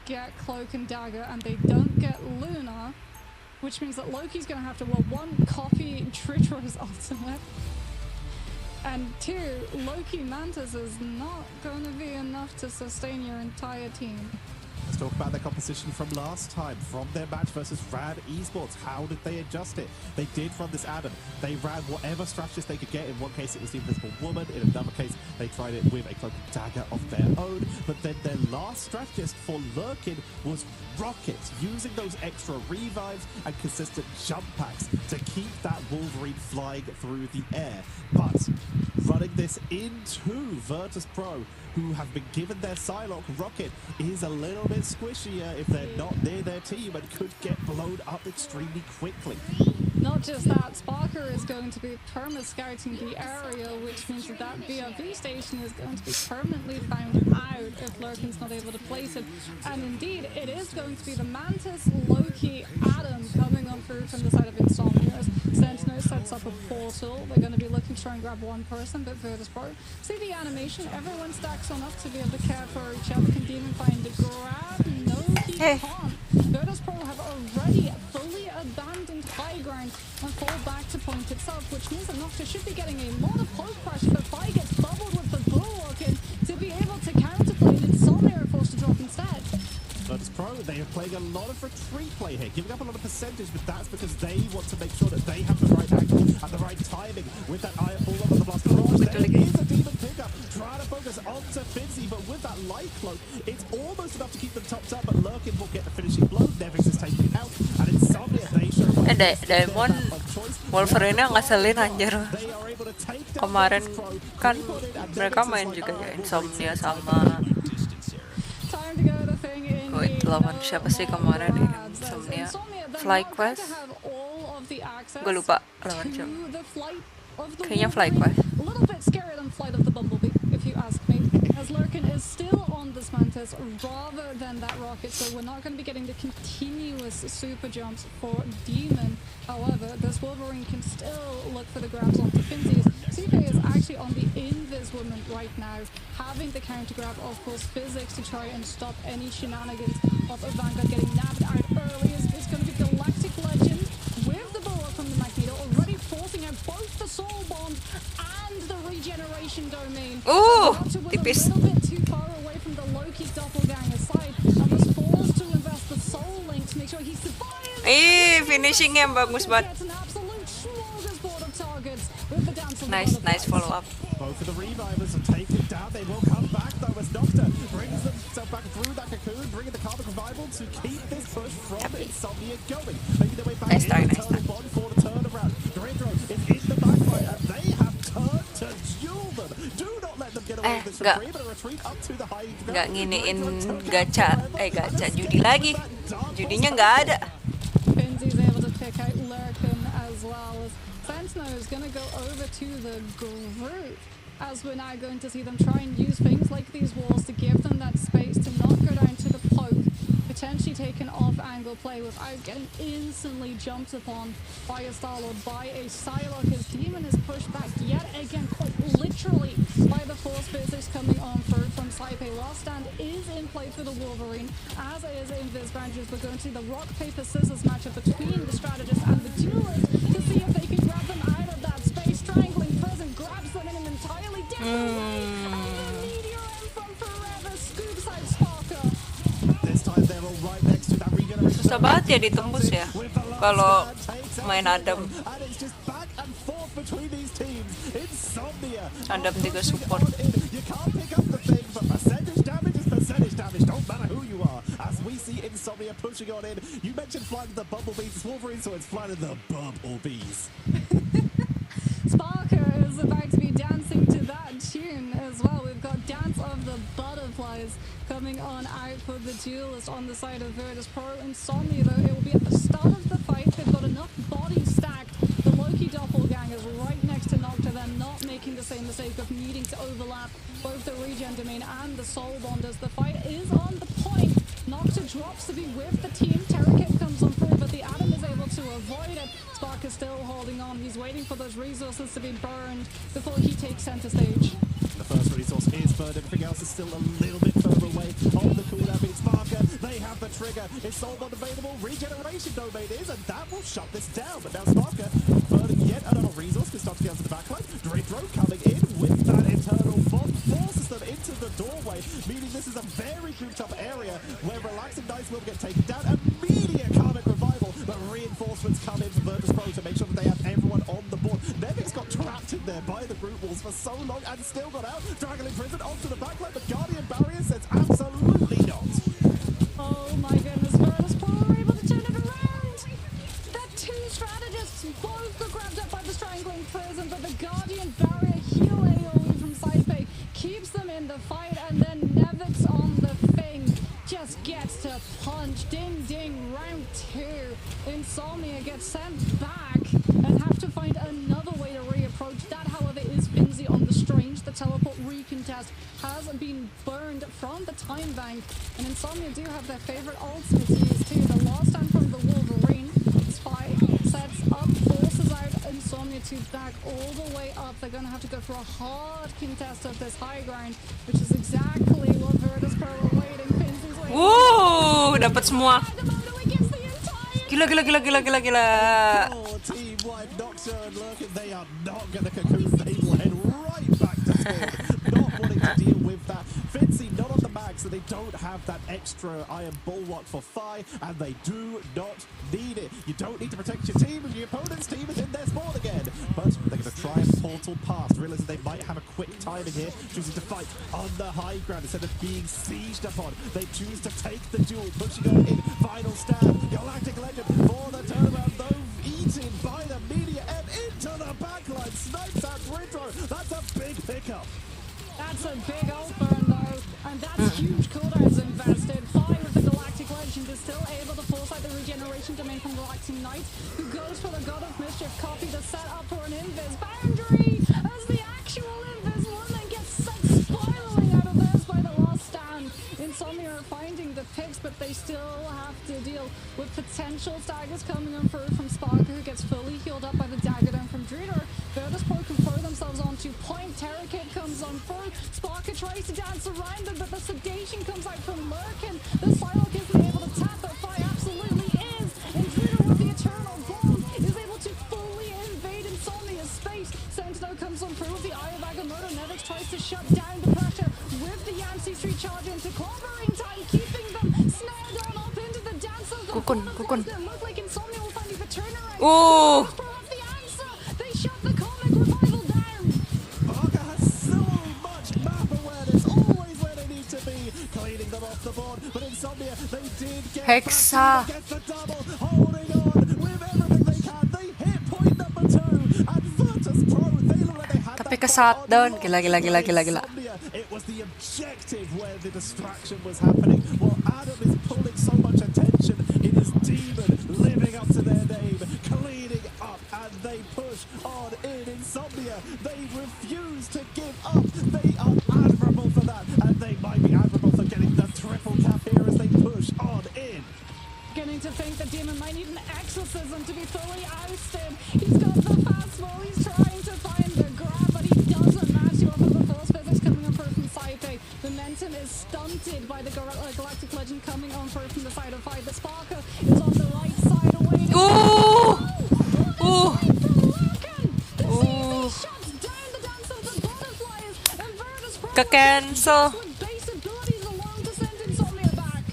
Speaker 1: get Cloak and Dagger and they don't get Luna, which means that Loki's going to have to, well, 1, copy Tritra's ultimate, and 2, Loki Mantis is not going to be enough to sustain your entire team.
Speaker 3: Let's talk about their composition from last time, from their match versus Rad Esports. How did they adjust it? They did run this Adam. They ran whatever strategist they could get. In one case, it was the Invisible Woman. In another case, they tried it with a Cloak and Dagger of their own. But then their last strategist for Lurkin was Rocket, using those extra revives and consistent jump packs to keep that Wolverine flying through the air. But running this into Virtus Pro, who have been given their Psylocke, Rocket is a little bit squishier if they're not near their team and could get blown up extremely quickly.
Speaker 1: Not just that, Sparker is going to be perma-scouting the area, which means that that BRV station is going to be permanently found out if Lurkin's not able to place it. And indeed, it is going to be the Mantis, Loki, Adam coming on through from the side of Insomnia. Sentinel sets up a portal. They're going to be looking to try and grab one person, but Virtus Pro. See the animation? Everyone stacks on up to be able to care for each other. Can Demon find a grab? No, he can't. Virtus Pro have already fully abandoned high ground and fall back to point itself, which means that Nocta should be getting a lot of poke pressure, but Fi gets bubbled with the bulwark in to be able to counterplay, and Insomnia are forced to drop instead.
Speaker 3: Virtus Pro, they are playing a lot of retreat play here, giving up a lot of percentage, but that's because they want to make sure that they have the right angle and the right timing with that iron ball over the blast barrage. There is a demon pickup, trying to focus onto Finzi, but with that light cloak, it's almost enough to keep them topped up, but Lurkin will get the finishing blow. Nevix is taking it out, and Insomnia, they show
Speaker 2: Diamond Wolverine ngeselin anjir.
Speaker 3: they are able to take down
Speaker 2: Kemarin
Speaker 3: Virtus Pro,
Speaker 2: kan
Speaker 3: re-put it, and
Speaker 2: mereka
Speaker 3: Nevix
Speaker 2: main
Speaker 3: is
Speaker 2: juga
Speaker 3: well
Speaker 2: ya
Speaker 3: out.
Speaker 2: Insomnia sama
Speaker 1: Time to go the thing in
Speaker 2: wait, lawan siapa sih kemarin ya? Insomnia FlyQuest. Gue lupa lawan siapa. Kayaknya FlyQuest.
Speaker 1: A little bit scarier than Flight of the Bumblebee, if you ask me, as Lurkin is still on this Mantis rather than that rocket, so we're not going to be getting the continuous super jumps for Demon. However, this Wolverine can still look for the grabs onto Finzies. Supe is actually on the invis woman right now, having the counter grab, of course, physics to try and stop any shenanigans of Vanguard getting nabbed out early. It's going to be Galactic Legend with the bullet from the Magneto, already forcing out both the Soul Bond and the Regeneration Domain.
Speaker 2: Tipis.
Speaker 1: A little bit too far away from the Loki doppelganger side and was forced to invest the Soul Link to make sure he survives.
Speaker 2: Finishingnya bagus banget.
Speaker 1: Gets an absolute smorgasbord of targets with the dance of the
Speaker 2: Nice
Speaker 1: butterflies.
Speaker 2: follow up.
Speaker 3: Both of the revivers have taken it down. They will come back though as Nocta brings themselves back through that cocoon, bringing the Karmic Revival to keep this push from Insomnia going. Making their way back
Speaker 2: Nice
Speaker 3: in
Speaker 2: try,
Speaker 3: the
Speaker 2: nice
Speaker 3: Eternal Bond for the turnaround. Dredro is in the backline and they have turned to duel them. Do not let them get away with this retreat, but a retreat up to the high ground.
Speaker 2: Nggak nginiin gacha judi lagi. Judinya nggak ada.
Speaker 1: Finzi's able to pick out Lurkin as well. Sentinel is going to go over to the group, as we're now going to see them try and use things like these walls to give them that space to not go down to the poke, potentially take an off-angle play without getting instantly jumped upon by a Star-Lord, by a Psylocke, as Demon is pushed back yet again, quite literally, by the Force Physics coming on through from Saipe. Last Stand is in play for the Wolverine, as is Invis Branches. We're going to see the rock, paper, scissors matchup between the Strategist and the Duelist to see if they can grab them out of that space. Strangling Prison grabs them in an entirely different way, and the Meteor M from Forever scoops out Sparker.
Speaker 3: This time they're all right next to that regeneration.
Speaker 2: Susah banget ya ditembus ya kalau main Adam.
Speaker 3: And it's just back and forth between these teams. Insomnia.
Speaker 2: Adam juga support.
Speaker 3: You can't pick up the thing, but percentage damage is percentage damage. Don't matter who you are. As we see Insomnia pushing on in. You mentioned flying the Bumblebees. It's Wolverine, so it's flying the Bumblebees.
Speaker 1: Sparker is about to be dancing to that tune as well. We've got Dance of the Butterflies coming on out for the Duelist on the side of Virtus Pro. Insomnia, though, it will be at the start of the fight. They've got enough bodies stacked. The Loki doppelganger is right next to Nocta. They're not making the same mistake of needing to overlap both the Regen Domain and the Soul Bonders. The fight is on the point. Nocta drops to be with the team. Terrorkit comes on through, but the Atom is able to avoid it. Spark is still holding on. He's waiting for those resources to be burned before he takes center stage.
Speaker 3: The first resource is burned. Everything else is still a little bit further away. On the cooldown being Sparker. They have the trigger. It's Soul Bond available. Regeneration Domain is, and that will shut this down. But now Sparker burning yet another resource. Can start to get to the backline. Dredro coming in with that internal bond. Forces them into the doorway. Meaning this is a very grouped up area where Relaxing Dice will get taken down. Immediate Karmic Revival. But reinforcements come in from Virtus Pro to make sure that they have everyone on the board. Nevix got trapped in there by the group walls for so long and still got out. Dragon in prison onto the backline. The Guardian Barrier says absolutely not.
Speaker 1: Oh my goodness, Virtus Pro are able to turn it around. The two strategists both got grabbed up by the Strangling Prison, but the Guardian Barrier heal AoE from Saipe keeps them in the fight, and then Nevix on the thing just gets to punch. Ding ding, round 2. Insomnia gets sent back and have to find another way to reapproach. That, however, is Finzi on the Strange. The teleport recontest has been burned from the time bank, and Insomnia do have their favorite ultimate to use too. The last time from the Wolverine. Spy sets up, forces out Insomnia to back all the way up. They're going to have to go for a hard contest of this high ground, which is exactly what Virtus Pro are waiting. Finzi's waiting.
Speaker 2: Woo! Dapat semua.
Speaker 1: Agamotto against the entire
Speaker 2: Gila.
Speaker 3: Oh, Team White, Noxa and Lurkin, they are not going to cocoon. They will head right back to spawn. Not wanting to deal with that. Finzi not on the max, so they don't have that extra Iron Bulwark for Phi, and they do not need it. You don't need to protect your team if your opponent's team is in their spawn again. But they're going to try and portal past, realizing they might have a quick timing here, choosing to fight on the high ground instead of being sieged upon. They choose to take the duel, pushing on in. Final stab, Galactic Legend for the turnaround, though eaten by the media and into the backline. Snipes at Retro. That's a big pickup.
Speaker 1: That's a big outburn though, and that's huge cooldowns invested. Phi with the Galactic Legend is still able to force out the regeneration domain from Galactic Knight, who goes for the God of Mischief copy to set up for an invis boundary as the actual invis woman gets sent spiraling out of theirs by the last stand. Insomnia are finding the picks, but they still have to deal with potential daggers coming in through from Sparker, who gets fully healed up by the dagger down from Druidor. Virtus Pro can throw themselves onto point. Terror Kid comes on through. Sparker tries to dance around them, but the sedation comes out from Lurkin. The Psylocke isn't able to tap, but Phi absolutely is. And Druidor with the Eternal Bomb is able to fully invade Insomnia's space. Sentinel comes on through with the Eye of Agamotto. Nevix tries to shut down the pressure with the Yancey Street charge into clobbering time, keeping them snared on up into the dance of the
Speaker 2: Kukun.
Speaker 1: It looked like Insomnia will finally the turnaround.
Speaker 2: Oh.
Speaker 1: Virtus Pro have the answer. They shut the Comic Revival down.
Speaker 3: Parker has so much map awareness, always where they need to be, cleaning them off the board. But Insomnia, they did get
Speaker 2: Hexa.
Speaker 3: back against the double, holding on with everything they can. They hit point number 2, and Virtus Pro, they look like they had
Speaker 2: Tapi
Speaker 3: that
Speaker 2: kesat
Speaker 3: fight on
Speaker 2: down.
Speaker 3: lock.
Speaker 2: Gila.
Speaker 3: Insomnia, it was the objective where the distraction was happening. While Adam is pulling so much attention, it is Demon living up to their name, cleaning up, and they push on in. Insomnia, they refuse to give up. They are admirable for that, and they might be admirable for getting the triple cap here as they push on in.
Speaker 1: Beginning to think that Demon might need an exorcism to be fully ousted. He's got the fastball, he's trying to find the grab, but he doesn't match you off of the force physics coming on through from Saipe. Momentum is stunted by the Galactic Legend coming on through from the side of Phi. The Sparker is on the right side away.
Speaker 2: Ooh.
Speaker 1: Ooh! The
Speaker 2: Ooh.
Speaker 1: CZ shuts down the dance of the butterflies, and Virtus Pro
Speaker 2: Ka-cancel.
Speaker 1: with base abilities alone to send Insomnia back.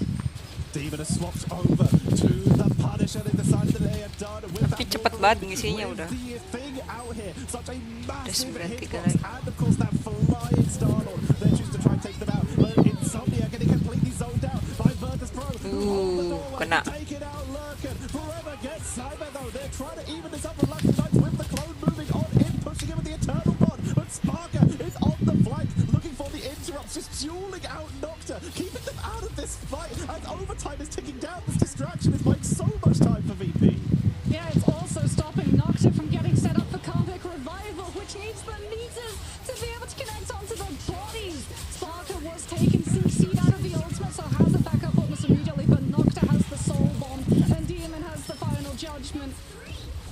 Speaker 3: Demon has swapped over to the Punisher. They decided that they are done with
Speaker 2: Tapi
Speaker 3: that.
Speaker 2: cepat banget ngisinya
Speaker 3: With
Speaker 2: udah.
Speaker 3: the thing out here, such a massive
Speaker 2: 93
Speaker 3: hitbox,
Speaker 2: lagi.
Speaker 3: and of course that flying Star-Lord. They choose to try and take them out, but Insomnia getting completely zoned out by Virtus Pro. Who hold the doorway,
Speaker 2: kena.
Speaker 3: take it out, Lurkin. Forever gets Cyber though. They're trying to even this up with Lucky Knights with the clone moving on in, pushing him with the Eternal Bond. But Sparker is on the flank, looking for the interrupts, just dueling out Nocta, keeping them out of this fight. As overtime is ticking down, this distraction is buying so much time for VP.
Speaker 1: Yeah, it's also stopping Nocta from getting set up for Comic Revival, which needs the meters to be able to connect onto the bodies. Sparker was taken CC'd out of the ultimate, so has a backup almost immediately, but Nocta has the Soul Bomb, and Demon has the final judgment.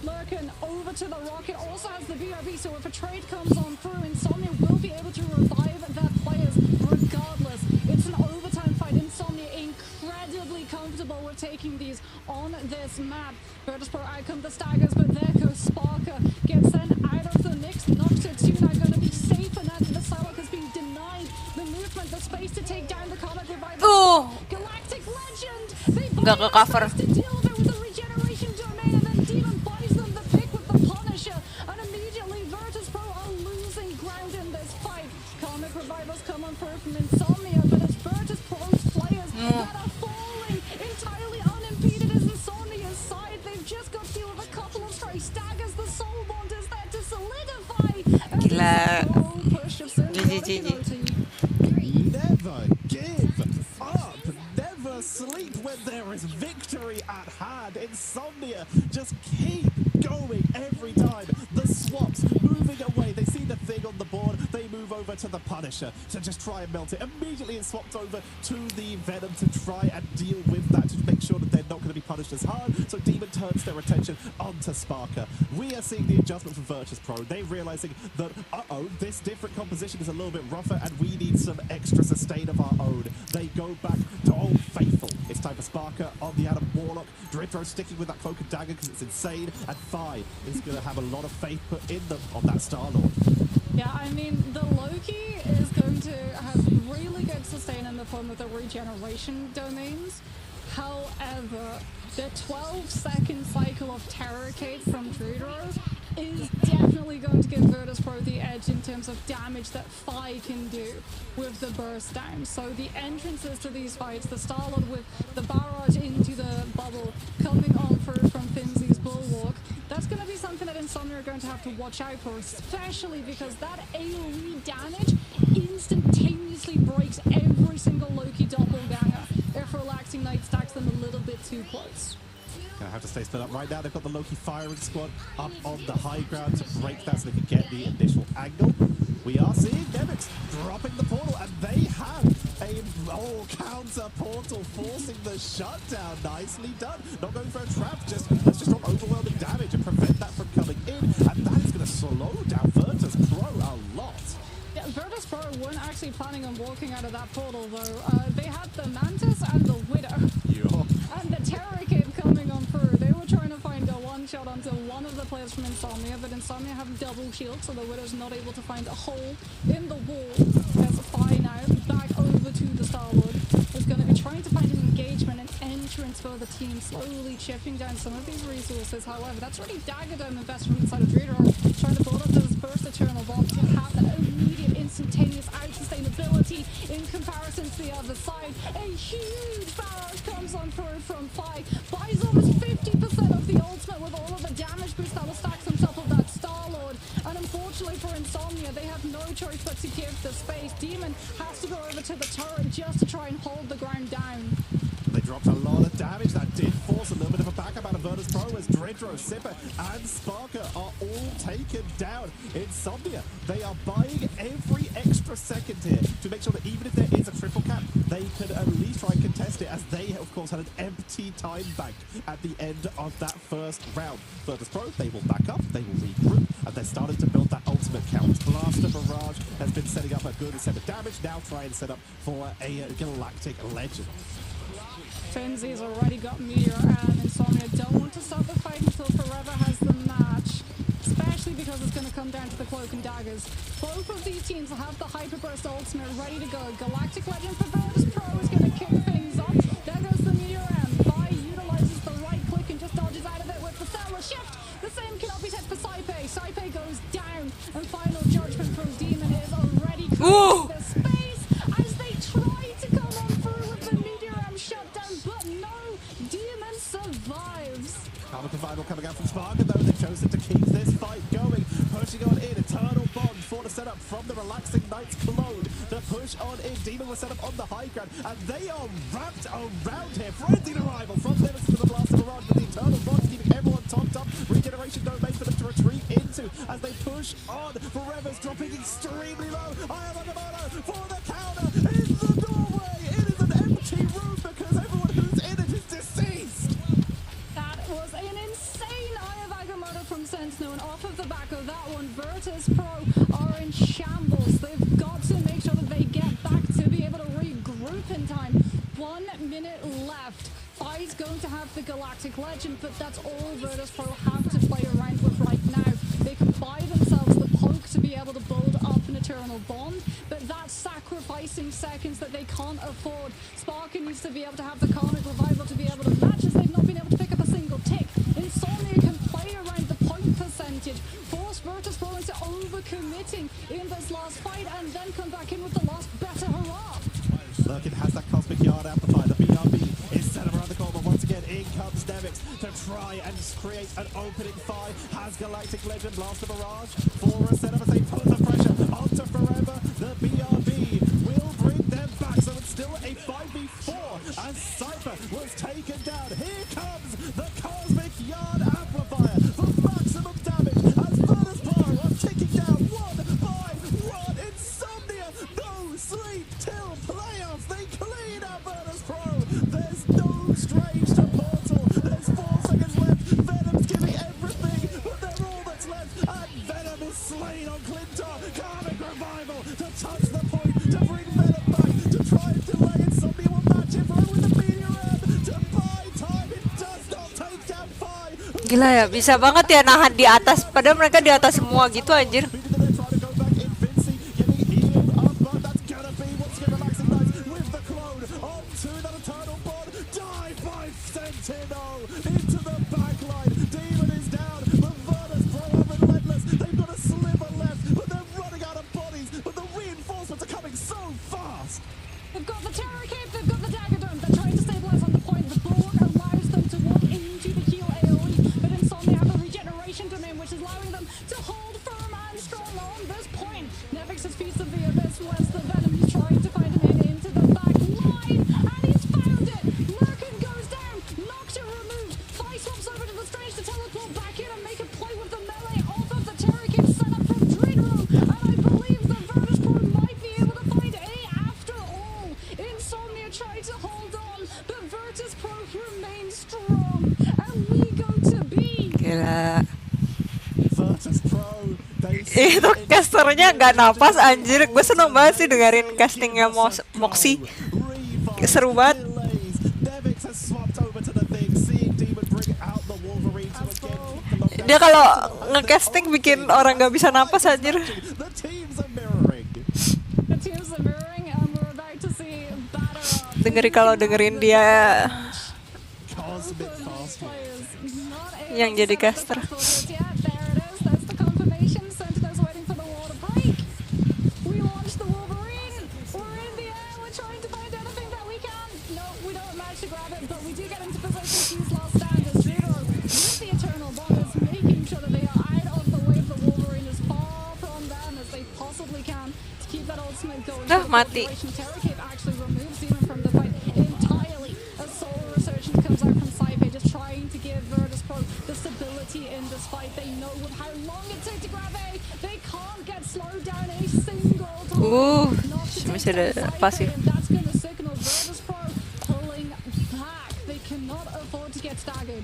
Speaker 1: Lurkin over to the Rocket, also has the BRB, so if a trade comes on through, Insomnia will be able to revive their players regardless. It's an overtime fight. Insomnia incredibly comfortable with taking these on this map. Virtus Pro outcome the staggers, but there goes Sparker. Gets sent out of the mix. Nocta 2 now going to be safer now that the Psylocke has been denied the movement, the space to take down the Comet Revival.
Speaker 2: Oh.
Speaker 1: Galactic Legend! They
Speaker 2: Nggak ke-cover.
Speaker 1: to deal with it with the regeneration domain, and then Demon buys them the pick with the Punisher, and immediately Virtus Pro are losing ground in this fight. Comic Revivals come on through from Insomnia, but it's Virtus Pro's players that are falling entirely unimpeded as Insomnia's side. They've just got to deal with a couple of stray staggers. The Soul Bond is there to solidify. And
Speaker 2: Gila.
Speaker 1: the slow push of
Speaker 2: GG.
Speaker 3: Never give up. Never sleep when there is victory at hand. Insomnia just keep going every time. The swaps moving away. They see the thing on the board. They move over to the Punisher to just try and melt it. Immediately it's swapped over to the Venom to try and deal with that, to make sure that they're not going to be punished as hard. So Demon turns their attention onto Sparker. We are seeing the adjustment from Virtus Pro. They're realizing that, this different composition is a little bit rougher and we need some extra sustain of our own. They go back to Old Faithful. It's time for Sparker on the Adam Warlock. Dritro sticking with that Cloak and Dagger because it's insane. And Phi is going to have a lot of faith put in them on that Star-Lord.
Speaker 1: Yeah, I mean, the Loki is going to have really good sustain in the form of the regeneration domains. However, the 12-second cycle of Terrorcade from Drudro is definitely going to give Virtus Pro the edge in terms of damage that Phi can do with the burst down. So the entrances to these fights, the Star-Lord with the barrage into the bubble coming on through from Finzi's Bulwark, that's going to be something that Insomnia are going to have to watch out for, especially because that AoE damage instantaneously breaks every single Loki doppelganger if Relaxing Knight stacks them a little bit too close.
Speaker 3: Gonna have to stay split up right now. They've got the Loki firing squad up on the high ground to break that so they can get the initial angle. We are seeing Nemix dropping the portal, and they have a counter portal forcing the shutdown. Nicely done. Not going for a trap, let's just drop overwhelming damage and prevent that from coming in, and that is going to slow down Virtus Pro a lot.
Speaker 1: Yeah, Virtus Pro weren't actually planning on walking out of that portal though. They had the Mantis and the Widow. And the Terrorcade coming on through. They were trying to find a one-shot onto one of the players from Insomnia, but Insomnia have double shield, so the Widow's not able to find a hole in the wall. There's Phi now back over to the Star-Lord, who's going to be trying to find an engagement, an entrance for the team, slowly chipping down some of these resources. However, that's really Dagger Dome investment inside of Drudor, trying to build up this burst Eternal Bomb to have that immediate instantaneous out sustainability in comparison to the other side. A huge barrage comes on through from Phi, buys almost 50% of the ultimate with all of the damage boost that will stack on top of that Star-Lord. And unfortunately for Insomnia, they have no choice but to give the space. Demon has to go over to the turret just to try and hold the ground down.
Speaker 3: They dropped a lot of damage. That did force a little bit of a backup out of Virtus Pro as Dredro, Sipper, and Sparker are all taken down. Insomnia, they are buying every extra second here to make sure that even if there is a triple cap, they can at least try and contest it, as they, of course, had an empty time bank at the end of that first round. Virtus Pro, they will back up, they will regroup, and they're starting to build that ultimate count. Blaster Barrage has been setting up a good set of damage. Now try and set up for a Galactic Legend.
Speaker 1: Finzi's already got Meteor, and Insomnia don't want to stop the fight until Forever has the match, especially because it's going to come down to the Cloak and Daggers. Both of these teams will have the Hyperburst ultimate ready to go. Galactic Legend for Virtus Pro is going to kick things off. There goes the Meteor, and Phi utilizes the right click and just dodges out of it with the Stellar Shift. The same cannot be said for Saipe. Saipe goes down, and Final Judgment from Demon is already clearing the space as they try to come on through with the Meteor shutdown, but no, Demon survives.
Speaker 3: Comical Final coming out from Sparker, though. They've chosen to keep this fight going. Pushing on in, Eternal Bond for the setup from the Relaxing Knights clone. The push on in, Demon was set up on the high ground, and they are wrapped around here. Frenzied arrival from Limits to the Blaster Barrage, but the Eternal Bond keeping everyone topped up. Regeneration domain for them to retreat into as they push on. Forever's dropping extremely low. I am on the mono for the counter in the doorway. It is an empty room because everyone who's in it is deceased.
Speaker 1: That was an insane Eye of Agamotto from Sentinel, and off of the back of that one, Virtus Pro are in shambles. They've got to make sure that they get back to be able to regroup in time. 1 minute left. Phi's going to have the Galactic Legend, but that's all Virtus Pro have to play around with right now. They can buy themselves the poke to be able to build up an Eternal Bond, but that's sacrificing seconds that they can't afford. Sparker needs to be able to have the Karmic Revival to be able to match, as they've not been able to pick up a single tick. Insomnia can play around the point percentage, force Virtus Pro into overcommitting in this last fight, and then come back in with the last better hurrah.
Speaker 3: Lurkin has that Cosmic Yard amplifier. The BRB is set around the corner. Once again, in comes Nemix to try and create an opening fight. Has Galactic Legend Blaster Barrage for a setup as they put the pressure onto Forever. The BRB will bring them back, so it's still a 5v4 as Cypher was taken down. Here comes the Cosmic Yard Amplifier for maximum damage as Furnace Pro are ticking down one by one. Insomnia, no sleep till playoffs. They clean out Furnace Pro. There's no Strange to Portal. There's 4 seconds left. Venom's giving everything, but they're all that's left. And Venom is slain on Clintar. Karmic Revival to touch the point, to bring Venom back, to try and delay Insomnia will match him through with the Meteor Amp to buy time. It does not take down 5.
Speaker 2: Gila ya, bisa banget ya nahan di atas. Padahal mereka di atas semua gitu anjir.
Speaker 3: They're trying to go back in. Vinci getting healed up, but that's gonna be what's gonna max ignite with the clone onto that eternal bond. Dive by Sentinel into the backline. Demon is down. The Vertus Pro are relentless. They've got a sliver left, but they're running out of bodies. But the reinforcements are coming so fast.
Speaker 1: They've got the Terror Cape, they've got the Dagger Dome, they're trying to stabilize on the point. The Bulwark allows them to walk into the heal AoE, but Insomnia have a regeneration domain, which is allowing them to hold firm and strong on this point. Nevix has Feast of the Abyss, where's the Venom? He's trying to find him into the back line, and he's found it! Lurkin goes down, Nocta removed, Fight swaps over to the Strange to teleport back in and make a play with the melee off of the Terror Cape set up from Dreadro, and I believe the Virtus Pro might be able to find A after all. Insomnia tried to hold on, but Virtus Pro remains strong, and we go to B.
Speaker 2: Gila.
Speaker 3: Virtus Pro, they
Speaker 2: Itu casternya nggak napas anjir. Gue seneng banget sih dengerin castingnya Moxie. Seru banget.
Speaker 3: delays. Nevix has swapped over to the thing, seeing Demon bring out the Wolverine to again.
Speaker 2: Dia kalau nge-casting bikin orang nggak bisa napas anjir.
Speaker 3: The teams are mirroring.
Speaker 1: The teams are mirroring, and we're about to see batter
Speaker 2: Dengerin dia
Speaker 3: Cosmic fast.
Speaker 2: yang jadi caster.
Speaker 1: Yeah, there it is. That's the confirmation. Sentinel's waiting for the wall to break. We launched the Wolverine. We're in the air. We're trying to find anything that we can. No, we don't manage to grab it, but we do get into position to use last stand as Zero with the Eternal Bond is making sure that they are out of the way of the Wolverine as far from them as they possibly can to keep that ultimate going.
Speaker 2: Mati.
Speaker 1: Terror Cape actually removes Demon from the fight entirely as Solar Resurgence comes out from Cypher, just trying to give Virtus Pro the stability in this fight. They know with how long it took to grab A, they can't get slowed down a single time. Not to
Speaker 2: masih
Speaker 1: take
Speaker 2: ada
Speaker 1: down Cypher,
Speaker 2: pasif.
Speaker 1: and that's going to signal Virtus Pro pulling back. They cannot afford to get staggered.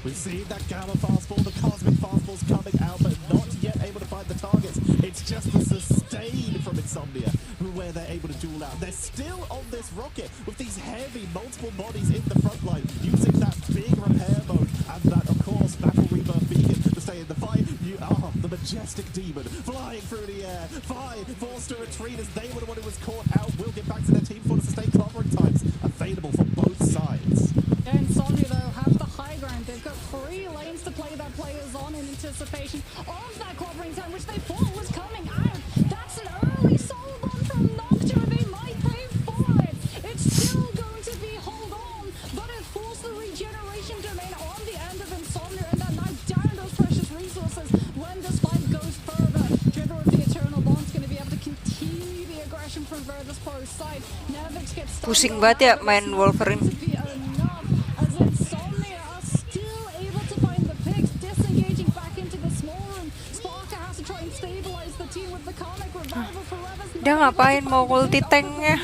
Speaker 3: We've seen that Gamma fastball, the Cosmic fastball's coming out, but not yet able to find the targets. It's just the sustain from Insomnia where they're able to duel out. They're still on this rocket with these heavy multiple bodies in the front line, using that big repair mode and that, of course, Battle Rebirth beacon to stay in the fight. The majestic Demon flying through the air. Vi forced to retreat as they were the one who was caught out. Will get back to their team for the sustained clobbering times available for both sides.
Speaker 1: Yeah, Insomnia though have the high ground. They've got 3 lanes to play their players on in anticipation of that clobbering time, which they thought was coming out. That's an early soul bomb from Nocta. They might pay for it. It's still going to be hold on, but it forced the regeneration domain on the end of Insomnia, and that now down those precious resources when this fight goes further. Driver with the Eternal Bond's going to be able to continue the aggression from Virtus Pro's side. Nevix gets stunned.
Speaker 2: Pusing banget ya main Wolverine.
Speaker 1: To be enough as Insomnia are still able to find the picks, disengaging back into the small room. Sparker has to try and stabilize the team with the Karmic Revival Forever's
Speaker 2: Dia ngapain mau ulti tanknya?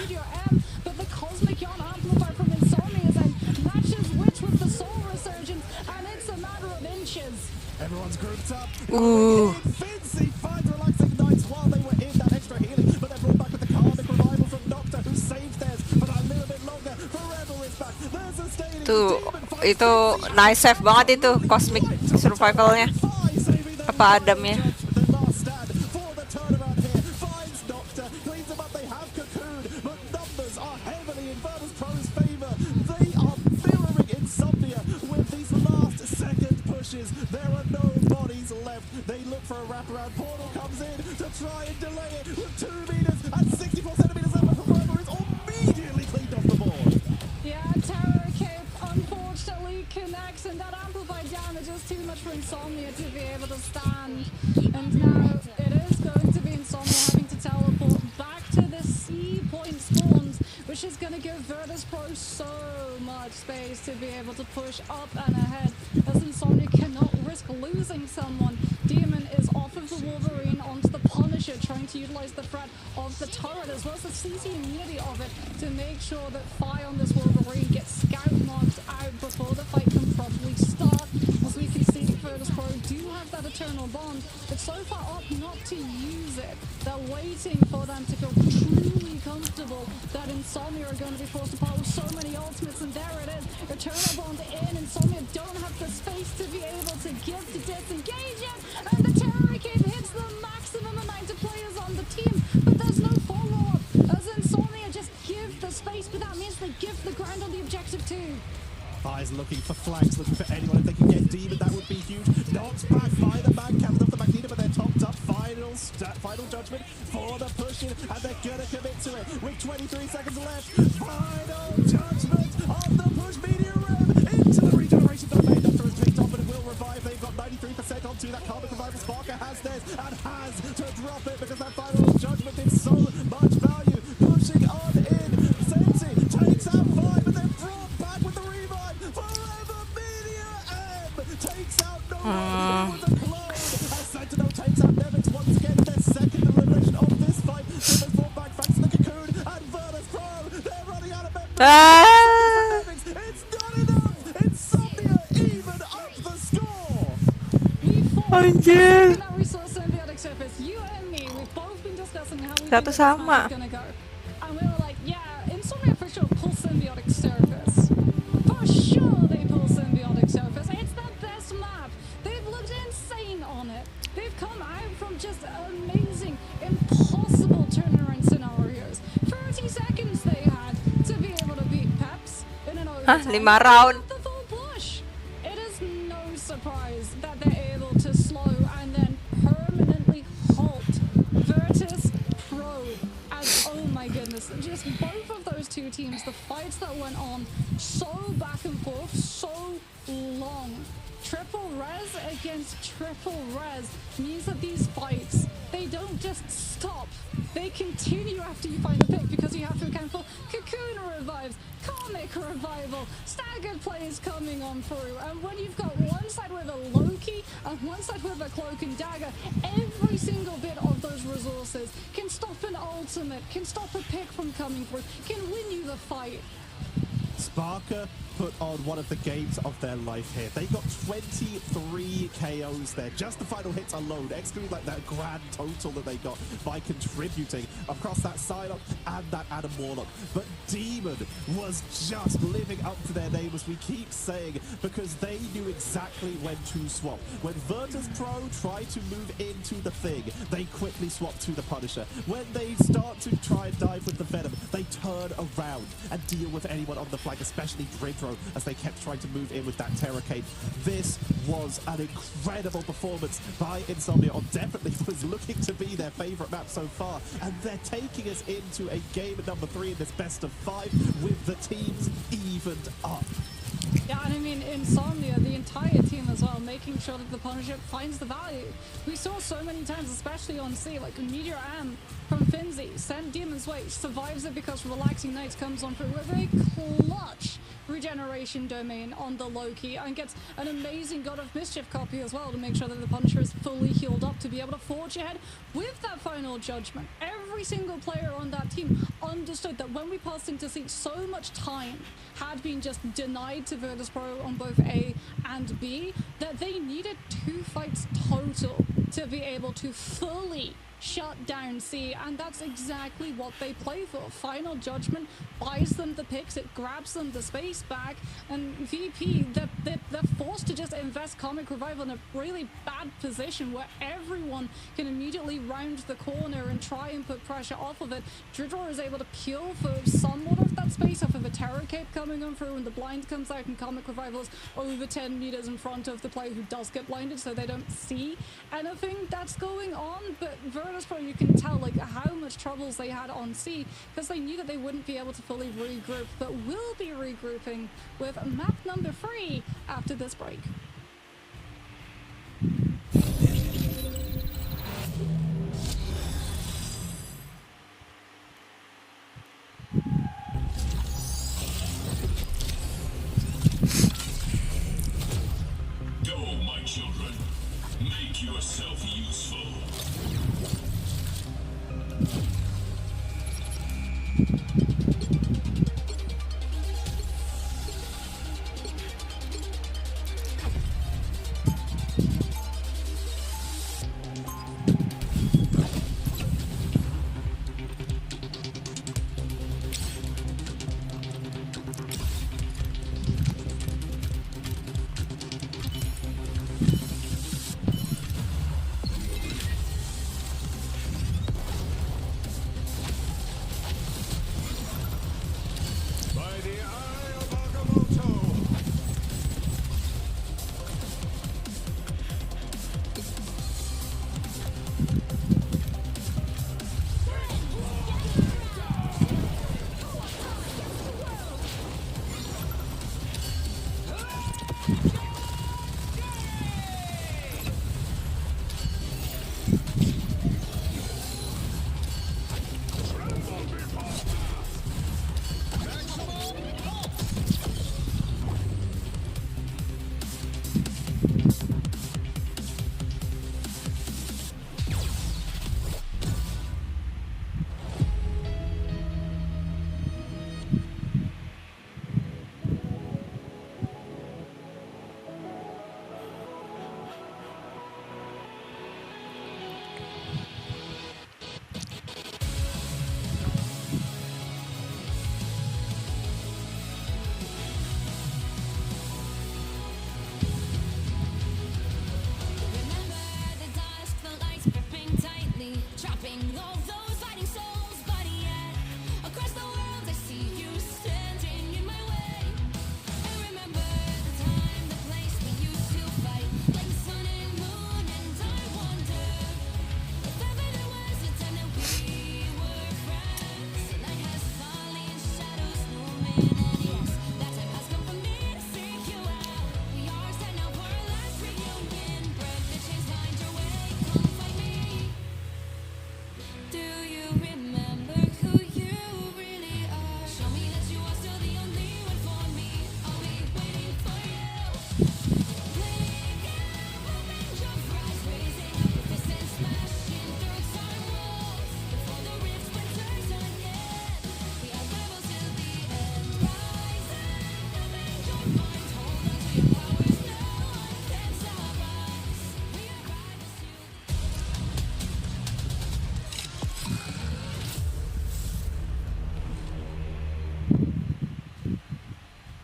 Speaker 1: but the Cosmic Yawn Amplifier from Insomnia's end matches Witch with the Soul Resurgence, and it's a matter of inches.
Speaker 3: Everyone's grouped up.
Speaker 2: Ooh.
Speaker 3: Vinci finds relaxing nights while they were in that extra healing, but they're brought back with the Karmic Revival from Nocta, who saved theirs for a little bit longer. Forever is back. There's a stadium.
Speaker 2: Itu nice save banget itu Cosmic survivalnya. Apa Adamnya?
Speaker 3: The last stand for the turnaround here. Finds Nocta, cleans them up. They have cocooned, but numbers are heavily in Virtus Pro's favor. They are mirroring Insomnia with these last second pushes. There are no bodies left. They look for a wraparound. Portal comes in to try and delay it with 2 meters and 64 centimeters left. Forever is immediately cleaned off the board.
Speaker 1: Yeah, Terror Cape unfortunately connects, and that amplified damage is too much for Insomnia to be able to stand. And now it is going to be Insomnia having to teleport back to the C point spawns which is going to give Virtus Pro so much space to be able to push up and ahead, as Insomnia cannot risk losing someone. Demon is off of the Wolverine onto the Punisher, trying to utilize the threat of the turret as well as the CC immunity of it to make sure that Fire on this Wolverine gets scout marked out before the fight can properly start. As we can see, Virtus Pro do have that eternal bond, but so far opt not to use it. They're waiting for them to feel truly comfortable that Insomnia are going to be forced to part with so many ultimates, and there it is. Eternal bond in. Insomnia don't have the space to be able to give to disengage it, and the Terror Cape hits the maximum amount of players on the team, but there's no follow-up as Insomnia just give the space, but that means they give the ground on the objective too.
Speaker 3: Eyes looking for flanks, looking for anyone. If they can get Demon, that would be huge. Knocked back by the man, counted off the Magneto, but they're topped up. Final judgment for the push-in, and they're gonna commit to it with 23 seconds left. Final judgment on the push. Meteor Rim into the regeneration domain. Doctor is picked up, but it will revive. They've got 93% onto that Karmic Revival. Sparker has theirs and has to drop it because that final judgment did so much value. Pushing on in. Sensi takes out 5, but then brought back with the revive. Forever Meteor M takes out no one. It was a clone. As Sentinel takes out Nevix once again. Their second elimination of this fight. Simmons brought back thanks to the Cocoon and Virtus Pro. They're running out of members.
Speaker 2: Ah!
Speaker 3: It's not enough. Insomnia even up the score.
Speaker 2: Anjir.
Speaker 1: That resource symbiotic surface, you and me, we've both been discussing how we think
Speaker 2: Satu
Speaker 1: this
Speaker 2: sama.
Speaker 1: match is gonna go. And we were like, yeah, Insomnia for sure pull symbiotic surface. For sure they pull symbiotic surface. It's the best map. They've looked insane on it. They've come out from just amazing, impossible turnaround scenarios. 30 seconds they had to be able to beat Peps in an overtime.
Speaker 2: 5 round.
Speaker 1: The full push. It is no surprise that they're able to slow and then permanently halt Virtus Pro. As, oh my goodness, just both of those two teams, the fights that went on so back and forth, so long. Triple res against triple res means that these fights, they don't just stop. They continue after you find the pick because you have to account for Cocoon revives, Comic revival, staggered plays coming on through. And when you've got one side with a Loki and one side with a Cloak and Dagger, every single bit of those resources can stop an ultimate, can stop a pick from coming through, can win you the fight.
Speaker 3: Sparker put on one of the games of their life here. They got 23 KOs there. Just the final hits alone, excluding like that grand total that they got by contributing across that Psylocke and that Adam Warlock. But Demon was just living up to their name, as we keep saying, because they knew exactly when to swap. When Virtus Pro tried to move into the Thing, they quickly swapped to the Punisher. When they start to try and dive with the Venom, they turn around and deal with anyone on the flank, especially Dridro, as they kept trying to move in with that Terror Cape. This was an incredible performance by Insomnia, or definitely was looking to be their favorite map so far, and they're taking us into a game at number 3 in this best of 5 with the teams evened up.
Speaker 1: Yeah, and I mean, Insomnia, the entire team as well, making sure that the Punisher finds the value. We saw so many times, especially on C, like Meteor Am from Finzi, sent Demon's Way, survives it because Relaxing Nights comes on through with a clutch regeneration domain on the Loki, and gets an amazing God of Mischief copy as well to make sure that the Punisher is fully healed up to be able to forge ahead with that final judgment. Every single player on that team understood that when we passed into C, so much time had been just denied to Virtus Pro on both A and B that they needed 2 fights total to be able to fully shut down C, and that's exactly what they play for. Final judgment buys them the picks, it grabs them the space back, and VP, they're forced to just invest Comic Revival in a really bad position where everyone can immediately round the corner and try and put pressure off of it. Dridor is able to peel for somewhat of that space off of a Terror Cape coming on through, and the blind comes out, and Comic Revival is over 10 meters in front of the player who does get blinded, so they don't see anything that's going on. But Virtus Pro, you can tell like how much troubles they had on C because they knew that they wouldn't be able to fully regroup, but will be regrouping with map number 3 after this break.
Speaker 4: keeping all those fighting souls. But yet, across the world, I see you standing in my way. I remember the time, the place we used to fight, like the sun and moon, and I wonder if ever there was a time that we were friends. The night has fallen, shadows looming, and yes, that time has come for me to seek you out. We are set now for our last reunion. Break the chains, find your way, come find me. Do you remember who you really are? Show me that you are still the only one for me. I'll be waiting for you. Blink and open your eyes, raising up your fists and smashing through time walls. Before the rift splinters again, we are rebels till the end. Rise and open your mind, hold on to your powers. No one can stop us. We are rivals till the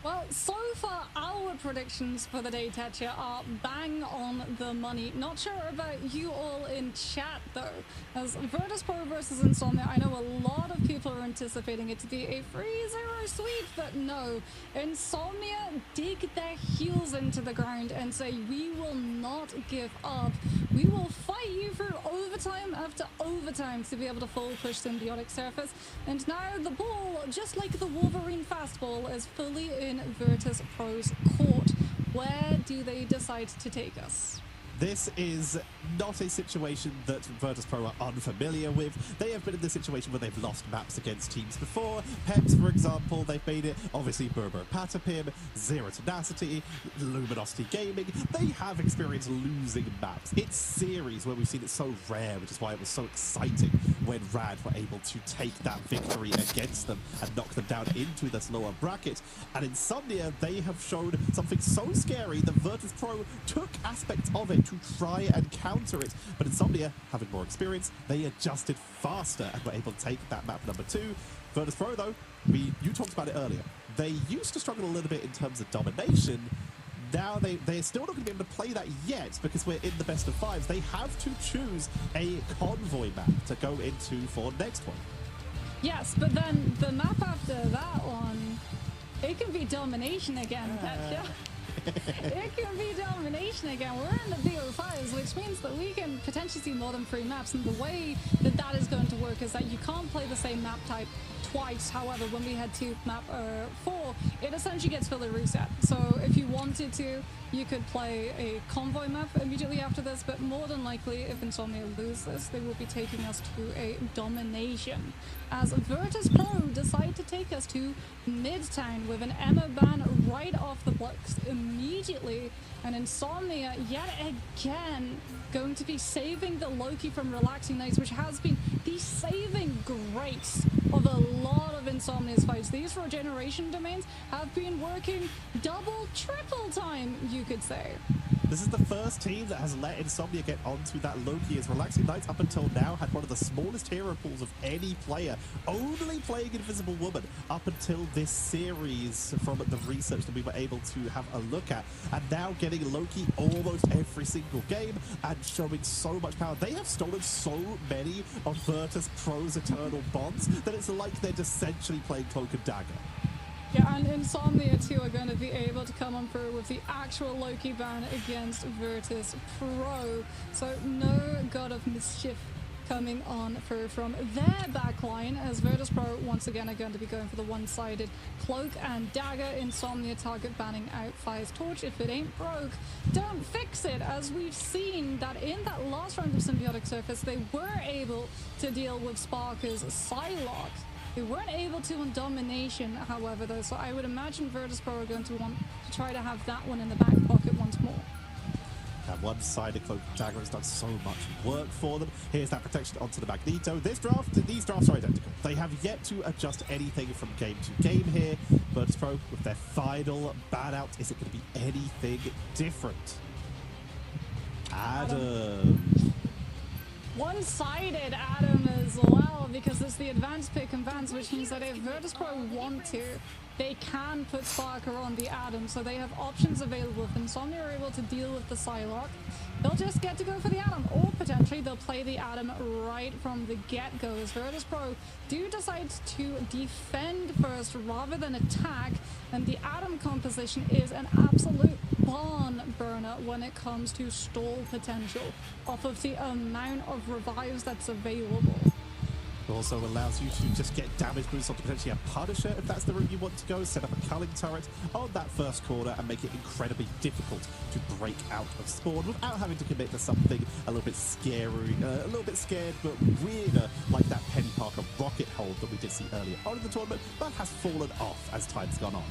Speaker 1: Well, so far our predictions for the day, Tetcha, are bang on the money. Not sure about you all in chat though. As Virtus Pro versus Insomnia, I know a lot of people are anticipating it to be a 3-0 sweep, but no. Insomnia dig their heels into the ground and say, we will not give up. We will fight you through overtime after overtime to be able to full push Symbiotic Surface. And now the ball, just like the Wolverine fastball, is fully in Virtus Pro's court. Where do they decide to take us?
Speaker 3: This is not a situation that Virtus Pro are unfamiliar with. They have been in this situation where they've lost maps against teams before. Peps, for example, they've made it. Obviously, Berber Patapim, Zero Tenacity, Luminosity Gaming. They have experienced losing maps. It's series where we've seen it so rare, which is why it was so exciting when Rad were able to take that victory against them and knock them down into this lower bracket. And Insomnia, they have shown something so scary that Virtus Pro took aspects of it to try and counter it, but Insomnia, having more experience, they adjusted faster and were able to take that map number 2. Virtus Pro, though, you talked about it earlier. They used to struggle a little bit in terms of domination. Now they're still not going to be able to play that yet because we're in the best of 5s. They have to choose a convoy map to go into for next one.
Speaker 1: Yes, but then the map after that one, it can be domination again, Tetcha. It can be domination again. We're in the BO5s, which means that we can potentially see more than 3 maps. And the way that that is going to work is that you can't play the same map type twice. However, when we had 4, it essentially gets fully reset. So if you wanted to, you could play a convoy map immediately after this, but more than likely, if Insomnia lose this, they will be taking us to a domination. As Virtus Pro decide to take us to Midtown with an Emea ban right off the blocks immediately, and Insomnia yet again going to be saving the Loki from Relaxing Nights, which has been the saving grace of a lot of Insomnia's fights. These regeneration domains have been working double, triple time, you could say.
Speaker 3: This is the first team that has let Insomnia get onto that Loki, as Relaxing Nights up until now had one of the smallest hero pools of any player, only playing Invisible Woman up until this series from the research that we were able to have a look at, and now getting Loki almost every single game and showing so much power. They have stolen so many of Virtus Pro's Eternal Bonds that it's like they're essentially playing Cloak and Dagger.
Speaker 1: Yeah, and Insomnia too are going to be able to come on through with the actual Loki ban against Virtus Pro. So no God of Mischief coming on through from their backline, as Virtus Pro once again are going to be going for the one-sided Cloak and Dagger. Insomnia target banning out Fire's Torch. If it ain't broke, don't fix it, as we've seen that in that last round of Symbiotic Surface, they were able to deal with Sparker's Psylocke. They weren't able to on Domination, however, though, so I would imagine Virtus Pro are going to want to try to have that one in the back pocket once more.
Speaker 3: That one-sided Cloak and Dagger has done so much work for them. Here's that protection onto the Magneto. These drafts are identical. They have yet to adjust anything from game to game here. Virtus Pro, with their final ban out, is it going to be anything different? Adam.
Speaker 1: one-sided Adam as well, because it's the advanced pick and bans, which means that if Virtus.pro want to, they can put Sparker on the Adam, so they have options available. If Insomnia are able to deal with the Psylocke, they'll just get to go for the Adam, or potentially they'll play the Adam right from the get-go, as Virtus.pro do decide to defend first rather than attack, and the Adam composition is an absolute barn burner when it comes to stall potential off of the amount of revives that's available.
Speaker 3: It also allows you to just get damage boosts onto potentially a Punisher if that's the route you want to go, set up a culling turret on that first corner and make it incredibly difficult to break out of spawn without having to commit to something a little bit scary, a little bit scared but weirder, like that Penny Parker rocket hold that we did see earlier on in the tournament, but has fallen off as time's gone on.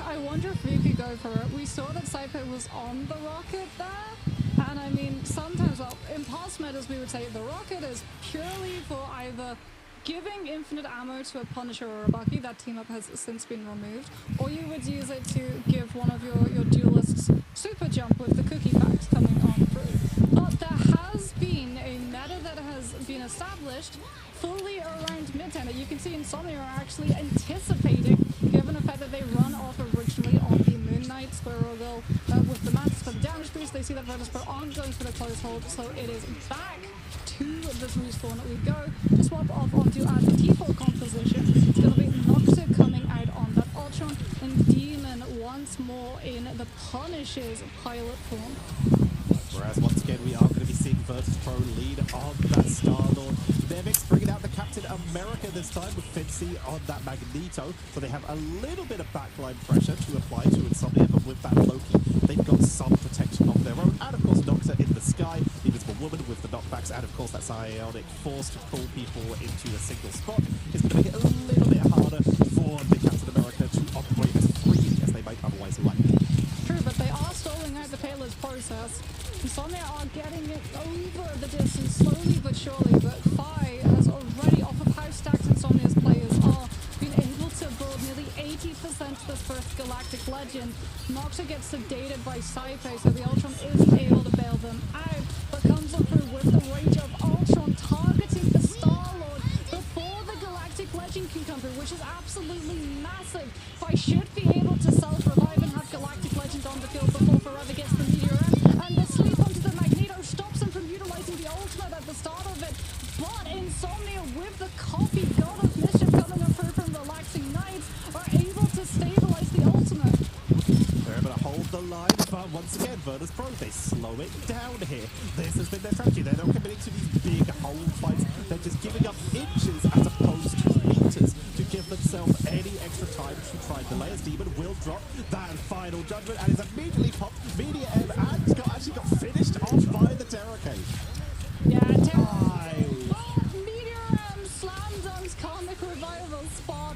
Speaker 1: I wonder if we could go for it. We saw that Saipo was on the rocket there, and I mean, sometimes, well, in past metas we would say the rocket is purely for either giving infinite ammo to a Punisher or a Bucky. That team up has since been removed, or you would use it to give one of your duelists super jump with the cookie packs coming on through. But there has been a meta that has been established fully around mid-10 that you can see Insomnia are actually anticipating, given the fact that they run off originally on the Moon Knight Squirrel Girl with the mats for the damage boost. They see that Virtus.pro aren't going for the close hold, so it is back to this respawn that we go to swap off onto as the default composition. It's going to be Nocta coming out on that Ultron, and Demon once more in the Punisher's pilot form.
Speaker 3: Whereas once again we are going to be seeing Virtus.pro lead on that Star-Lord. Nemix bringing out the Captain America this time with Fincy on that Magneto, so they have a little bit of backline pressure to apply to Insomnia, but with that Loki they've got some protection of their own, and of course Nocta in the sky, the Invisible Woman with the knockbacks, and of course that psionic force to pull people into a single spot is going to make it a little bit harder for the Captain America to operate as freely as they might otherwise like.
Speaker 1: True, but they are stalling out the payload's process. Insomnia are getting it over the distance slowly but surely, but Phi has already, off of how stacked Insomnia's players are, been able to build nearly 80% this first Galactic Legend. Nocta gets sedated by Saipe, so the Ultron isn't able to bail them out, but comes up through with the rage of Ultron targeting the Star-Lord before the Galactic Legend can come through, which is absolutely massive. Phi should be able to self-revive and have Galactic Legend on the field before Forever gets the meteor in, and the sleep onto the Magneto stops him from utilizing the ultimate at the start of it. But Insomnia, with the copy God of Mischief coming up through from Relaxing Nights, are able to stabilize the ultimate.
Speaker 3: They're able to hold the line, but once again, Virtus.pro, they slow it down here. This has been their strategy. They're not committing to these big hold fights. They're just giving up inches as opposed to meters to give themselves any extra time to try and delay. As Demon will drop that final judgment and is immediately popped. Media M and actually got finished off by the Terrorcade.
Speaker 1: Yeah, Meteor slam dunks comic revival spot.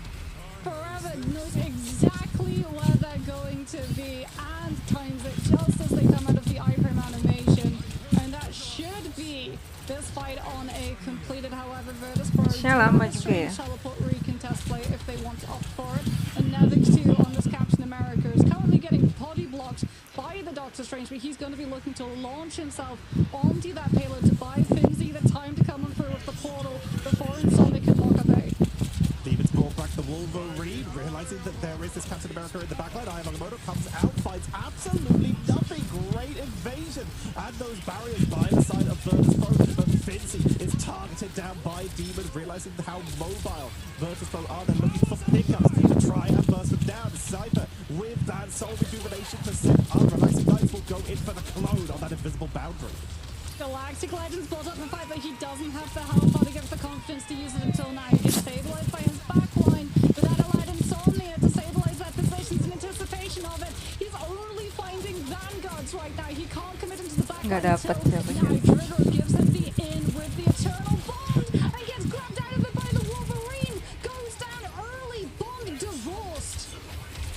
Speaker 1: Forever knows exactly where they're going to be and times it just as they come out of the iframe animation. And that should be this fight on a completed, however, Virtus.pro
Speaker 2: lama juga ya.
Speaker 1: teleport recontest play if they want to opt for it. And Nevix too on this Captain America is currently getting body blocked by the Doctor Strange, but he's going to be looking to launch himself onto that payload to buy Finzi the time to come on through with the portal before Insomnia can walk away.
Speaker 3: Demons brought back the Wolverine, realizing that there is this Captain America in the backline. Yamamoto comes out, finds absolutely nothing. Great invasion. And those barriers by the side of Virtus.pro. But Fincy is targeted down by Demon, realizing how mobile Virtus.pro are. They're looking for pickups to try and burst them down. Cypher with that soul rejuvenation to set up. Relaxing Knights will go in for the clone on that invisible boundary.
Speaker 1: Galactic Legends built up the fact that he doesn't have the health or to give the confidence to use it until now. He gets stabilized by his backline, but that allowed Insomnia to stabilize that position in anticipation of it. He's only finding Vanguards right now. He can't commit into the backline
Speaker 2: Nggak dapat
Speaker 1: until now. Trigger gives him the in with the Eternal Bond and gets grabbed out of it by the Wolverine. Goes down early. Bond divorced.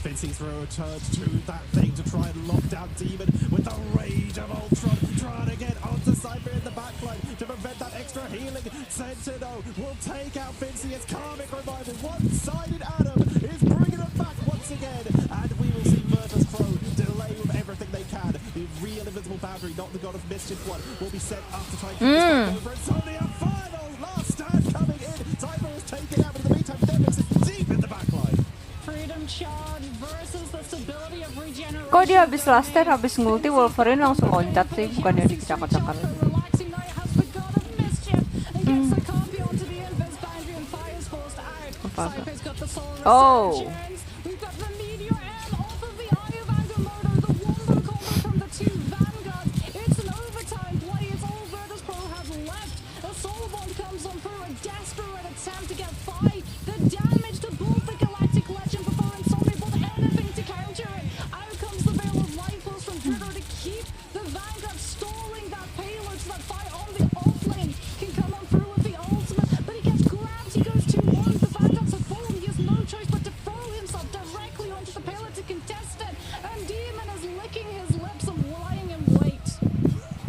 Speaker 3: Fincy's returned to that thing to try and lock down Demon with the rage of Ultron, trying to get onto Cypher in the backline to prevent that extra healing. Sentinel will take out Fincy as Karmic Revival. One-sided Adam is bringing it back once again, and we will see Virtus.pro delay with everything they can. The real invincible boundary, not the God of Mischief one, will be sent up to try and keep this one over. It's only a final last stand coming in. Timer is taken out, but in the meantime, Nevix is deep in the backline.
Speaker 1: Freedom charge versus the stability of regeneration.
Speaker 6: Kok dia habis last stand, habis ngulti Wolverine langsung loncat sih, bukannya dicakar-cakar.
Speaker 1: Relaxing now, it has the God of Mischief. It gets the copy onto the invis boundary and fires forced out. Cypher's got the soul resurgence. We've got the Meteor M off of the Eye of Agamotto, the wombo combo from the two Vanguards. It's an overtime play. It's all Virtus Pro has left. A soul bond comes on through a desperate attempt to get five. The damage to both the Galactic Legend before Insomnia bought anything to counter it. Out comes the Veil of Life Force from Trigger to keep the Vanguard stalling that payload so that fight on the offlane can come on through with the ultimate. But he gets grabbed. He goes 2-1. The Vanguard's a fallen. He has no choice but to throw himself directly onto the payload to contest it. And Demon is licking his lips and lying in wait.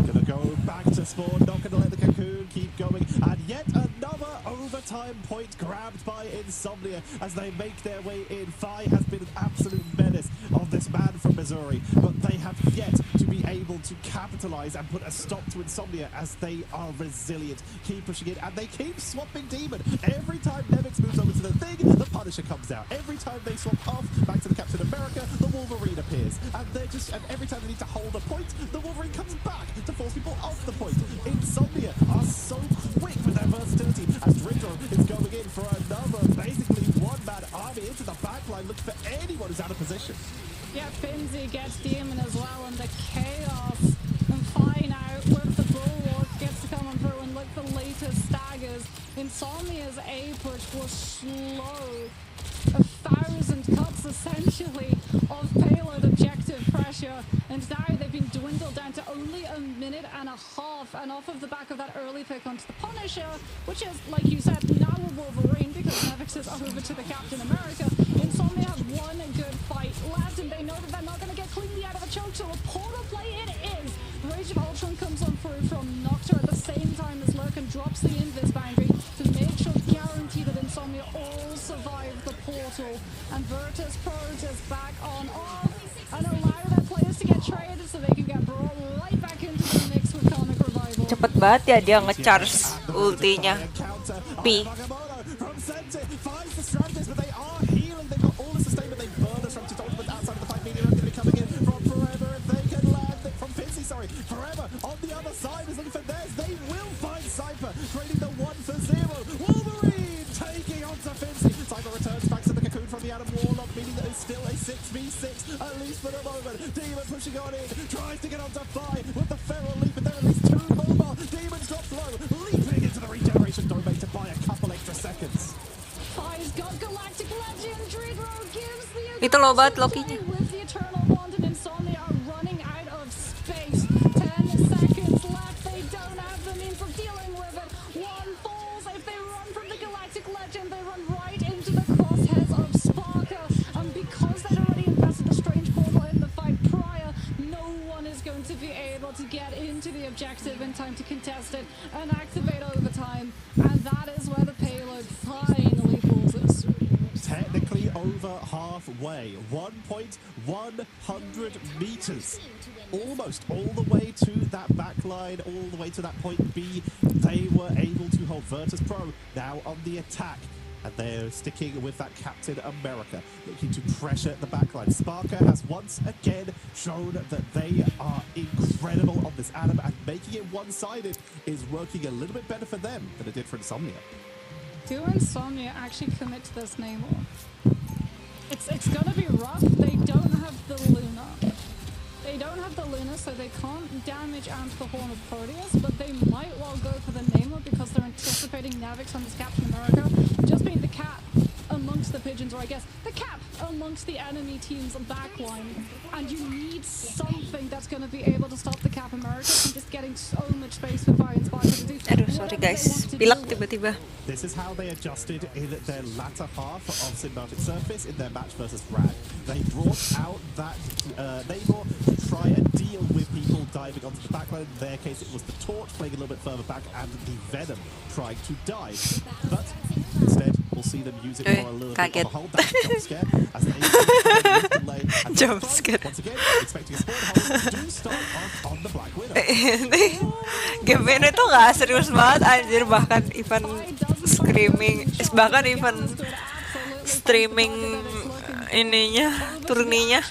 Speaker 3: Gonna go back to spawn, not gonna let the Cocoon keep going, and yet another overtime point grabbed by Insomnia as they make their way in. Phi has been an absolute menace of this man from Missouri, but they have yet to be able to capitalize and put a stop to Insomnia as they are resilient. Keep pushing it, and they keep swapping Demon. Every time Nevix moves over to the thing, the Punisher comes out. Every time they swap off back to the Captain America, the Wolverine appears. And every time they need to hold a point, the Wolverine comes back to force people off the point. Insomnia are so quick with their versatility as Driddro is going in for another basically one-man army into the backline, looking for anyone who's out of position.
Speaker 1: Yeah, Finzi gets Demon as well, and the chaos and fine out with the Bulwark gets to come on through and look the latest staggers. Insomnia's A push was slow. 1,000 cuts essentially of payload objective pressure, and now they've been dwindled down to only a minute and a half, and off of the back of that early pick onto the Punisher, which is, like you said, now a Wolverine because Nevix is over to the Captain America. Insomnia have one good fight left, and they know that they're not going to get cleanly out of a choke, so a portal play it is. Rage of Ultron comes on through from Noctur at the same time as Lurkin drops the invis boundary to make sure, guarantee that Insomnia all survive the portal, and Virtus Pro is back on off and allow their players to get traded so they can get brought right back into the mix with Comic Revival.
Speaker 6: Cepet banget ya dia nge-charge ultinya. P.
Speaker 3: Forever on the other side is looking for theirs. They will find Cypher, creating the 1-0. Wolverine taking on to Finzi. Cypher returns back to the Cocoon from the Adam Warlock, meaning that it's still a 6v6, at least for the moment. Demon pushing on in, tries to get onto Phi with the Feral Leap, but there are at least two mobile. Demons drops low, leaping into the regeneration domain to buy a couple extra seconds.
Speaker 1: Phi's got Galactic Legend. Driddro gives the
Speaker 6: Itu low banget Loki-nya.
Speaker 1: with the Eternal Bond, and Insomnia are running out of space. 10 seconds left. They don't have the means of dealing with it. One falls. If they run from the Galactic Legend, they run right into the crosshairs of Sparker. And because they'd already invested a strange portal in the fight prior, no one is going to be able to get into the objective in time to contest it and activate overtime. And that is where the payload finally pulls us.
Speaker 3: Technically over halfway, 1.100 meters, almost all the way to that back line, all the way to that point B. They were able to hold Virtus Pro now on the attack, and they're sticking with that Captain America, looking to pressure the backline. Sparker has once again shown that they are incredible on this Adam, and making it one-sided is working a little bit better for them than it did for Insomnia.
Speaker 1: Do Insomnia actually commit to this Namor? It's gonna be rough. They don't have the Luna. They don't have the Luna, so they can't damage Ant the Horn of Proteus, but they might well go for the Namor because they're anticipating Navix on this Captain America just being the cap amongst the pigeons, or I guess the cap amongst the enemy team's backline. And you need something that's going to be able to stop the Cap America from just getting so much space for Fire and Sparker to do.
Speaker 6: Aduh, sorry guys. Pilek tiba-tiba.
Speaker 3: This is how they adjusted in their latter half of Symbiotic Surface in their match versus Rad. They brought out that Namor to try and deal with people diving onto the backline. In their case, it was the Torch playing a little bit further back and the Venom trying to dive. But instead, we'll see them use it for a little bit of a hold back jump scare as they lane. And
Speaker 2: Jump
Speaker 3: Pro,
Speaker 2: scare.
Speaker 3: once again, expecting a spawn hole, do start off on the Black Widow.
Speaker 2: Game ini tuh gak serius banget anjir, bahkan even screaming, bahkan even streaming ininya, turninya.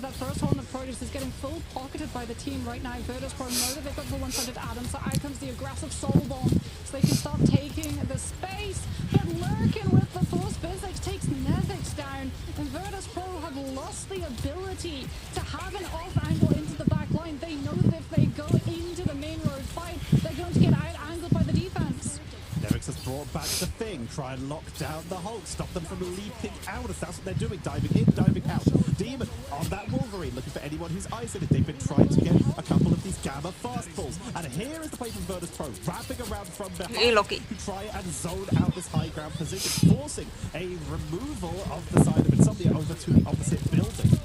Speaker 1: That first round of produce is getting full pocketed by the team right now. Virtus Pro know that they've got the one-sided Adam, so out comes the aggressive soul bomb, so they can start taking the space. But lurking with the force, Physics takes Nevix down, and Virtus Pro have lost the ability to have an off angle into the back line. They know that if they go into the main road fight, they're going to get out-angled by the defense.
Speaker 3: Nevix has brought back the thing, try and lock down the Hulk, stop them from leaping out, if that's what they're doing, diving in, diving out. Demon on that Wolverine, looking for anyone who's isolated. They've been trying to get a couple of these Gamma fastballs, and here is the play from Virtus Pro, wrapping around from behind
Speaker 2: Loki.
Speaker 3: to try and zone out this high ground position, forcing a removal of the side of Insomnia over to the opposite building.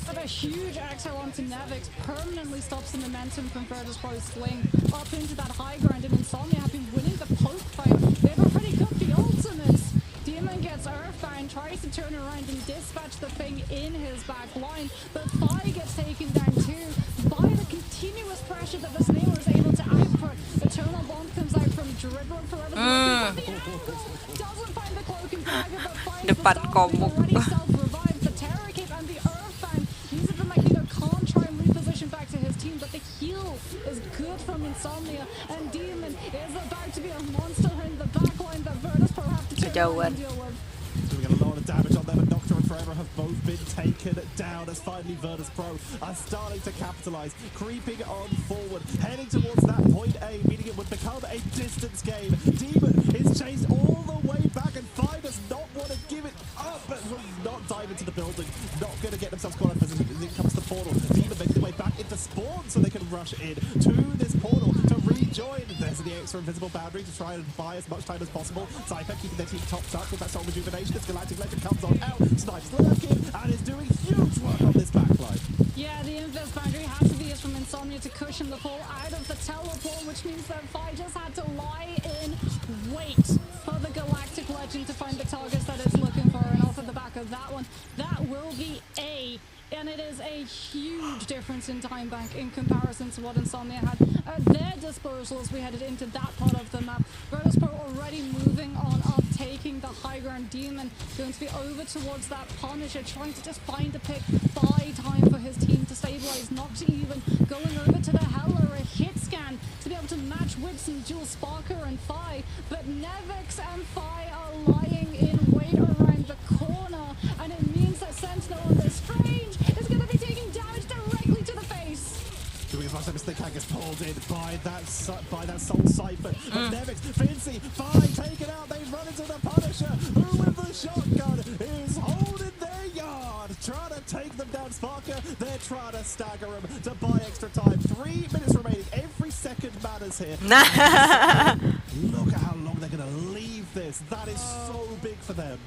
Speaker 1: But a huge exile onto Nevix permanently stops the momentum from Virtus Pro's swing up into that high ground, and Insomnia have been winning the poke fight. They've already got the ultimates. Demon gets Earthbound, tries to turn around and dispatch the thing in his back line, but Phi gets taken down too by the continuous pressure that the Snail is able to output. Eternal Bomb comes out from Dribbler forever. Doesn't find the cloaking dagger, but finds the
Speaker 2: Depan
Speaker 1: Star
Speaker 2: komuk.
Speaker 1: already self-revived. The Terror Cape and the Earthbound means that the Magneto can't try and reposition back to his team, but the heal is good from Insomnia, and Demon is about to be a monster in the back line that Virtus Pro have to turn around and deal with.
Speaker 3: Doing a lot of damage on them, and Nocturne and Forever have both been taken down as finally Virtus Pro are starting to capitalize, creeping on forward, heading towards that point A, meaning it would become a distance game. Demon is chased all the way back, and Phi does not want to give it up, but will not dive into the building, not going to get themselves caught up as it comes to the portal. Demon makes their way back into spawn so they can rush in to this portal to rejoin. There's the extra invisible boundary to try and buy as much time as possible. Cypher keeping their team topped up with that soul rejuvenation. This Galactic Legend comes on out, Snipes lurking, and is doing huge work on this backline.
Speaker 1: Yeah, the invis boundary has to be used from Insomnia to cushion the fall out of the teleport, which means that Phi just had to lie in wait for the Galactic Legend to find the targets that it's looking for, and off of the back of that one, that will be A. And it is a huge difference in time bank in comparison to what Insomnia had at their disposal as we headed into that part of the map. Virtus Pro already moving on up, taking the high ground. Demon going to be over towards that Punisher, trying to just find a pick, buy time for his team to stabilize, not to even going over to the Heller, a hit scan to be able to match with some dual Sparker and Phi. But Nevix and Phi are lying in wait around the corner, and it means that Sentinel on this Strange is going to be taking damage directly to the face.
Speaker 3: Doing as much damage as they can, gets pulled in by that Soul Cypher. But Nevix, Vinci, Phi taken out. They run into the Punisher, who with the shotgun is holding their yard, trying to take them down. Sparker, they're trying to stagger him to buy extra time. 3 minutes remaining. Every second matters here. Look at how long they're going to leave this. That is so big for them.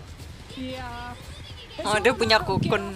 Speaker 1: Yeah.
Speaker 2: Oh, dia punya kukun.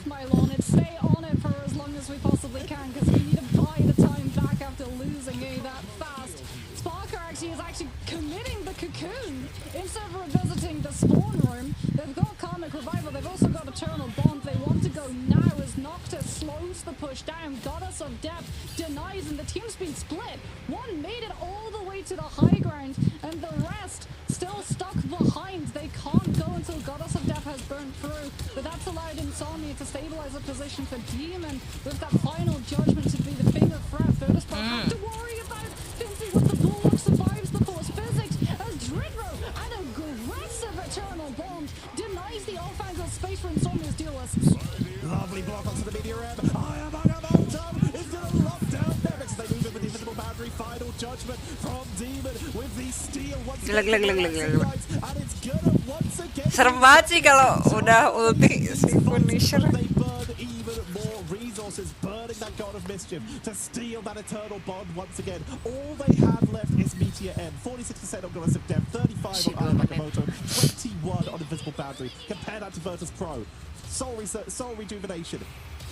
Speaker 1: Stay on it for as long as we possibly can, because we need to buy the time back after losing that fast. Sparker is actually committing the cocoon instead of revisiting the spawn room. They've got Karmic Revival, they've also got Eternal Bond. They want to go now as Noctis slows the push down. Goddess of Death denies, and the team's been split. One made it all the way to the high ground, and the rest still stuck behind. They can't go until Goddess of Death has burned through, but that's allowed Insomnia to stabilize a position for Demon with that final judgment to be the thing of threat. Virtus Pro have to worry about Vinci with the Bulwark survives the force physics as Dridro, an aggressive Eternal Bomb, denies the off-angle space for Insomnia's duelists.
Speaker 3: Lovely block onto the media ramp. I am Agamotto is going to lock down Nevix. They move in with the invisible boundary. Final judgment from Demon with the steal once again. And it's gonna once again.
Speaker 2: Serem banget sih kalau udah ulti si Punisher.
Speaker 3: They burn even more resources, burning that God of Mischief to steal that Eternal Bond once again. All they have left is Meteor M. 46% on Goddess of Death, 35 on Agamotto, 21 on Invisible Boundary. Compare that to Virtus Pro. Soul Rejuvenation,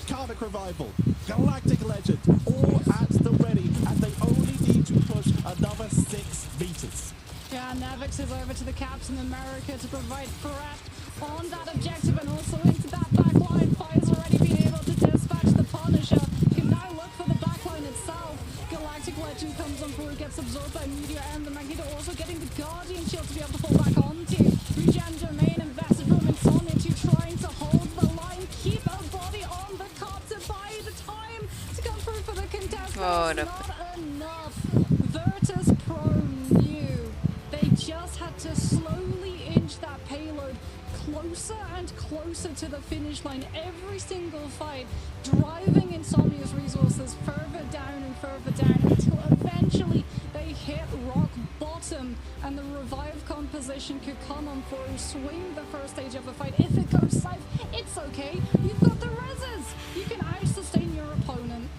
Speaker 3: Karmic Revival, Galactic Legend, all at the ready, and they only need to push another 6 meters.
Speaker 1: Yeah, Yeah, Nevix is over to the Captain America to provide threat on that objective and also into that backline. Fire's already been able to dispatch the Punisher. Can now look for the backline itself. Galactic Legend comes on through, gets absorbed by Meteor and the Magneto, also getting the Guardian Shield to be able to fall back onto. Regen Domain invested from Insomnia to trying to hold the line, keep a body on the cop to buy the time to come through for the contest.
Speaker 2: Oh,
Speaker 1: But it's not enough. Virtus Pro knew they just had to slowly inch that payload closer and closer to the finish line every single fight, driving Insomnia's resources further down and further down until eventually they hit rock bottom and the revive composition could come on through, swing the first stage of a fight. If it goes south, it's okay. You've got the reses. You can out-sustain your opponent.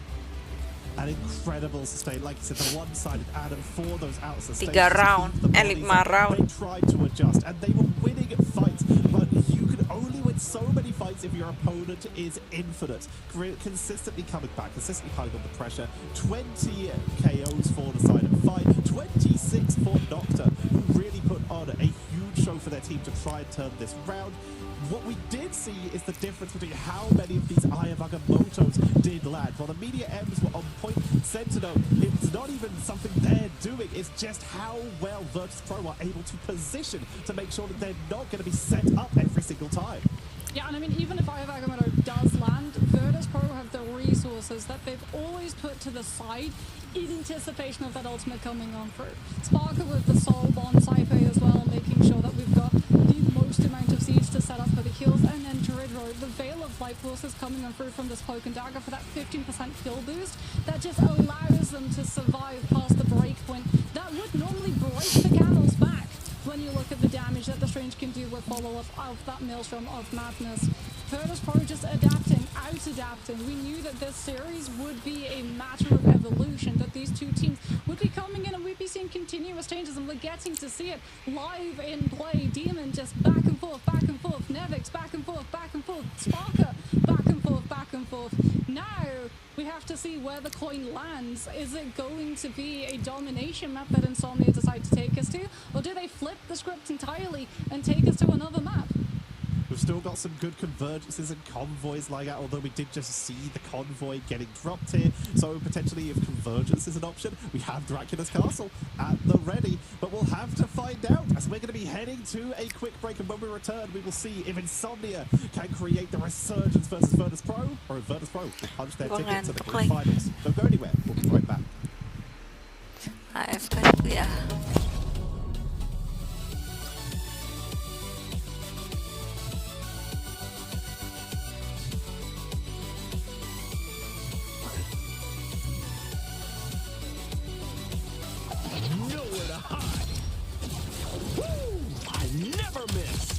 Speaker 3: An incredible sustain, like you said, the one-sided Adam for those out sustains.
Speaker 2: 3 round, 5 round.
Speaker 3: They tried to adjust, and they were winning fights, but you can only win so many fights if your opponent is infinite. Consistently coming back, consistently piling on the pressure. 20 KOs for the side of fight, 26 for Nocta, who really put on a huge show for their team to try and turn this round. What we did see is the difference between how many of these Eye of Agamottos did land. While the Media M's were on point, Sentinel, it's not even something they're doing, it's just how well Virtus Pro are able to position to make sure that they're not going to be set up every single time.
Speaker 1: Yeah, and I mean, even if Eye of Agamotto does land, Virtus Pro have the resources that they've always put to the side in anticipation of that ultimate coming on through. Sparker with the Soul Bond Cypher as well, making sure that we've got the most amount of seeds to set up for the kills, and then Dridro, the Veil of Light Forces coming on through from this Cloak and Dagger for that 15% kill boost that just allows them to survive past the breakpoint that would normally break the Camel's back. When you look at the damage that the Strange can do with follow-up of that Maelstrom of Madness. Virtus Pro just adapting, out-adapting. We knew that this series would be a matter of evolution, that these two teams would be coming in and we'd be seeing continuous changes, and we're getting to see it live in play. Demon just back and forth, Nevix back and forth, Sparker back and forth. Now we have to see where the coin lands. Is it going to be a domination map that Insomnia decide to take us to, or do they flip the script entirely and take us to another map?
Speaker 3: We've still got some good convergences and convoys like that, although we did just see the convoy getting dropped here. So potentially if convergence is an option, we have Dracula's Castle at the ready. But we'll have to find out, as we're going to be heading to a quick break. And when we return, we will see if Insomnia can create the resurgence versus Virtus Pro, or if Virtus Pro will punch their ticket to the quarterfinals. Don't go anywhere. We'll be right back.
Speaker 2: AFK dulu ya.
Speaker 7: Nowhere to hide. Woo! I never miss.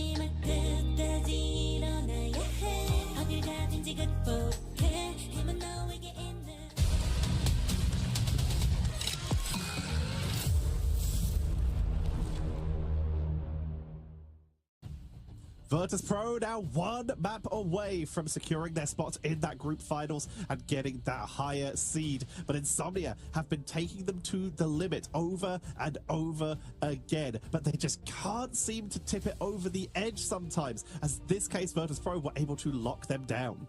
Speaker 4: 마지막 끝까지 일어나야 해 어딜 가든지 극복해 힘은 너에게 있는
Speaker 3: Virtus.pro now one map away from securing their spot in that group finals and getting that higher seed. But Insomnia have been taking them to the limit over and over again. But they just can't seem to tip it over the edge sometimes. As this case, Virtus.pro were able to lock them down.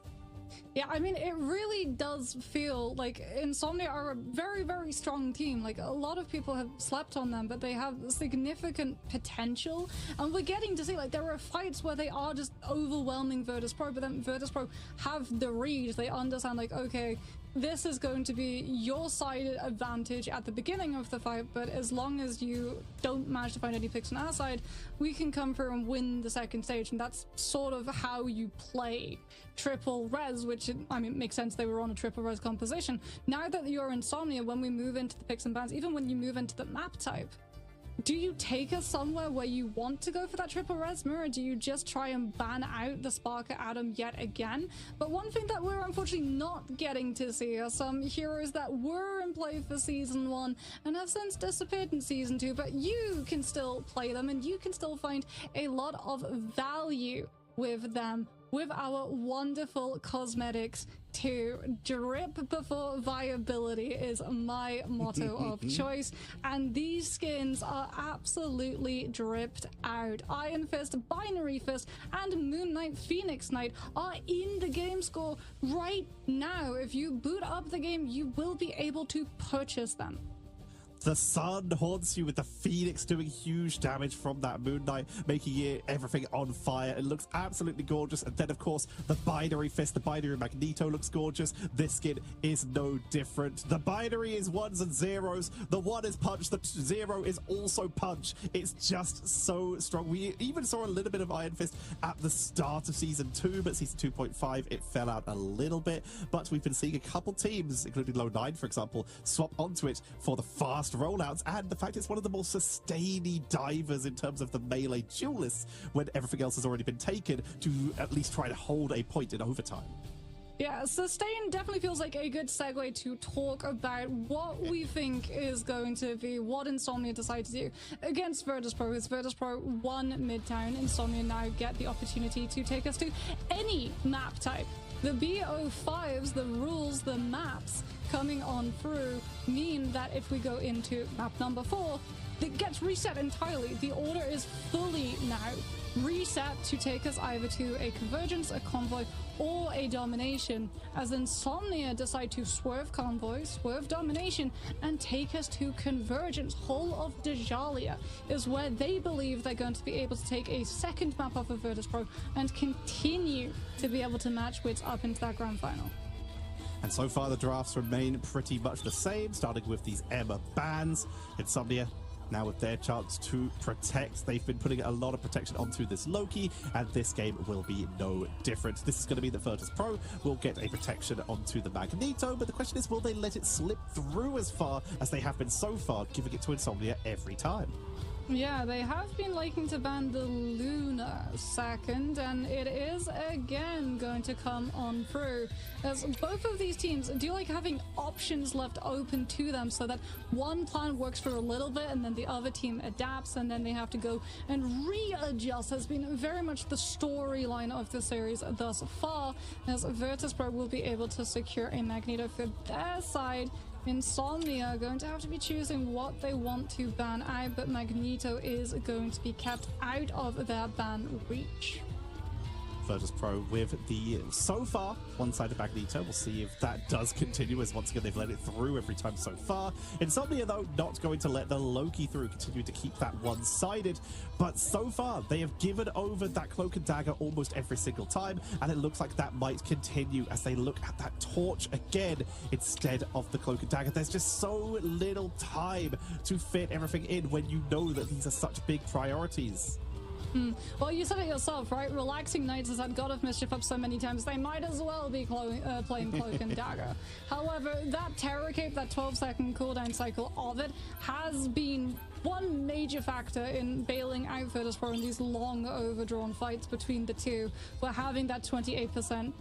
Speaker 1: Yeah, I mean, it really does feel like Insomnia are a very, very strong team. Like, a lot of people have slept on them, but they have significant potential. And we're getting to see, like, there are fights where they are just overwhelming Virtus.pro, but then Virtus.pro have the read. They understand, like, okay, this is going to be your side advantage at the beginning of the fight, but as long as you don't manage to find any picks on our side, we can come through and win the second stage. And that's sort of how you play triple res, which, I mean, makes sense. They were on a triple res composition. Now that you're Insomnia, when we move into the picks and bans, even when you move into the map type, do you take us somewhere where you want to go for that triple res mirror? Do you just try and ban out the Sparker Atom yet again? But one thing that we're unfortunately not getting to see are some heroes that were in play for Season 1 and have since disappeared in Season 2, but you can still play them and you can still find a lot of value with them, with our wonderful cosmetics too. Drip before viability is my motto of choice, and these skins are absolutely dripped out. Iron Fist, Binary Fist, and Moon Knight, Phoenix Knight are in the game score right now. If you boot up the game, you will be able to purchase them.
Speaker 3: The sun haunts you with the Phoenix doing huge damage from that Moon Knight, making everything on fire. It looks absolutely gorgeous. And then, of course, the Binary Fist, the Binary Magneto looks gorgeous. This skin is no different. The Binary is ones and zeros. The one is punch. The zero is also punch. It's just so strong. We even saw a little bit of Iron Fist at the start of Season 2, but Season 2.5, it fell out a little bit. But we've been seeing a couple teams, including Low 9, for example, swap onto it for the fast rollouts, and the fact it's one of the more sustainy divers in terms of the melee duelists when everything else has already been taken, to at least try to hold a point in overtime.
Speaker 1: Yeah, sustain definitely feels like a good segue to talk about what we think is going to be what Insomnia decide to do against Virtus.pro. As Virtus.pro won Midtown, Insomnia now get the opportunity to take us to any map type. The BO5s, the rules, the maps coming on through mean that if we go into map number 4, it gets reset entirely. The order is fully now reset to take us either to a convergence, a convoy, or a domination, as Insomnia decide to swerve convoy, swerve domination, and take us to convergence. Whole of Dajalia is where they believe they're going to be able to take a second map off of Virtus.pro and continue to be able to match wits up into that grand final.
Speaker 3: And so far the drafts remain pretty much the same, starting with these Emea bans. Insomnia now with their chance to protect. They've been putting a lot of protection onto this Loki, and this game will be no different. This is going to be the Virtus.pro will get a protection onto the Magneto, but the question is, will they let it slip through as far as they have been so far, giving it to Insomnia every time?
Speaker 1: Yeah, they have been liking to ban the Luna second, and it is again going to come on through, as both of these teams do like having options left open to them, so that one plan works for a little bit and then the other team adapts and then they have to go and readjust. Has been very much the storyline of the series thus far, as Virtus.pro will be able to secure a Magneto for their side. Insomnia are going to have to be choosing what they want to ban out, but Magneto is going to be kept out of their ban reach.
Speaker 3: Virtus.pro with the, so far, one-sided Magneto. We'll see if that does continue, as once again they've let it through every time so far. Insomnia, though, not going to let the Loki through, continue to keep that one-sided. But so far, they have given over that Cloak and Dagger almost every single time, and it looks like that might continue as they look at that Torch again instead of the Cloak and Dagger. There's just so little time to fit everything in when you know that these are such big priorities.
Speaker 1: Well, you said it yourself, right? Relaxing Knights has had God of Mischief up so many times, they might as well be playing Cloak and Dagger. However, that Terror Cape, that 12-second cooldown cycle of it, has been one major factor in bailing out Virtus.pro in these long overdrawn fights between the two, where having that 28%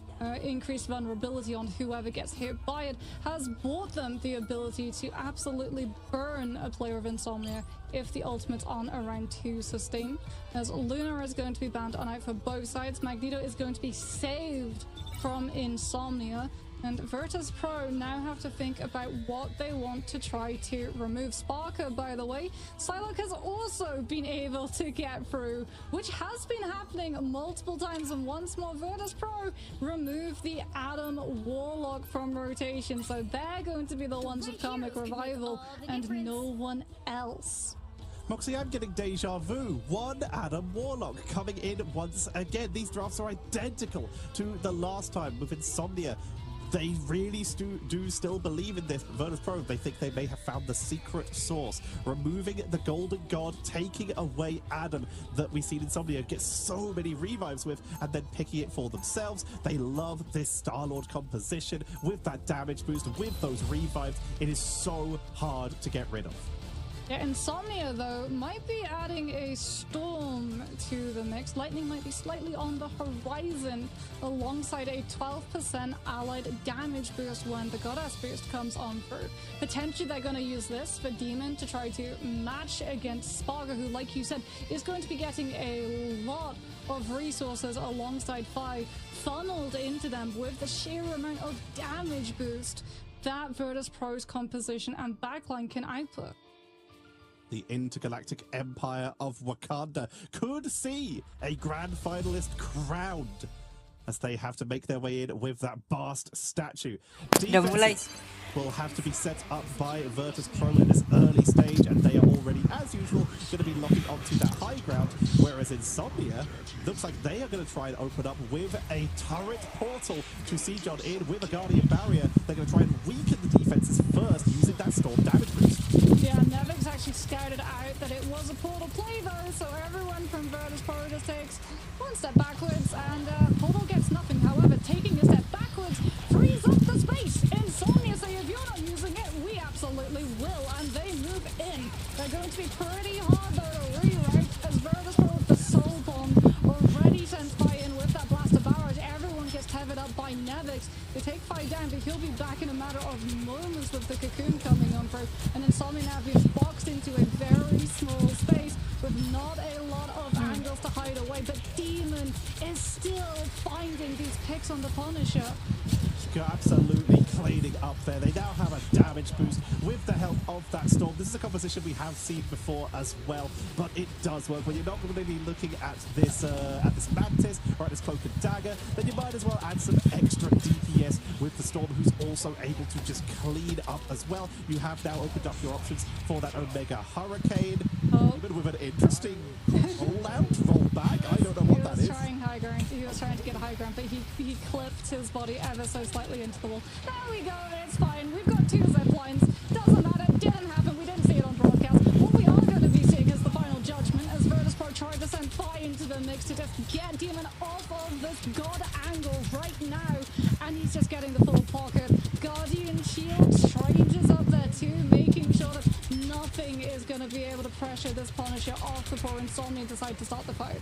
Speaker 1: increased vulnerability on whoever gets hit by it has bought them the ability to absolutely burn a player of Insomnia if the ultimates aren't around to sustain. As Luna is going to be banned on out for both sides, Magneto is going to be saved from Insomnia, and Virtus.pro now have to think about what they want to try to remove. Sparker, by the way, Psylocke has also been able to get through, which has been happening multiple times, and once more Virtus.pro remove the Adam Warlock from rotation, so they're going to be the ones with Karmic Revival and no one else.
Speaker 3: Moxie, I'm getting deja vu. One Adam Warlock coming in once again. These drafts are identical to the last time with Insomnia. They really do still believe in this. Virtus.pro, they think they may have found the secret source. Removing the Golden God, taking away Adam that we've seen Insomnia get so many revives with, and then picking it for themselves. They love this Star-Lord composition with that damage boost, with those revives. It is so hard to get rid of.
Speaker 1: Yeah, Insomnia, though, might be adding a Storm to the mix. Lightning might be slightly on the horizon, alongside a 12% allied damage boost when the Goddess boost comes on through. Potentially, they're going to use this for Demon to try to match against Sparker, who, like you said, is going to be getting a lot of resources alongside Phi funneled into them with the sheer amount of damage boost that Virtus.pro's composition and backline can output.
Speaker 3: The intergalactic empire of Wakanda could see a grand finalist crowned as they have to make their way in with that Bast statue. Defenses will have to be set up by Virtus.pro in this early stage, and they are already, as usual, going to be locking onto that high ground, whereas Insomnia looks like they are going to try and open up with a turret portal to siege on in with a Guardian Barrier. They're going to try and weaken the defenses first using that Storm damage boost.
Speaker 1: Yeah, Nevix actually scouted out that it was a portal play, though, so everyone from Virtus.pro just takes one step backwards, and Portal gets nothing. However, taking a step backwards frees up the space. Insomnia say, if you're not using it, we absolutely will, and they move in. They're going to be pretty hard, though, to rewrite, as Virtus.pro with the Soul Bomb already sends Phi in with that Blaster Barrage. Everyone gets tethered up by Nevix. They take Phi down, but he'll be back in a matter of moments with the Cocoon coming on through, and Insomnia now being boxed into a very small space with not a lot of angles to hide away, but Demon is still finding these picks on the Punisher.
Speaker 3: Absolutely cleaning up there. They now have a damage boost with the help of that Storm. This is a composition we have seen before as well, but it does work. When you're not going to be looking at this Mantis or at this Cloak and Dagger, then you might as well add some extra DPS with the Storm, who's also able to just clean up as well. You have now opened up your options for that Omega Hurricane, even with an interesting roll-out, roll-back. I don't know what that is.
Speaker 1: He was trying to get high ground, but he clipped his body ever so slightly into the wall. There we go, it's fine. We've got 2 zip lines. Doesn't matter, didn't happen. We didn't see it on broadcast. What we are going to be seeing is the final judgment, as Virtus.pro tried to send Phi into the mix to just get Demon off of this God angle right now, and he's just getting the full pocket. Guardian Shield, Stranger's up there too, making sure that nothing is going to be able to pressure this Punisher off before Insomnia decide to start the fight.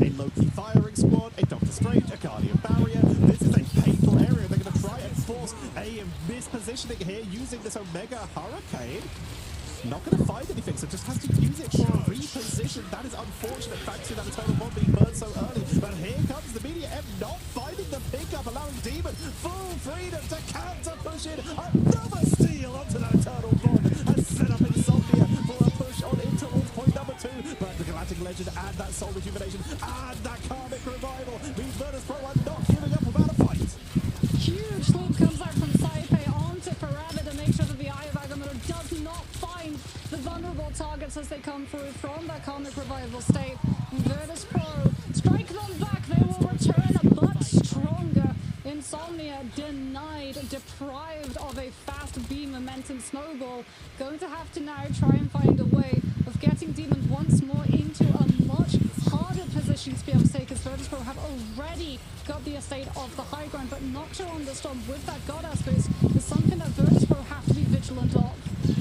Speaker 3: A Loki firing squad, a Doctor Strange, a Guardian Barrier. This is a painful area. They're going to try and force a mispositioning here using this Omega Hurricane. Not going to find anything, so just has to use it for a reposition. That is unfortunate, thanks to that Eternal Bomb being burned so early. But here comes the Media M, not finding the pickup, allowing Demon full freedom to counter push in. Another steal onto that Eternal Bomb and set up Insomnia for a push on into launch point number 2. But the Galactic Legend and that Soul Rejuvenation and that Karmic Revival means Virtus.pro are not giving up without a fight.
Speaker 1: Huge swoop comes out from Saipei onto Forever to make sure that the Eye of Agamotto does not find the vulnerable targets as they come through from that Karmic Revival state. Virtus.pro strike them back, they will return but stronger. Insomnia denied, deprived of a fast beam momentum snowball. Going to have to now try and find a way of getting Demon once more into a much harder position to be able to take, as Virtus.pro have already got the estate of the high ground, but Nocturne on the Storm with that Goddess boost is something that Virtus.pro have to be vigilant of.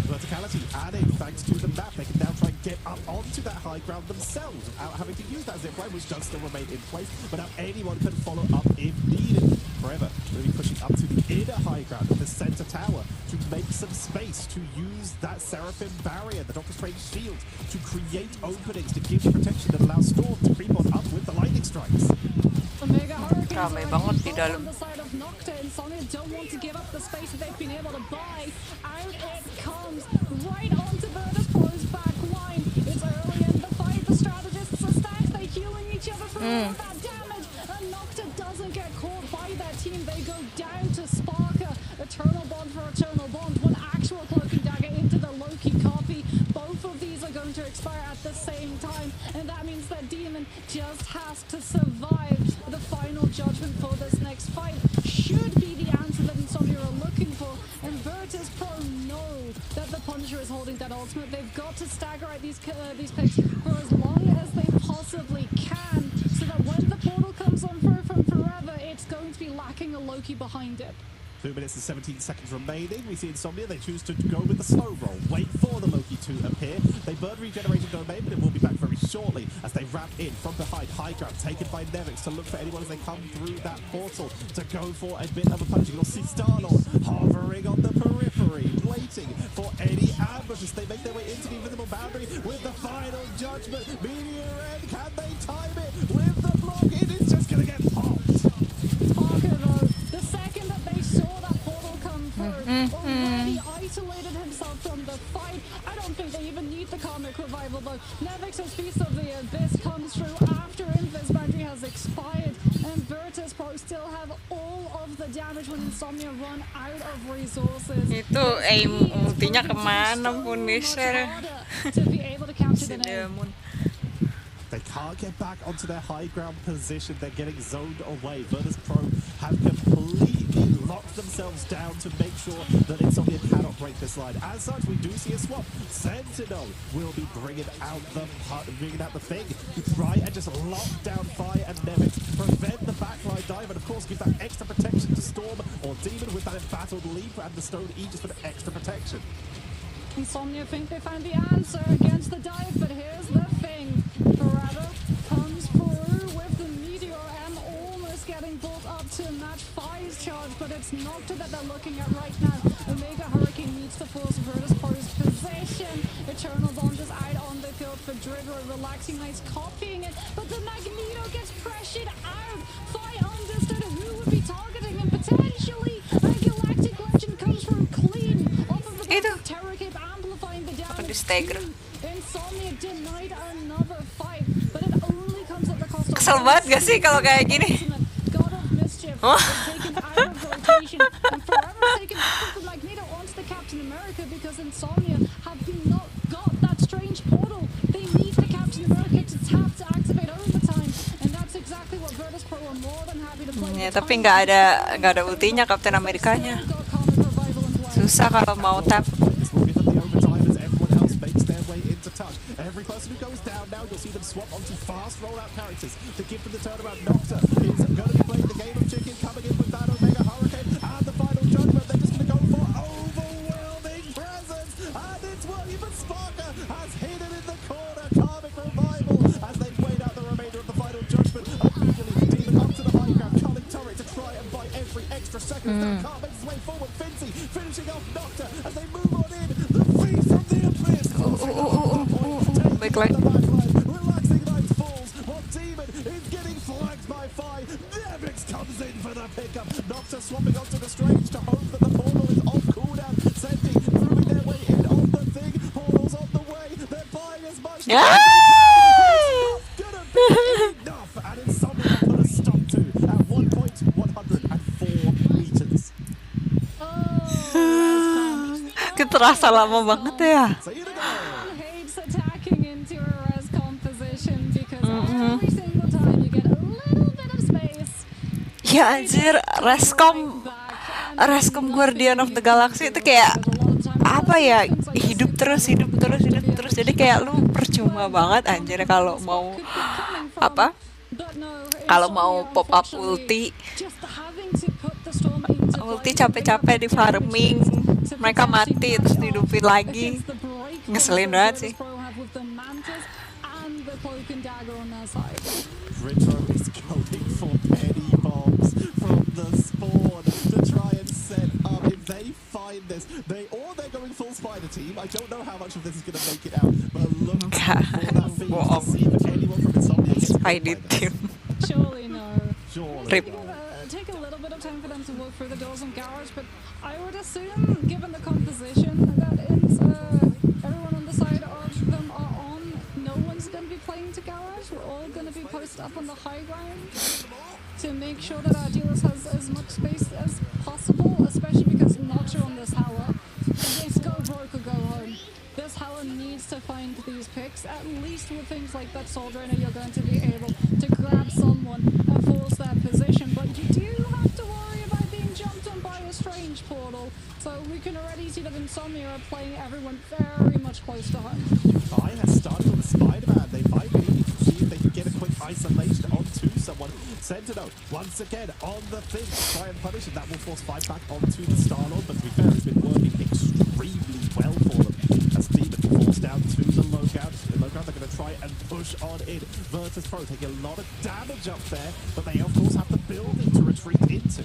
Speaker 3: But verticality adding thanks to the map. They can now try and get up onto that high ground themselves without having to use that zip line, which does still remain in place. But now anyone can follow up if needed. Forever will be pushing up to the inner high ground of the center tower to make some space to use that Seraphim barrier, the Doctor Strange shield, to create openings to give the protection that allows Storm to creep on up with the lightning strikes.
Speaker 1: Omega Hurricanes
Speaker 6: Ramai
Speaker 1: are
Speaker 6: banget di
Speaker 1: actually
Speaker 6: dalam.
Speaker 1: on the side of Nocta. Insomnia don't want to give up the space that they've been able to buy. Out it comes, right onto Virtus Pro's back line. It's early in the fight. The strategists are stacked. They're healing each other for all of that damage. And Nocta doesn't get caught by that team. They go down to Sparker. Eternal Bond for Eternal Bond. One actual Cloak and Dagger into the Loki copy. Both of these are going to expire at the same time. And that means that Demon just has to survive. The final judgment for this next fight should be the answer that Insomnia are looking for. And Virtus Pro know that the Punisher is holding that ultimate. They've got to stagger out these picks for as long as they possibly can, so that when the portal comes on from Forever, it's going to be lacking a Loki behind it.
Speaker 3: 2 minutes and 17 seconds remaining. We see Insomnia. They choose to go with the slow roll. Wait for the Loki to appear. They burn regenerated domain, but it will be back very shortly as they ramp in from behind. High ground taken by Nevix to look for anyone as they come through that portal to go for a bit of a punch. You'll see Star-Lord hovering on the periphery, waiting for any ambushes. They make their way into the invisible boundary with the final judgment. Meteor End, can they time it with the block? It is just going to get popped.
Speaker 1: Parker, though, the second that they saw that portal come through, already isolated himself from the fight. I don't think they even need the comic revival, though. Nevix's Feast of the Abyss comes through after Invis Boundary has expired, and Virtus Pro still have all of the damage when Insomnia run out of resources.
Speaker 6: Itu aim ultinya kemana Punisher?
Speaker 1: To be able to capture the name.
Speaker 6: Demon.
Speaker 3: They can't get back onto their high ground position. They're getting zoned away. Virtus Pro have completely locked themselves down to make sure that Insomnia cannot break this line. As such, we do see a swap. Sentinel will be bringing out the thing to try and just lock down Fire and Nevix, prevent the backline dive, and of course give that extra protection to Storm or Demon with that embattled leap and the Stone Aegis for the extra protection.
Speaker 1: Insomnia think they found the answer against the dive, but here's the thing. Forever comes through with the Meteor M almost getting built up to match Fire's charge, but it's Nocta that they're looking at right now. Omega Hurricane needs to force Virtus Pro's position. Eternal Bond is out on the field for Drigger. Relaxing Knights copying it, but the Magneto gets pressured out. Fire understood who would be targeting him potentially. A Galactic Legend comes through clean off of the back of Terror Cape, amplifying the damage.
Speaker 6: Stagger.
Speaker 1: Insomnia denied another fight, but it only comes at the cost of
Speaker 6: Kesel banget gak sih kalau kayak gini?
Speaker 1: God of Mischief is taken out of rotation, and Forever taken out of the Magneto onto the Captain America because Insomnia have not got that strange portal. They need the Captain America to tap to activate overtime, and that's exactly what Virtus Pro are more than happy to play.
Speaker 6: Ya, tapi nggak ada ultinya Captain Amerikanya. Susah kalau mau tap.
Speaker 3: Every person who goes down now, you'll see them swap onto fast rollout characters to give them the turnaround. Nocta is going to be playing the game of chicken, coming in with that Omega Hurricane and the final judgment. They're just going to go for overwhelming presence, and it's working. But Sparker has hidden in the corner. Karmic Revival as they wait out the remainder of the final judgment. Immediately, Demon up to the high ground, culling turret to try and buy every extra second. That can't make his way forward. Fincy finishing off Nocta as they move on in. The feast from the abyss.
Speaker 6: Baik lagi.
Speaker 3: Relaxing Knights falls while Demon is getting flanked by Fi. Nevix comes in for the pickup. Nocta swapping onto the Strange to hope that the portal is off cooldown. Senti throwing their way in on the thing. Portal's on the way. They're buying as much. It's not gonna be enough. And Insomnia put a stop to at 1.104 meters.
Speaker 6: Terasa lama banget ya.
Speaker 3: So you know.
Speaker 1: Hates attacking into a res composition because every single time you get a little bit of space.
Speaker 6: Ya anjir, Rescom Guardian of the Galaxy itu kayak apa ya, hidup terus. Jadi kayak lu percuma banget anjir kalau mau apa? Kalau mau pop up ulti capek-capek di farming mereka mati terus dihidupin lagi. Ngeselin banget sih.
Speaker 3: Ritro is going for penny bombs from the spawn to try and set up. If they find this, they're going full spider team. I don't know how much of this is going to make it out, but look for that feed to see if anyone from Insomnia gets caught by
Speaker 6: Spider
Speaker 3: this.
Speaker 6: team.
Speaker 1: Surely no.
Speaker 3: Surely
Speaker 6: Rip.
Speaker 3: no.
Speaker 1: Take a little bit of time for them to walk through the doors on Garage, but I would assume, given the composition, that everyone on the side of them are on. No one's going to be playing to Garage. We're all going to be posted up on the high ground to make sure that our dealers has as much space as possible, especially because Notcher on this Howler. It's go broke or go home. This Howler needs to find these picks, at least with things like that Soul Drainer. You're going to be able to grab someone and force their position, but you do have to worry about being jumped on by a strange portal. So we can already see that Insomnia are playing everyone very much close to home.
Speaker 3: I has started with Spider-Man. They might be looking to see if they can get a quick isolation onto someone. Sentinel, once again, on the thing to try and punish it. That will force fight back onto the Star-Lord, but to be fair, it's been working extremely well for them. As Demon falls down to the Lowground. The Lowground, they're going to try and push on in. Virtus Pro taking a lot of damage up there, but they, of course, have the building to retreat into.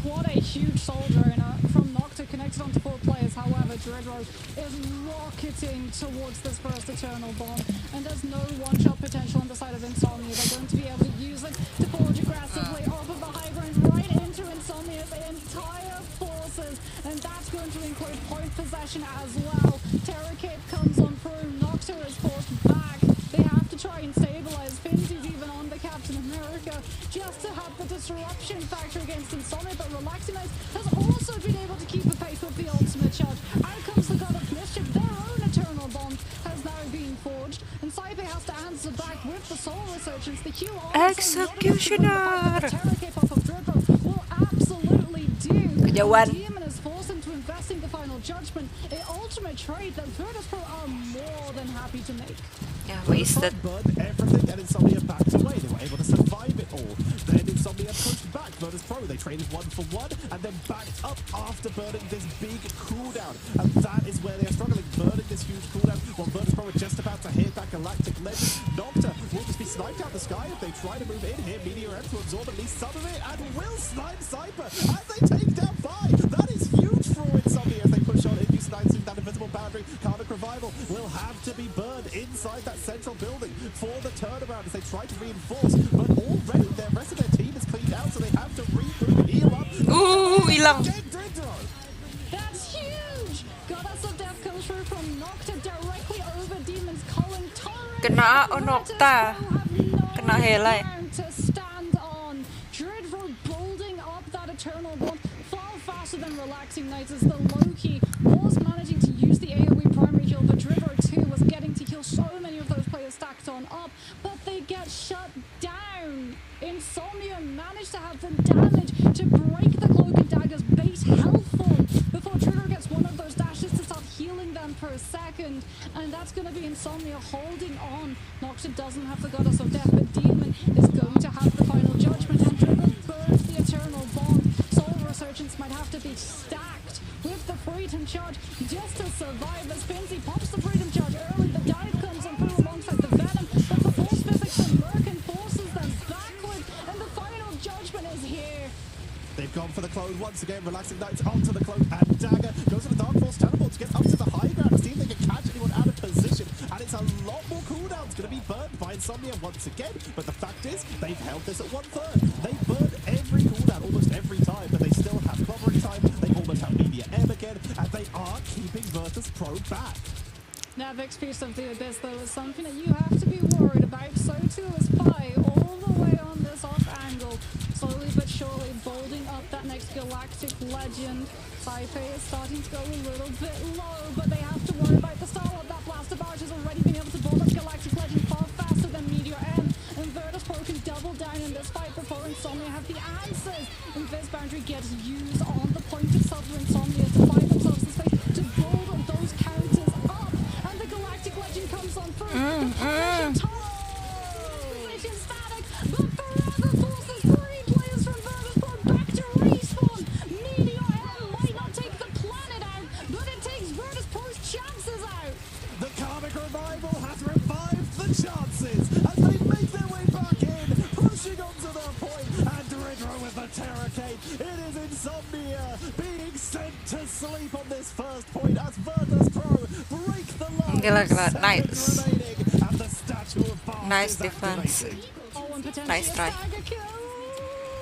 Speaker 1: What a huge Soul Drainer from Nocta connected onto 4 players. However, Dreadrose is rocketing towards this first Eternal Bomb, and there's no one-shot potential on the side of Insomnia. They're going to be able to use it to forge aggressively off of the high ground right into Insomnia's entire forces, and that's going to include point possession as well. Terror Cape comes on through. Nocta is forced back. They have to try and stabilize. Finzy's even on the Captain America just to have the disruption factor against Insomnia, but Relaxing Knights has also been able to keep the pace with the ultimate charge. Out comes the God of Mischief. Their own Eternal Bomb has now been forged, and Saipe has to answer back with the Soul Resurgence. The Q
Speaker 6: Executioner!
Speaker 1: The Terror Cape off of Dreadro will absolutely do.
Speaker 6: Kejauhan.
Speaker 1: Demon is forced into investing the final judgment, an ultimate trade that Virtus Pro are more than happy to make.
Speaker 6: Yeah, wasted.
Speaker 3: Burned everything and Insomnia backed away. They were able to survive it all. Then Insomnia pushed back. Virtus Pro, they traded 1 for 1 and then backed up after burning this big cooldown. And that is where they are struggling, burning this huge cooldown. While Virtus Pro are just about to hit that Galactic Legend. Nocta will just be sniped out the sky if they try to move in here. Meteor M to absorb at least some of it and will snipe Cypher as they take down 5. That is huge for Insomnia as they push on. If you snipe that invisible boundary, Karmic Revival will have to be burned inside that central building for the turnaround as they try to reinforce, but already the rest of their team is cleaned out, so they have to regroup, heal up.
Speaker 6: Hilang.
Speaker 1: That's huge! Goddess of Death comes through from Nocta directly over Demon's Culling Torrent.
Speaker 6: Kena Nocta. Kena Helai.
Speaker 1: To stand on. Dreadful building up that Eternal Bomb far faster than Relaxing Knights as the Loki was managing to use the AoE primary heal, but Dreadful 2 was getting to heal so many of those players stacked on up, but they get shut down. Insomnia managed to have the damage to break the Cloak and Dagger's base health form before Trigger gets one of those dashes to start healing them per second, and that's going to be Insomnia holding on. Nocta doesn't have the Goddess of Death, but Demon is going to have the final judgment, and Trigger burns the Eternal Bomb. Soul Resurgence might have to be stacked with the Freedom Charge just to survive as Finzy pops the Freedom Charge early. The dive comes on through alongside the Venom, but the Force Physics from Merkin forces them backward, and the final judgment is here.
Speaker 3: They've gone for the clone once again. Relaxing Knights onto the cloak and dagger. Goes for the Dark Force teleport to get up to the high ground. See if they can catch anyone out of position. And it's a lot more cooldowns going to be burned by Insomnia once again. But the fact is, they've held this at 1/3. They burn every cooldown almost every time, but they still have clobbering time. They almost have Media M again, and they are keeping Virtus Pro back.
Speaker 1: Now, Vix Feast of the Abyss, though, is something that you have to be worried about. So too is Pi, all the way on this off angle. Slowly but surely building up that next Galactic Legend. Saipe is starting to go a little bit low, but they have to worry about the Star-Lord. That Blaster Barge has already been able to build up Galactic Legend far faster than Meteor M. And Virtus Pro can double down in this fight before Insomnia have the answers. And this boundary gets used on the point itself for Insomnia to find themselves the space to build those counters up. And the Galactic Legend comes on through. The position position static, but forever forces 3 players from Virtus Pro back to respawn. Meteor M might not take the planet out,
Speaker 3: as the Terracade. It is Insomnia being sent to sleep on this first point as Virtus Pro break the line.
Speaker 6: Gila, gila.
Speaker 3: Seconds
Speaker 6: Nice.
Speaker 3: remaining, and the Statue of Past
Speaker 6: Nice
Speaker 3: is
Speaker 6: defense.
Speaker 3: activated.
Speaker 1: Oh, and potentially
Speaker 6: Nice
Speaker 1: a
Speaker 6: try.
Speaker 1: stagger kill.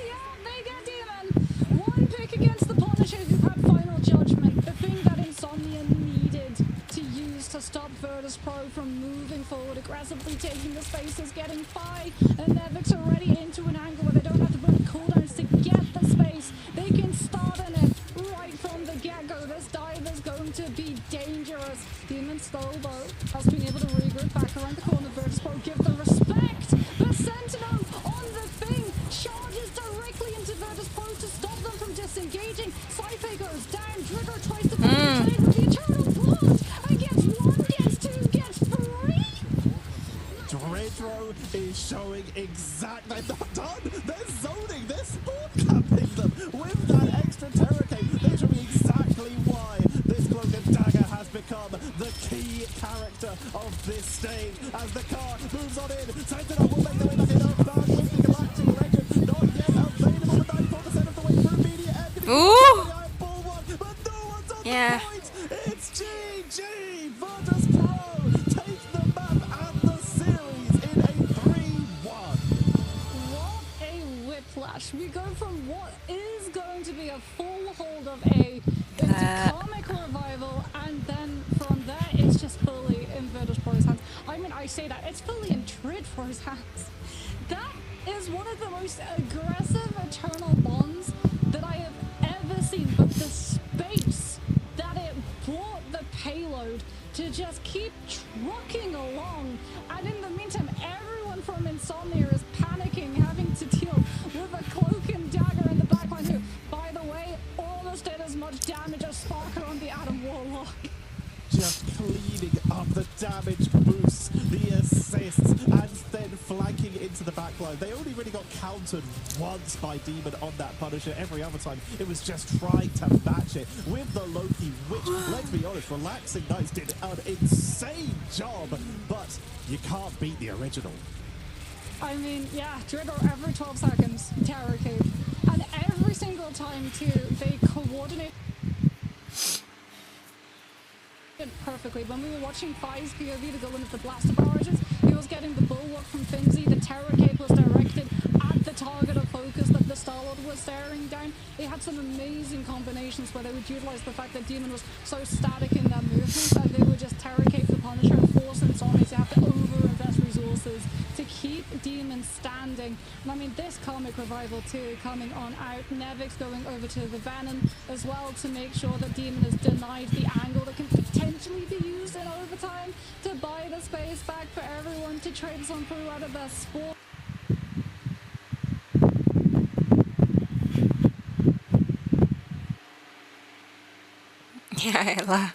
Speaker 1: Yeah, they get Demon. One pick against the Punisher, who had final judgment. The thing that Insomnia needed to use to stop Virtus Pro from moving forward, aggressively taking the spaces, getting Phi and Nevix already into an angle where they don't have to burn cooldowns to get the space. They can start in it right from the get-go. This dive is going to be dangerous. Demon slow though has been able to regroup back around the corner. Virtus Pro give the respect. The Sentinel on the thing charges directly into Virtus Pro to stop them from disengaging. Sci-Fi goes down. Trigger tries to play the trade with the Eternal Blast and gets one, gets two, gets three.
Speaker 3: Dredro is showing exactly. They're not done. They're zoning. They're sport capping them with that extra Terracade. They're showing exactly why this Cloak and Dagger has become the key character of this stage. As the car moves on in, Sentinel will make their way back in. Earthbound with the Galactic Legend. Not yet available, but 94% of the way through media.
Speaker 6: Ooh.
Speaker 3: Bulwark, but no one's on
Speaker 6: Yeah.
Speaker 3: the point. It's GG. Virtus Pro take the map and the series in a 3-1.
Speaker 1: What a whiplash. We go from what is going to be a full hold of A into comic revival, and then from there it's just fully in Virtus Pro's hands. I mean, I say that, it's fully in Pro's hands. That is one of the most aggressive Eternal Bonds that I have ever seen, but the space that it brought the payload to just keep trucking along, and in the meantime everyone from Insomnia is panicking, having to deal with a Cloak and Dagger in the backline who, by the way, almost did as much damage as Sparker on the Adam Warlock.
Speaker 3: Just cleaning up the damage boosts, the assists, and then flanking into the backline. They only really got countered once by Demon on that Punisher. Every other time, it was just trying to match it with the Loki, which, let's be honest, Relaxing Knights did an insane job, but you can't beat the original.
Speaker 1: I mean, yeah, Trigger every 12 seconds, Terracade. And every single time, too, they coordinate it perfectly. When we were watching Phi's POV to go into the blaster barrages, he was getting the bulwark from Finzi, the Terracade was directed at the target of focus that the Starlord was staring down. They had some amazing combinations where they would utilize the fact that Demon was so static in their movements that they would just Terracade the Punisher and force Insomnia to have to over-invest resources to keep Demon standing. And I mean, this comic revival too coming on out. Nevix going over to the Venom as well to make sure that Demon is denied the angle that can potentially be used in overtime to buy the space back for everyone to trade some through out of their sport.
Speaker 6: Ya elah.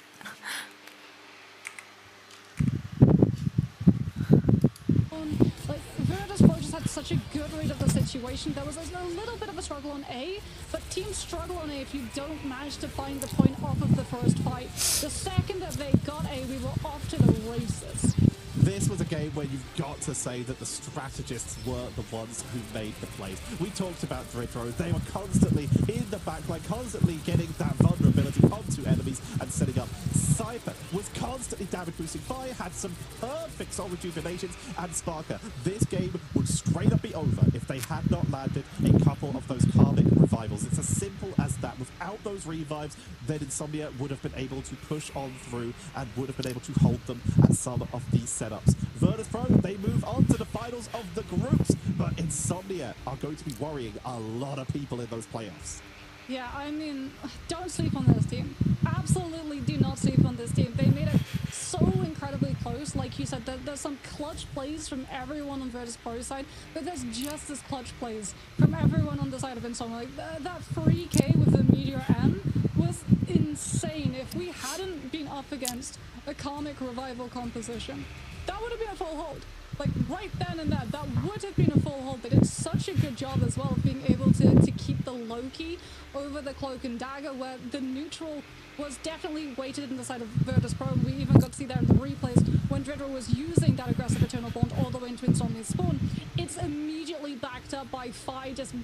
Speaker 1: Like, Virtus Pro just had such a good read of the situation. There was a little bit of a struggle on A, but teams struggle on A if you don't manage to find the point off of the first fight. The second that they got A, we were off to the races.
Speaker 3: This was a game where you've got to say that the strategists were the ones who made the plays. We talked about Dredro. They were constantly in the backline, constantly getting that vulnerability onto enemies and setting up. Cypher was constantly damage boosting. Fire had some perfect soul rejuvenations, and Sparker. This game would straight up be over if they had not landed a couple of those karmic revivals. It's as simple as that. Without those revives, then Insomnia would have been able to push on through and would have been able to hold them at some of these setups. Virtus Pro, they move on to the finals of the groups, but Insomnia are going to be worrying a lot of people in those playoffs.
Speaker 1: Yeah, I mean, don't sleep on this team. Absolutely do not sleep on this team. They made it so incredibly close. Like you said, there's some clutch plays from everyone on Virtus Pro's side, but there's just as clutch plays from everyone on the side of Insomnia. Like, that 3K with the Meteor M was insane. If we hadn't been up against a Karmic Revival composition, that would have been a full hold. Like, right then and there, that would have been a full hold. They did such a good good job as well of being able to keep the low-key over the Cloak and Dagger, where the neutral was definitely weighted in the side of Virtus Pro. We even got to see that in the replays when Dredro was using that aggressive Eternal Bond all the way into Insomnia's spawn. It's immediately backed up by Phi just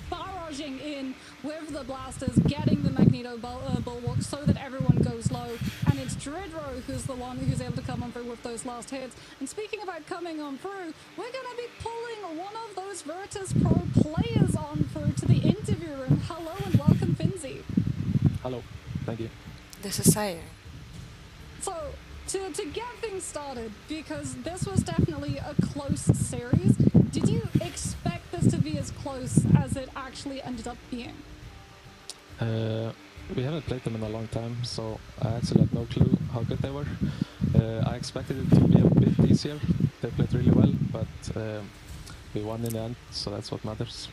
Speaker 1: barraging in with the blasters, getting the Magneto bulwark so that everyone goes low, and it's Dredro who's the one who's able to come on through with those last hits. And speaking about coming on through, we're gonna be pulling one of those Virtus Pro players on through to the interview room. Hello and welcome, Finzi.
Speaker 8: Hello, thank you.
Speaker 6: This is saya.
Speaker 1: So, to get things started, because this was definitely a close series, did you expect this to be as close as it actually ended up being?
Speaker 8: We haven't played them in a long time, so I actually had no clue how good they were. I expected it to be a bit easier. They played really well, but we won in the end, so that's what matters.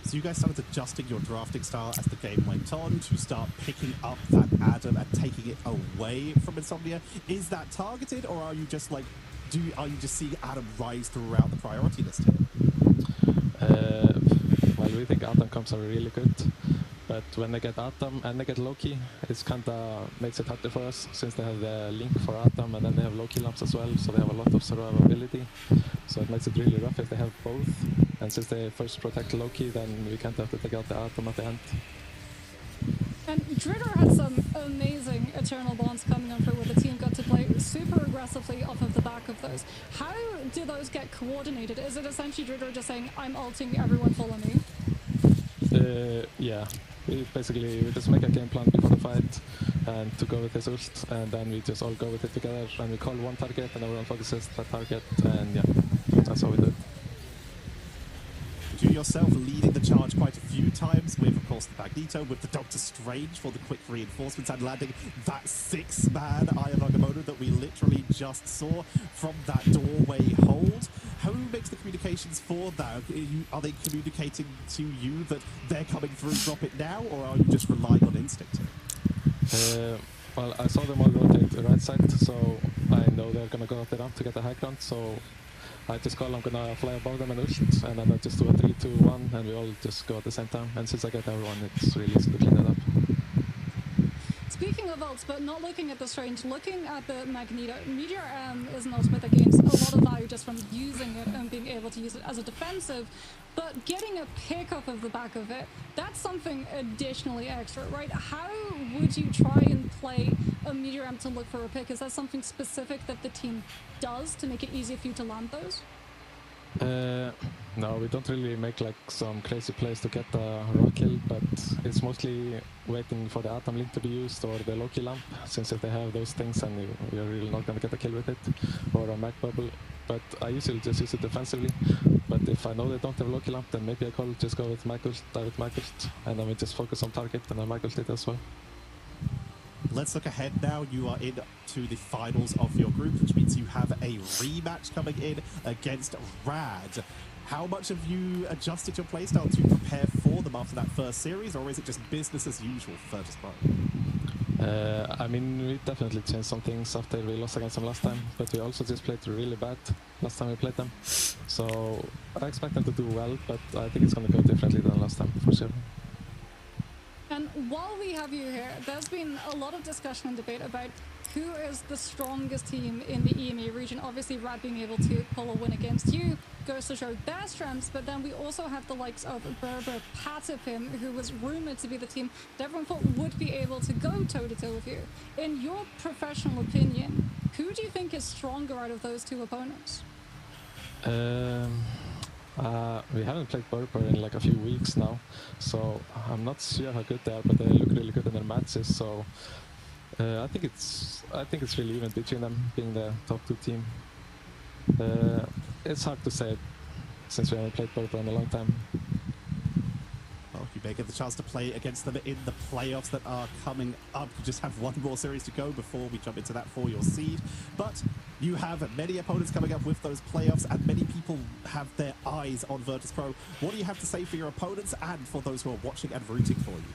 Speaker 3: So you guys started adjusting your drafting style as the game went on to start picking up that Adam and taking it away from Insomnia. Is that targeted, or are you just like, are you just seeing Adam rise throughout the priority list here?
Speaker 8: Well, we think Atom comps are really good, but when they get Atom and they get Loki, it's kinda makes it harder for us since they have the link for Atom and then they have Loki lamps as well, so they have a lot of survivability. So it makes it really rough if they have both. And since they first protect Loki, then we can't have to take out the Atom at the end.
Speaker 1: And Dritter had some amazing Eternal Bonds coming on through where the team got to play super aggressively off of the back of those. How do those get coordinated? Is it essentially Dritter just saying, I'm ulting, everyone follow me?
Speaker 8: Yeah. We just make a game plan before the fight and to go with his ult, and then we just all go with it together and we call one target and everyone focuses that target, and yeah, that's how we do it.
Speaker 3: You yourself leading the charge quite a few times with, of course, the Magneto, with the Doctor Strange for the quick reinforcements and landing that six-man Eye of Agamotto that we literally just saw from that doorway hold. Who makes the communications for that? Are they communicating to you that they're coming through, drop it now, or are you just relying on instinct?
Speaker 8: Well, I saw them all rotate to the right side, so I know they're gonna go up the ramp to get the high ground, so I just call I'm gonna fly above them and ult, and then I just do a 3, 2, 1, and we all just go at the same time. And since I get everyone, it's really easy to clean it up.
Speaker 1: Speaking of ults, but not looking at the Strange, looking at the Magneto, Meteor is an ultimate that gains a lot of value just from using it and being able to use it as a defensive, but getting a pick off of the back of it, that's something additionally extra, right? How would you try and play a Meteor to look for a pick? Is that something specific that the team does to make it easier for you to land those?
Speaker 8: No, we don't really make like some crazy plays to get the rock kill, but it's mostly waiting for the Atom link to be used or the Loki lamp, since if they have those things and you're really not gonna get a kill with it, or a mag bubble. But I usually just use it defensively, but if I know they don't have Loki lamp, then maybe I call just go with mag ult, direct mag ult, and then we just focus on target and then mag ult it as well.
Speaker 3: Let's look ahead now. You are in to the finals of your group, which means you have a rematch coming in against Rad. How much have you adjusted your playstyle to prepare for them after that first series, or is it just business as usual for Virtus Pro?
Speaker 8: I mean, we definitely changed some things after we lost against them last time, but we also just played really bad last time we played them. So I expect them to do well, but I think it's going to go differently than last time, for sure.
Speaker 1: And while we have you here, there's been a lot of discussion and debate about who is the strongest team in the EMEA region. Obviously, Rad being able to pull a win against you goes to show their strengths, but then we also have the likes of Berber Patapim, who was rumored to be the team that everyone thought would be able to go toe-to-toe with you. In your professional opinion, who do you think is stronger out of those two opponents?
Speaker 8: We haven't played Berber in like a few weeks now, so I'm not sure how good they are, but they look really good in their matches. So I think it's really even between them, being the top two team. It's hard to say since we haven't played Berber in a long time.
Speaker 3: Well, you may get the chance to play against them in the playoffs that are coming up. You just have one more series to go before we jump into that for your seed. But you have many opponents coming up with those playoffs, and many people have their eyes on Virtus Pro. What do you have to say for your opponents and for those who are watching and rooting for you?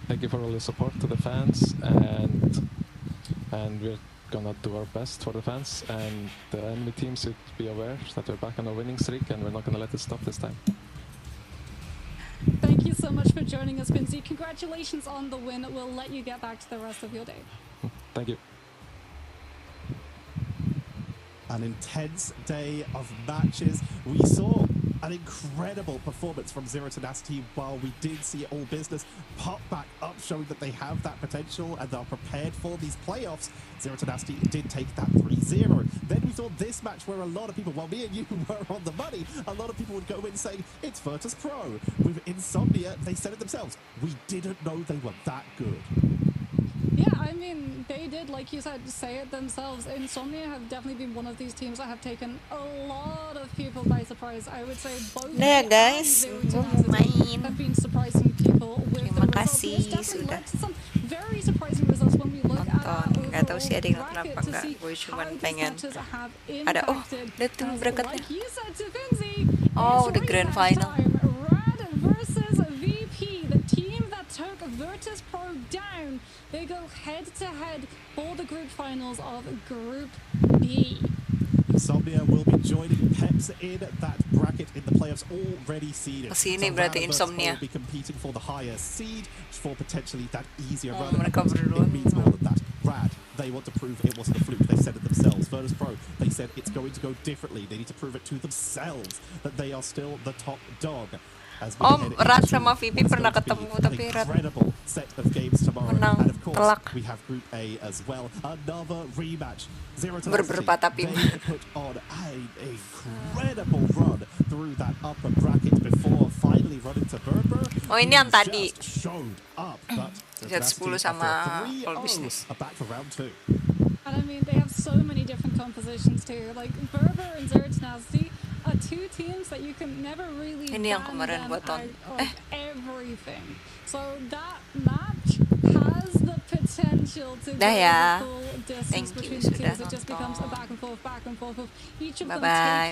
Speaker 8: Thank you for all the support to the fans, and we're gonna do our best for the fans, and the enemy team should be aware that we're back on a winning streak, and we're not gonna let it stop this time.
Speaker 1: Thank you so much for joining us, Quincy. Congratulations on the win. We'll let you get back to the rest of your day.
Speaker 8: Thank you.
Speaker 3: An intense day of matches. We saw an incredible performance from Zero Tenacity, while we did see All Business pop back up, showing that they have that potential and are prepared for these playoffs. Zero Tenacity did take that 3-0. Then we saw this match where a lot of people, while me and you were on the money, a lot of people would go in saying, it's Virtus Pro. With Insomnia, they said it themselves. We didn't know they were that good.
Speaker 1: Yeah, I mean, they did, like you said, say it themselves. Insomnia have definitely been one of these teams that have taken a lot of people by surprise. I would say both
Speaker 6: Nah,
Speaker 1: they
Speaker 6: guys,
Speaker 1: and
Speaker 6: gua
Speaker 1: Zero
Speaker 6: mau
Speaker 1: Tenacity
Speaker 6: main.
Speaker 1: have been surprising people with
Speaker 6: Terima
Speaker 1: the results.
Speaker 6: kasih
Speaker 1: It's definitely
Speaker 6: sudah
Speaker 1: led to some very surprising results when we look at our
Speaker 6: nonton. Nggak tahu
Speaker 1: overall
Speaker 6: sih ada yang nonton
Speaker 1: bracket
Speaker 6: apa
Speaker 1: to
Speaker 6: nggak.
Speaker 1: see
Speaker 6: Gue
Speaker 1: how
Speaker 6: cuman
Speaker 1: these
Speaker 6: pengen
Speaker 1: matches have
Speaker 6: ada. Oh,
Speaker 1: impacted.
Speaker 6: lihat tuh
Speaker 1: As,
Speaker 6: bracketnya.
Speaker 1: like you said to Finzi,
Speaker 6: Oh,
Speaker 1: it's
Speaker 6: the grand
Speaker 1: rematch
Speaker 6: final.
Speaker 1: time. Rad versus VP, the team that took Virtus Pro down. They go head to head for the group finals of Group B.
Speaker 3: Insomnia will be joining Peps in that bracket in the playoffs already seeded.
Speaker 6: Kesini
Speaker 3: So
Speaker 6: berarti
Speaker 3: Rad and Virtus
Speaker 6: Insomnia.
Speaker 3: will be competing for the higher seed for potentially that easier
Speaker 6: Oh,
Speaker 3: run.
Speaker 6: mereka
Speaker 3: But
Speaker 6: berdua.
Speaker 3: it means more than that. Rad, they want to prove it wasn't a fluke. They said it themselves. Virtus Pro, they said it's going to go differently. They need to prove it to themselves that they are still the top dog. As we
Speaker 6: Om,
Speaker 3: head
Speaker 6: Rad
Speaker 3: into
Speaker 6: sama VP
Speaker 3: what's
Speaker 6: pernah
Speaker 3: going to be
Speaker 6: ketemu, tapi
Speaker 3: an
Speaker 6: Rad
Speaker 3: incredible set of games tomorrow.
Speaker 6: menang
Speaker 3: And of course,
Speaker 6: telak.
Speaker 3: we have Group A as well. Another rematch. Zero
Speaker 6: Berberapa tapi.
Speaker 3: Tenacity, they put on an incredible run through that upper bracket before finally running to Berber.
Speaker 6: Oh, ini yang tadi.
Speaker 3: Showed up, but
Speaker 6: Z10 sama All Business.
Speaker 3: are back for round 2.
Speaker 1: And I mean, they have so many different compositions too. Like Berber and Zero Tenacity are two teams that you can never really
Speaker 6: Ini yang
Speaker 1: ban
Speaker 6: kemarin
Speaker 1: them
Speaker 6: buat
Speaker 1: out
Speaker 6: ton.
Speaker 1: of everything. So that match has the potential to go
Speaker 6: Dah ya.
Speaker 1: the full distance
Speaker 6: Thank you
Speaker 1: between the
Speaker 6: sudah
Speaker 1: teams. It just becomes a
Speaker 6: nonton.
Speaker 1: back and forth of each of them
Speaker 6: Bye-bye.
Speaker 1: taking